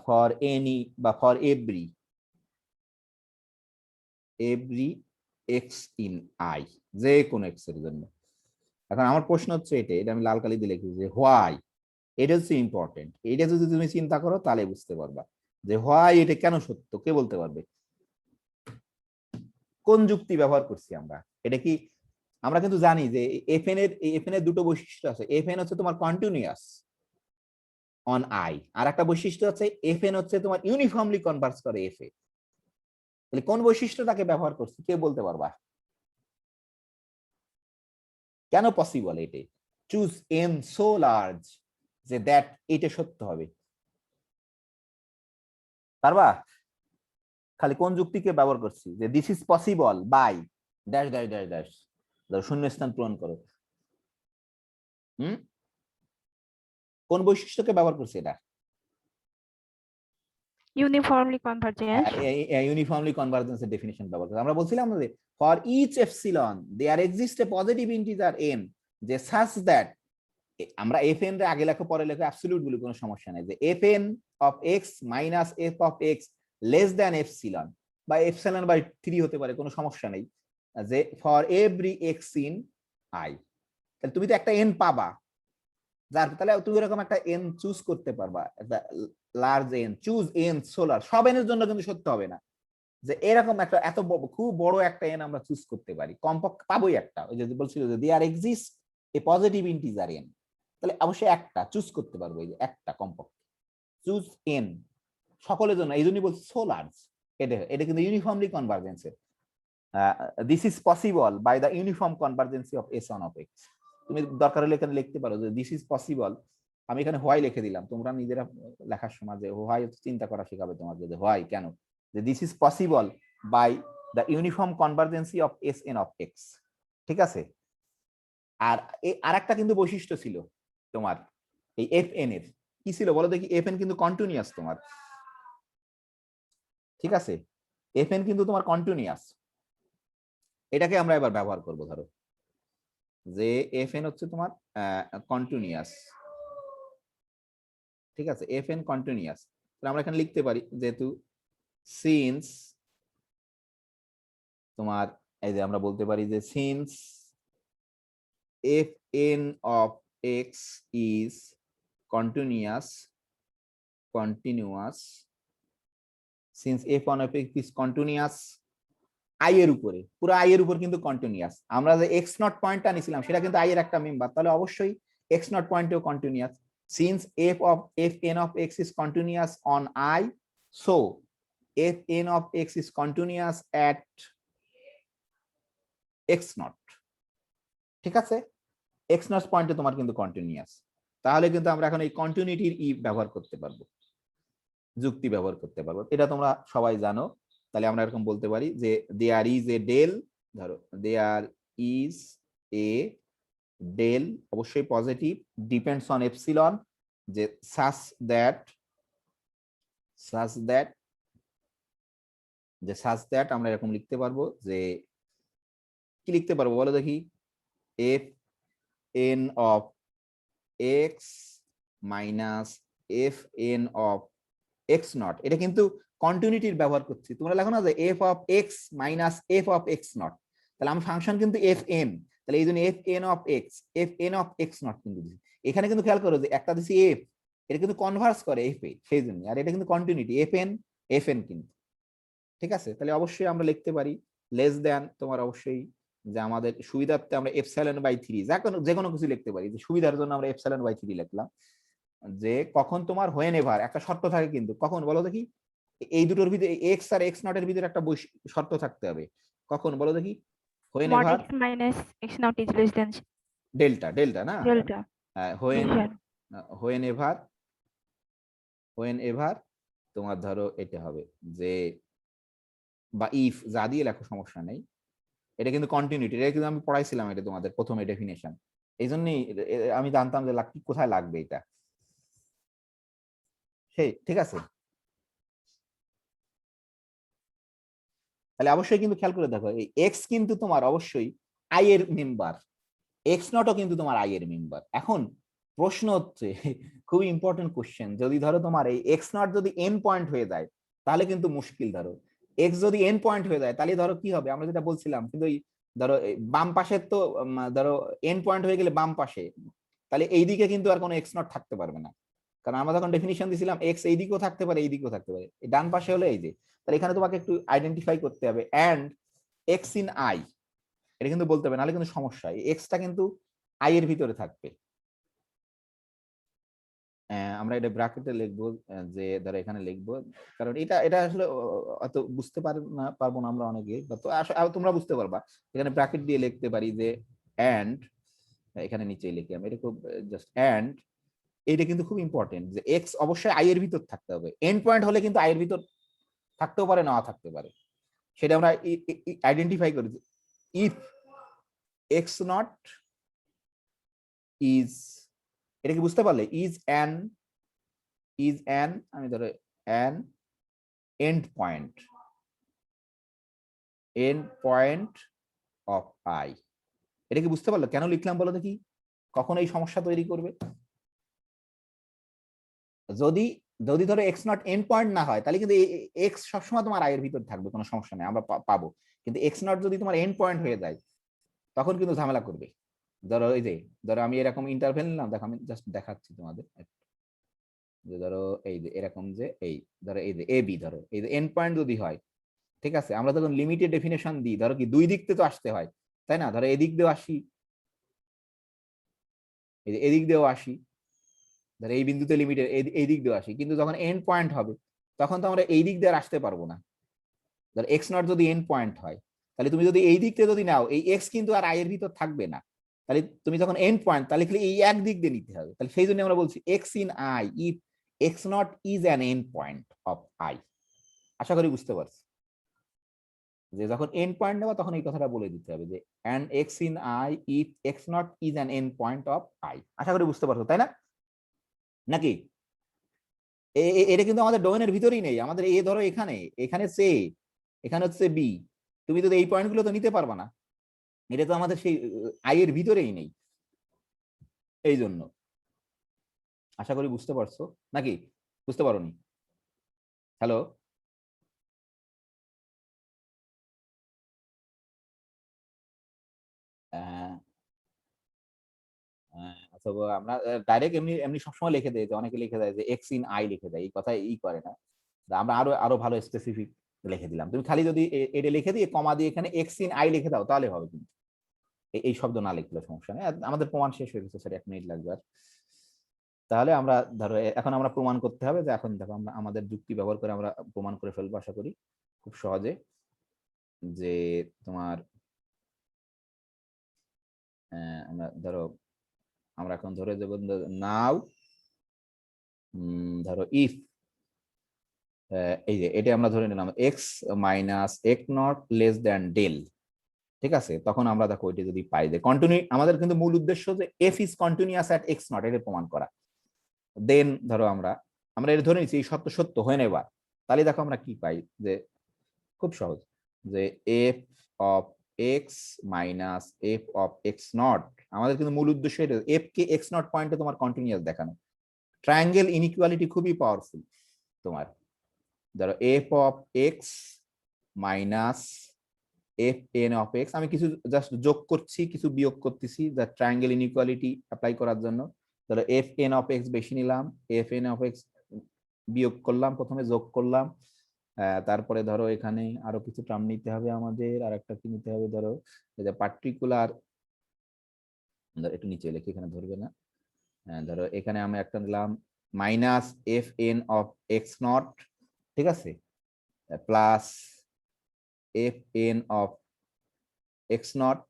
ফর এনি বা for every x in I, যে কোনো এক্স এর জন্য। এখন আমার প্রশ্ন হচ্ছে এটা আমি লাল কালি দিয়ে লিখেছি, যে হোয়াই, এটা হচ্ছে ইম্পর্টেন্ট। এটা যদি তুমি চিন্তা করো তাহলে বুঝতে পারবা যে হোয়াই, এটা কেন সত্য। কে বলতে পারবে? কোন যুক্তি ব্যবহার করছি আমরা? এটা কি আমরা কিন্তু জানি যে এফএন এর দুটো বৈশিষ্ট্য আছে। এফএন হচ্ছে তোমার কন্টিনিউয়াস অন আই, আর একটা বৈশিষ্ট্য হচ্ছে এফএন হচ্ছে তোমার ইউনিফর্মলি কনভার্স করে এফ এ। তাহলে কোন বৈশিষ্ট্যটাকে ব্যবহার করছি কে বলতে পারবা? কেন পসিবল এটা? চুজ এন সো লার্জ, যে দ্যাট এটা সত্য হবে। পারবা? খালি কোন যুক্তিকে ব্যবহার করছি, যে this is possible by dash dash dash dash, শূন্যস্থান পূরণ করো। কোন বৈশিষ্ট্যকে ব্যবহার করছে এটা? Uniformly convergence. ইউনিফর্মলি কনভার্জেন্সের ডেফিনিশন ব্যবহার করছে। আমরা বলছিলাম যে for each epsilon there exist a positive integer N, যে সাচ দ্যাট, আমরা এফ এন রে আগে লেখো পরে লেখো অ্যাবসলিউট বলে কোনো সমস্যা নাই, যে F N of x minus F of x less than epsilon, বা এপসিলন বাই 3 হতে পারে, কোনো সমস্যা নেই, যে for every x in I. তাহলে তুমি তো একটা এন পাবা, যার তাহলে তুমি এরকম একটা এন চুজ করতে পারবা, একটা large N, choose N solar. সব এনের জন্য কিন্তু সত্য হবে না, যে এরকম একটা এত খুব বড় একটা এন আমরা চুজ করতে পারি, কমপক্ষে পাবোই একটা। ওই যে বলছিল যে there exist a positive integer N, তাহলে অবশ্যই একটা চুজ করতে পারবো, এই যে একটা কমপক্ষে চুজ এন সকলের জন্য, এই জন্যই বলছি সো লার্জ। এটা কিন্তু ইউনিফর্মলি কনভার্জেন্সের। This is possible by the uniform convergency of S N of X. তুমি দরকার হলে এখানে লিখতে পারো যে দিস ইজ পসিবল, আমি এখানে হোয়াই লিখে দিলাম, তোমরা নিজেরা লেখার সময় যে হোয়াই চিন্তা করা শেখাবে তোমাকে, যে হোয়াই কেন, যে this is possible by the uniform convergency of S N of X. ঠিক আছে? আর আরেকটা কিন্তু বৈশিষ্ট্য ছিল তোমার এই এফ এন এর, কি ছিল বলো দেখি? এফ এন কিন্তু কন্টিনিউয়াস তোমার, ঠিক আছে? এফ এন কিন্তু তোমার কন্টিনিউয়াস। এটাকে আমরা এবার ব্যবহার করব, ধরো যে এফ এন হচ্ছে তোমার কন্টিনিউয়াস, ঠিক আছে? এফ এন কন্টিনিউয়াস, তাহলে আমরা এখানে লিখতে পারি যেহেতু সিন্স তোমার, এই যে আমরা বলতে পারি যে since F N of X is continuous, since F one of X is continuous I এর উপরে, পুরো আই এর উপর কিন্তু কন্টিনিউয়াস। আমরা যে এক্স নট পয়েন্টটা নিছিলাম সেটা কিন্তু আই এর একটা মেম্বার, তাহলে অবশ্যই এক্স নট পয়েন্টেও continuous. Since F N of X is continuous on I, so F N of X is continuous at X not. ঠিক আছে? এক্স নট পয়েন্টে তোমার কিন্তু কন্টিনিউয়াস, তাহলে কিন্তু আমরা এখন এই কন্টিনিউটির ই ব্যবহার করতে পারবো, যুক্তি ব্যবহার করতে পারবো, এটা তোমরা সবাই জানো। তাহলে আমরা এরকম বলতে পারি যে দেয়ার ইজ এ ডেল, ধরো দেয়ার ইজ এ ডেল, অবশ্যই পজিটিভ, ডিপেন্ডস অন এপসিলন, যে সাচ দ্যাট আমরা এরকম লিখতে পারবো, যে কি লিখতে পারবো বলো দেখি? F N of x minus F N of x not, এটা কিন্তু কন্টিনিউটির ব্যবহার করছি। তোমরা লেখো না যে F of x minus F of x not, তাহলে আমি ফাংশন কিন্তু এফ এন, তাহলে এই জন্য F N of x not কিন্তু দিচ্ছি। এখানে কিন্তু খেয়াল করো যে একটা দিচ্ছি এফ, এটা কিন্তু কনভার্স করে এফ এ, সেই জন্য, আর এটা কিন্তু কন্টিনিউটি এফ এন কিন্তু। ঠিক আছে? তাহলে অবশ্যই আমরা লিখতে পারি লেস দ্যান, তোমার অবশ্যই যে আমাদের সুবিধার্থে আমরা এপসাইলন বাই 3 যে কোনো কিছু লিখতে পারি, যে সুবিধার জন্য আমরা এপসাইলন বাই 3 লিখলাম। যে কখন তোমার হোয়েন এভার, একটা শর্ত থাকে কিন্তু, কখন বলো দেখি? এই দুটোর ভিতরে এক্স আর এক্স নট এর ভিতরে একটা শর্ত থাকতে হবে, কখন বলো দেখি? When mod ever x minus x naught is less than delta না, delta. হোয়েন এভার তোমার ধরো এটা হবে যে, বা ইফ যা দিয়ে লেখো সমস্যা নেই, এটা কিন্তু কন্টিনিউটি, এটা কিন্তু আমি পড়াইছিলাম এটা তোমাদের প্রথমে ডেফিনেশন, এই জন্যই আমি জানতাম যে কোথায় লাগবে এটা, সেই ঠিক আছে? তাহলে অবশ্যই কিন্তু খেয়াল করে দেখো, এই এক্স কিন্তু তোমার অবশ্যই আই এর মেম্বার, এক্স নটও কিন্তু তোমার আই এর মেম্বার। এখন প্রশ্ন হচ্ছে খুবই ইম্পর্টেন্ট কোশ্চেন, যদি ধরো তোমার এই এক্স নট যদি এন পয়েন্ট হয়ে যায় তাহলে কিন্তু মুশকিল। ধরো এক্স যদি এন পয়েন্ট হয়ে যায় তাহলে ধরো কি হবে, আমরা যেটা বলছিলাম, কিন্তু ধরো বাম পাশের তো ধরো এন পয়েন্ট হয়ে গেলে বাম পাশে, তাহলে এইদিকে কিন্তু আর কোনো এক্স নট থাকতে পারবে না, কারণ আমরা যখন ডেফিনিশন দিছিলাম এক্স এইদিকেও থাকতে পারে এইদিকেও থাকতে পারে, ডান পাশে হলে এই যে, তাহলে এখানে তোমাকে একটু আইডেন্টিফাই করতে হবে এন্ড এক্স ইন আই, এটা কিন্তু বলতে হবে, নাহলে কিন্তু সমস্যা। এই এক্সটা কিন্তু আই এর ভিতরে থাকবে, আমরা এটা ব্র্যাকেটে লিখবো, যে ধরো এখানে লিখবো, কারণ এটা আসলে অত বুঝতে পারবো না আমরা অনেকে, তো তোমরা বুঝতে পারবা, এখানে ব্র্যাকেট দিয়ে লিখতে পারি যে এন্ড এখানে নিচেই লিখি আমি, এটা খুব জাস্ট এন্ড, এটা কিন্তু খুব ইম্পর্টেন্ট যে এক্স অবশ্যই আই এর ভিতর থাকতে হবে। এন্ড পয়েন্ট হলে কিন্তু আই এর ভিতর থাকতেও পারে, নাও থাকতে পারে, সেটা আমরা আইডেন্টিফাই করি। ইফ এক্স নট ইজ, এটা কি বুঝতে পারলে? ইজ অ্যান, আমি ধরো an end point of I, এটা কি বুঝতে পারলো কেন লিখলাম বলো দেখি? কখন এই সমস্যা তৈরি করবে? যদি যদি ধরো এক্স নট এন্ড পয়েন্ট না হয়, তাহলে কিন্তু এক্স সবসময় তোমার আয়ের ভিতর থাকবে, কোনো সমস্যা নেই, আমরা পাবো। কিন্তু এক্স নট যদি তোমার এন্ড পয়েন্ট হয়ে যায়, তখন কিন্তু ঝামেলা করবে। ধরো এই যে, ধরো আমি এরকম ইন্টারভেল নিলাম, দেখো আমি জাস্ট দেখাচ্ছি তোমাদের, যে ধরো এই যে এরকম, যে এই ধরো এই যে এ বি, ধরো এই যে এন্ড পয়েন্ট যদি হয়, ঠিক আছে, আমরা যখন লিমিটেড ডেফিনেশন দিই, ধরো কি দুই দিক থেকে তো আসতে হয়, তাই না? ধরো এদিক দিয়েও আসি, এই যে এদিক দিয়েও আসি, ধরো এই বিন্দুতে লিমিটেড এই দিক দিয়ে আসি, কিন্তু যখন এন্ড পয়েন্ট হবে, তখন তো আমরা এই দিক দিয়ে আসতে পারবো না। ধরো এক্স নট যদি এন্ড পয়েন্ট হয়, তাহলে তুমি যদি এই দিক থেকে যদি নাও, এই এক্স কিন্তু আর আই এর ভিতর থাকবে না। তাহলে তুমি যখন এন্ড পয়েন্ট, তাহলে এই এক দিক দিয়ে নিতে হবে। তাহলে সেই জন্য আমরা বলছি X in I if X not is an end point of I. আশা করি বুঝতে পারছি যে যখন এন্ড পয়েন্ট নেওয়া, তখন এই কথাটা বলে দিতে হবে যে and X in I if X not is an end point of I. আশা করি বুঝতে পারছো, তাই না? নাকি এটা কিন্তু আমাদের ডোমেনের ভিতরেই নেই। আমাদের এ ধরো এখানে, এখানে সে, এখানে হচ্ছে বি, তুমি তো এই পয়েন্টগুলো তো নিতে পারবা না, এটা তো আমাদের সেই আই এর ভিতরেই নেই। এই জন্য আশা করি বুঝতে পারছো, নাকি বুঝতে পারোনি? হ্যালো, অথবা আমরা ডাইরেক্ট এমনি এমনি সবসময় লিখে দেয়, যে অনেকে লিখে দেয় যে এক্স ইন আই লিখে দেয়, এই কথা করে না। আমরা আরো আরো ভালো স্পেসিফিক লিখে দিলাম। তুমি খালি যদি এটা লিখে দিয়ে কমা দিয়ে এখানে এক্স ইন আই লিখে দাও, তাহলে হবে। কিন্তু এই শব্দ না লিখলে সমস্যা নেই। আমাদের প্রমাণ শেষ হয়ে গেছে স্যার, 1 মিনিট লাগবে আর। তাহলে আমরা ধরো এখন আমরা প্রমাণ করতে হবে, যে এখন দেখো আমরা আমাদের যুক্তি ব্যবহার করে আমরা প্রমাণ করে ফেলবো আশা করি খুব সহজে, যে তোমার আমরা ধরো, আমরা এখন ধরে দেব নাও, ধরো ইফ, এই যে এটা আমরা ধরে নিলাম এক্স মাইনাস এক নট লেস দ্যান ডেল, ঠিক আছে? তখন আমরা দেখো ওইটা যদি পাই, যে কন্টিনিউ, আমাদের কিন্তু মূল উদ্দেশ্য যে F is continuous at x not, এটা প্রমাণ করা। দেন ধরো আমরা আমরা এটা ধরে নিচ্ছি এই সত্য সত্য হয় না এবার, তাহলে দেখো আমরা কি পাই, যে খুব সহজ, যে F of x minus F of x not, আমাদের কিন্তু মূল উদ্দেশ্য এটা, এফ কে এক্স নট পয়েন্টে তোমার কন্টিনিউয়াস দেখানো। ট্রায়াঙ্গেল ইনইকুয়ালিটি খুবই পাওয়ারফুল তোমার। ধরো F of x minus F N of x, আমি কিছু জাস্ট যোগ করছি, কিছু বিয়োগ করতেছি, যা ট্রায়াঙ্গেল ইনইকুয়ালিটি অ্যাপ্লাই করার জন্য। ধরো এফ এন অফ এক্স বেশি নিলাম, এফ এন অফ এক্স বিয়োগ করলাম, প্রথমে যোগ করলাম, তারপরে ধরো এখানে আরো কিছু টার্ম নিতে হবে আমাদের, আর একটা কি নিতে হবে, ধরো এই যে পার্টিকুলার, একটু নিচে লিখে, এখানে ধরবে না, ধরো এখানে আমি একটা নিলাম minus F N of x not, ঠিক আছে, plus F N of x not,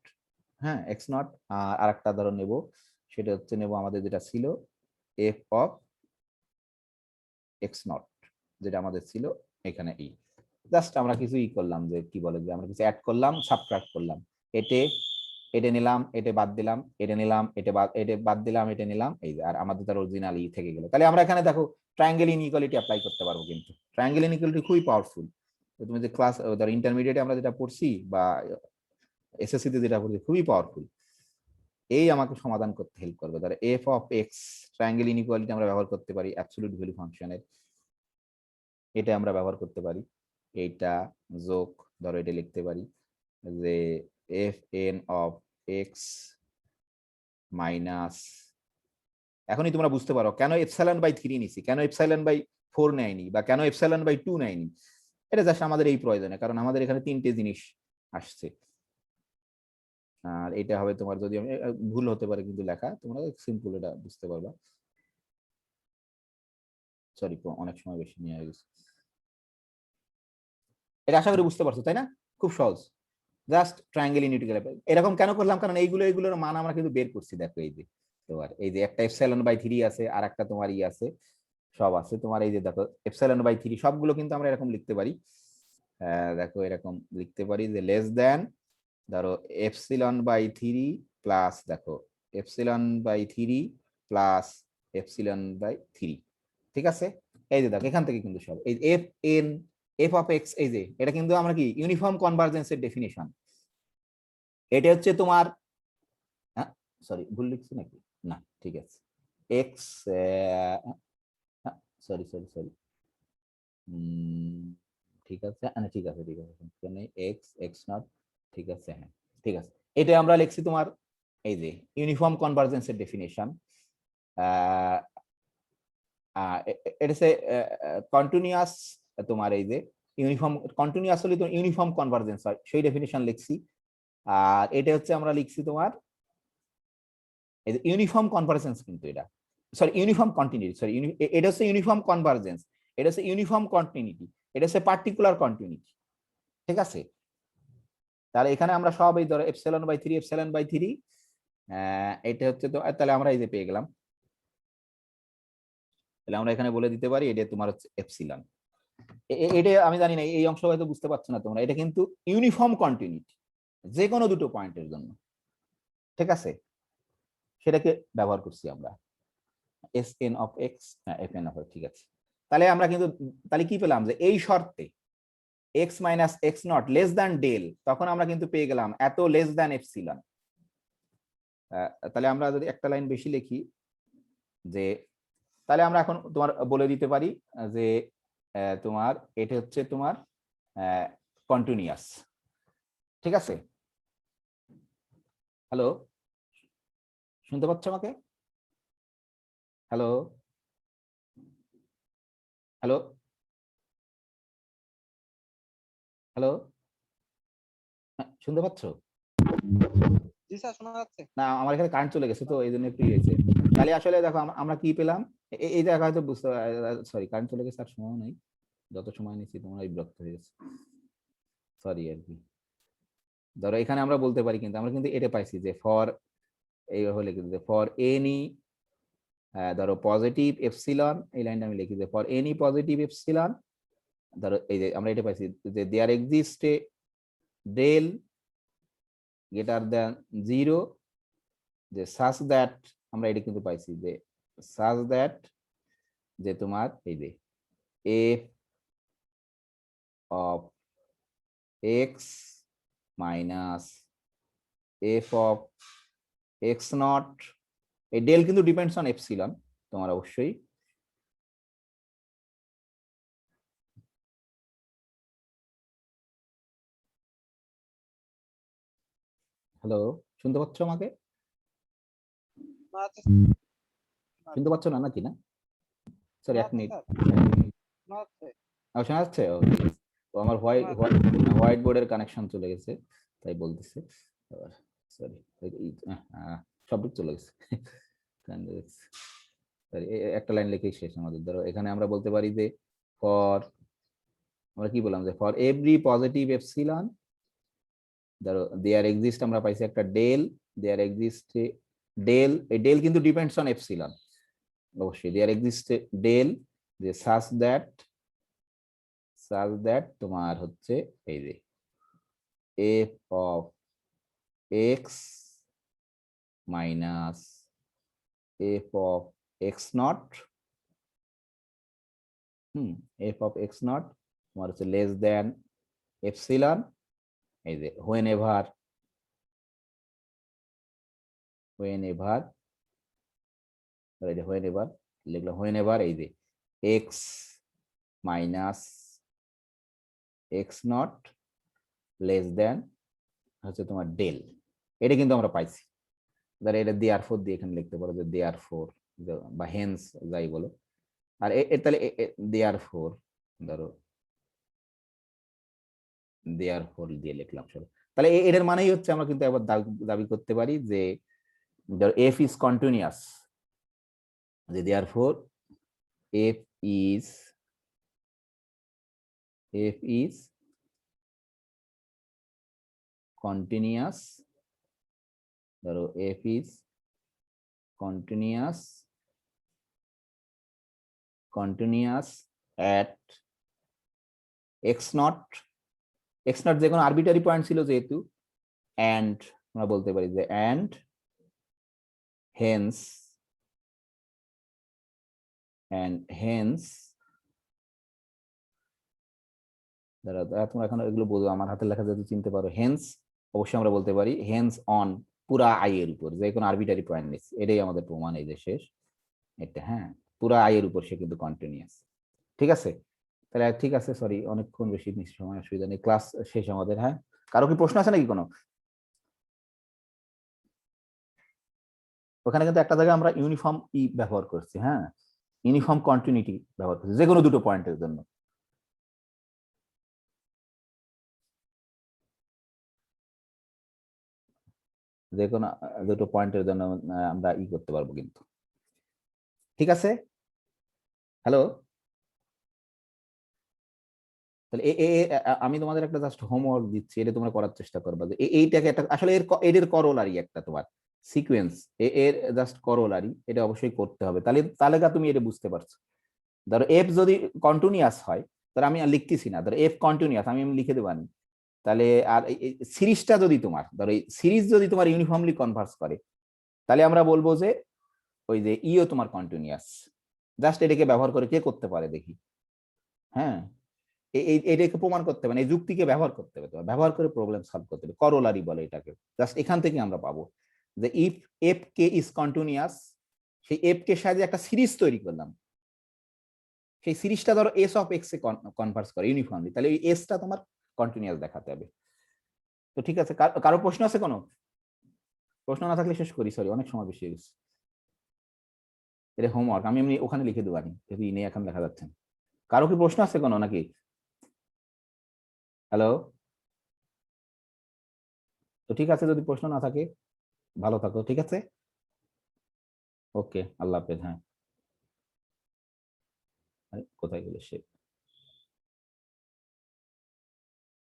হ্যাঁ এক্স নট, আর আরেকটা ধরো নেব, সেটা হচ্ছে নেব আমাদের যেটা ছিল এফ অফ এক্স নট, যেটা আমাদের ছিল এখানে ই। জাস্ট আমরা কিছু ই করলাম, যে কি বলে, যে আমরা কিছু অ্যাড করলাম, সাবট্রাক্ট করলাম, এটা নিলাম, এটা বাদ দিলাম, এটা নিলাম, এটা বাদ দিলাম, এটা নিলাম, এই যে, আর আমাদের তার অরিজিনাল ই থেকে গেল। তাহলে আমরা এখানে দেখো ট্রায়াঙ্গেল ইনইকুয়ালিটি অ্যাপ্লাই করতে পারবো। কিন্তু ট্রায়াঙ্গেল ইনইকুয়ালিটি খুবই পাওয়ারফুল। তুমি যে ক্লাস ধরো ইন্টারমিডিয়েটে আমরা যেটা পড়ছি, বা এসএসসি তে যেটা পড়ছি, খুবই পাওয়ারফুল। এই আমাকে সমাধান করতে হেল্প করবে। ধরো F of x, triangle inequality আমরা ব্যবহার করতে পারি অ্যাবসলিউট ভ্যালু ফাংশনের, এটা আমরা ব্যবহার করতে পারি। এইটা যোগ, ধরো এটা লিখতে পারি যে F N of x minus, এখনই তোমরা বুঝতে পারো কেন এপসাইলন বাই 3 নিছি, কেন এপসাইলন বাই 4 নেয়নি, বা কেন এপসাইলন বাই 2 নেয়নি। এটা জাস্ট আমাদের এই প্রয়োজনে, কারণ আমাদের এখানে 3টে জিনিস আসছে। আর এটা হবে তোমার, যদি ভুল হতে পারে কিন্তু লেখা, তোমরা সিম্পল এটা বুঝতে পারবা। সরি, অনেক সময় বেশি নিয়ে গেছে। এটা আশা করি বুঝতে পারছো, তাই না? খুব সহজ। জাস্ট ট্রায়াঙ্গেল ইউনিটি এরকম কেন করলাম, কারণ এইগুলোর মান আমরা কিন্তু বের করছি। দেখো এই যে তোমার এই যে একটা ε/3 আছে, আর একটা তোমার আছে, সব আছে তোমার। এই যে দেখো ε/3 সবগুলো কিন্তু আমরা এরকম লিখতে পারি। দেখো এরকম লিখতে পারি যে লেস দেন ধরো ε/3 প্লাস দেখো ε/3 প্লাস ε/3। ঠিক আছে, এই যে দেখো এখান থেকে কিন্তু সব এই f অফ x, এই যে এটা কিন্তু আমরা কি ইউনিফর্ম কনভার্জেন্সের ডেফিনিশন। এটা হচ্ছে তোমার, সরি ভুল লিখছি নাকি, না ঠিক আছে, x সরি সরি সরি ঠিক আছে, ঠিক আছে ঠিক আছে, এখানে x নট, ঠিক আছে, হ্যাঁ ঠিক আছে। এটা আমরা লিখছি তোমার এই যে ইউনিফর্ম কনভার্জেন্সের ডেফিনিশন। এটা হচ্ছে কন্টিনিউয়াস, তোমার এই যে ইউনিফর্ম কন্টিনিউয়াস হলে তোমার ইউনিফর্ম কনভার্জেন্স হয়, সেই ডেফিনিশন লিখছি। আর এটা হচ্ছে আমরা লিখছি তোমার এই যে ইউনিফর্ম কনভার্জেন্স, কিন্তু এটা সরি ইউনিফর্ম কন্টিনিউটি, সরি এটা হচ্ছে ইউনিফর্ম কনভার্জেন্স, এটা হচ্ছে ইউনিফর্ম কন্টিনিউটি, এটা হচ্ছে পার্টিকুলার কন্টিনিউটি। ঠিক আছে, তাহলে এখানে আমরা সব এই ধরো ε/3 এটা হচ্ছে তো, তাহলে আমরা এই যে পেয়ে গেলাম। তাহলে আমরা এখানে বলে দিতে পারি এটা তোমার হচ্ছে এপসিলন। এটা আমি জানি না এই অংশ হয়তো বুঝতে পারছো না তোমরা, এটা কিন্তু ইউনিফর্ম কন্টিনিউটি যে কোনো দুটো পয়েন্টের জন্য। ঠিক আছে, সেটাকে ব্যবহার করছি আমরা Sn of x, Fn of x। ঠিক আছে, তাহলে আমরা কিন্তু তাহলে কি পেলাম যে এই শর্তে x minus X not less than del, তখন আমরা কিন্তু পেয়ে গেলাম এত লেস দ্যান এপসিলন। তাহলে আমরা যদি একটা লাইন বেশি লিখি যে, তাহলে আমরা এখন তোমার বলে দিতে পারি যে তোমার এটা হচ্ছে তোমার কন্টিনিউয়াস। ঠিক আছে, হ্যালো শুনতে পাচ্ছ আমাকে? হ্যালো হ্যালো হ্যালো, শুনতে পাচ্ছ? জি স্যার, শোনা যাচ্ছে। না, আমার এখানে কারেন্ট চলে গেছে তো এই জন্য একটু হয়েছে। তাহলে আসলে দেখো আমরা কি পেলাম, এই জায়গা হয়তো বুঝতে, সরি কারেন্ট চলে গেছে, আর সময় নেই, যত সময় নিচ্ছি তোমরা বিরক্ত হয়ে গেছে, সরি আর কি। ধরো এখানে আমরা বলতে পারি, কিন্তু আমরা কিন্তু এটা পাইছি যে ফর এইভাবে লিখে দিতে, ফর এনি ধরো পজিটিভ এপসিলন, এই লাইনটা আমি লিখি যে ফর এনি পজিটিভ এপসিলন, ধরো এই যে আমরা এটা পাইছি যে there exist a del greater than 0, যে সাচ দ্যাট, আমরা এটা কিন্তু পাইছি যে সাচ দ্যাট যে তোমার এই যে f of x minus f of x not, এই ডেল কিন্তু ডিপেন্ডস অন এপসিলন তোমার অবশ্যই। হ্যালো, শুনতে পাচ্ছ আমাকে? শুনতে পাচ্ছ না নাকি? না সরি, এক মিনিট, শোনা যাচ্ছে? তো আমার হোয়াইট বোর্ডের কানেকশন চলে গেছে, তাই বলতেছে, সরি সব চলে গেছে। একটা লাইন লিখেই শেষ আমাদের। ধরো এখানে আমরা বলতে পারি যে ফর, আমরা কি বললাম যে ফর এভরি পজিটিভ এপসিলন, ধরো দেয়ার এক্সিস্ট, আমরা পাইছি একটা ডেল, দেয়ার এক্সিস্ট ডেল, এই ডেল কিন্তু ডিপেন্ডস অন এপসিলন অবশ্যই, দেয়ার এক্সিস্ট ডেল যে সাচ দ্যাট তোমার হচ্ছে এই যে f of x minus f of x not, f of x not তোমার হচ্ছে লেস দেন এপসিলন, এই যে হোয়েন এভার লিখলাম হোয়েন এভার এই যে x minus X not less than হচ্ছে তোমার ডেল, এটা কিন্তু আমরা পাইছি। ধরো এটা দেয়ারফোর দিয়ে এখানে লিখতে পারো যে দেয়ারফোর বা হেন্স যাই বলো, আর তাহলে দেয়ারফোর ধরো দেয়ারফোর দিয়ে লিখলাম সব। তাহলে এটার মানেই হচ্ছে আমরা কিন্তু একবার দাবি করতে পারি যে ধরো f ইজ কন্টিনিউয়াস, যে দেয়ারফোর f ইজ কন্টিনিউয়াস, ধরো F is continuous at x not, x not যে কোনো আরবিটারি পয়েন্ট ছিল যেহেতু, অ্যান্ড আমরা বলতে পারি যে অ্যান্ড হেন্স তোমরা এখন এগুলো বলবো, আমার হাতের লেখা যদি চিনতে পারো, হেন্স অবশ্যই আমরা বলতে পারি হেন্স অন পুরা আই এর উপর, যে কোনো আরবিটারি পয়েন্ট নিচ্ছি, এটাই আমাদের প্রমাণ, এই যে শেষ এটা। হ্যাঁ, পুরা আই এর উপর সে কিন্তু কন্টিনিউয়াস। ঠিক আছে, তাহলে ঠিক আছে, সরি অনেকক্ষণ বেশি সময়, অসুবিধা নেই, ক্লাস শেষ আমাদের। হ্যাঁ, কারো কি প্রশ্ন আছে নাকি কোনো? ওখানে কিন্তু একটা জায়গায় আমরা ইউনিফর্ম ব্যবহার করছি, হ্যাঁ, ইউনিফর্ম কন্টিনিউটি ব্যবহার করছি যে কোনো দুটো পয়েন্টের জন্য। যে কোনো দুটো পয়েন্টের জন্য আমরা করতে পারবো কিন্তু। ঠিক আছে, হ্যালো, তাহলে আমি তোমাদের একটা জাস্ট হোমওয়ার্ক দিচ্ছি, এটা তোমরা করার চেষ্টা করবা যে এইটাকে একটা আসলে এর করোলারি একটা তোমার সিকোয়েন্স, এর জাস্ট করোলারি, এটা অবশ্যই করতে হবে, তাহলে তুমি এটা বুঝতে পারছো। ধরো এফ যদি কন্টিনিউয়াস হয়, তাহলে আমি আর লিখতেছি না, ধরো এফ কন্টিনিউয়াস আমি লিখে দেবো আমি, তাহলে আর সিরিজটা যদি তোমার, ধরো এই সিরিজ যদি তোমার ইউনিফর্মলি কনভার্স করে, তাহলে আমরা বলবো যে ওই যে ইও তোমার কন্টিনিউয়াস। জাস্ট এটাকে ব্যবহার করে কে করতে পারে দেখি। হ্যাঁ, এটাকে প্রমাণ করতে হবে, এই যুক্তিকে ব্যবহার করতে হবে, ব্যবহার করে প্রবলেম সলভ করতে হবে, করোলারি বলে এটাকে। জাস্ট এখান থেকে আমরা পাবো যে if F K is continuous, সেই এফ কে সাহায্যে একটা সিরিজ তৈরি করলাম, সেই সিরিজটা ধরো S of x A Converse করে ইউনিফর্মলি, তাহলে এই এসটা তোমার কন্টিনিউয়াস দেখাতে হবে। তো ঠিক আছে, কারো প্রশ্ন আছে? কোনো প্রশ্ন না থাকলে শেষ করি, সরি অনেক সময় বেশি হয়ে গেছে। এটা হোমওয়ার্ক আমি এমনি ওখানে লিখে দেবো, আমি যদি ইনে এখন দেখা যাচ্ছে। কারো কি প্রশ্ন আছে কোনো নাকি? হ্যালো, তো ঠিক আছে, যদি প্রশ্ন না থাকে ভালো থাকো, ঠিক আছে, ওকে, আল্লাহ হাফেজ। হ্যাঁ, কোথায় গেল সে?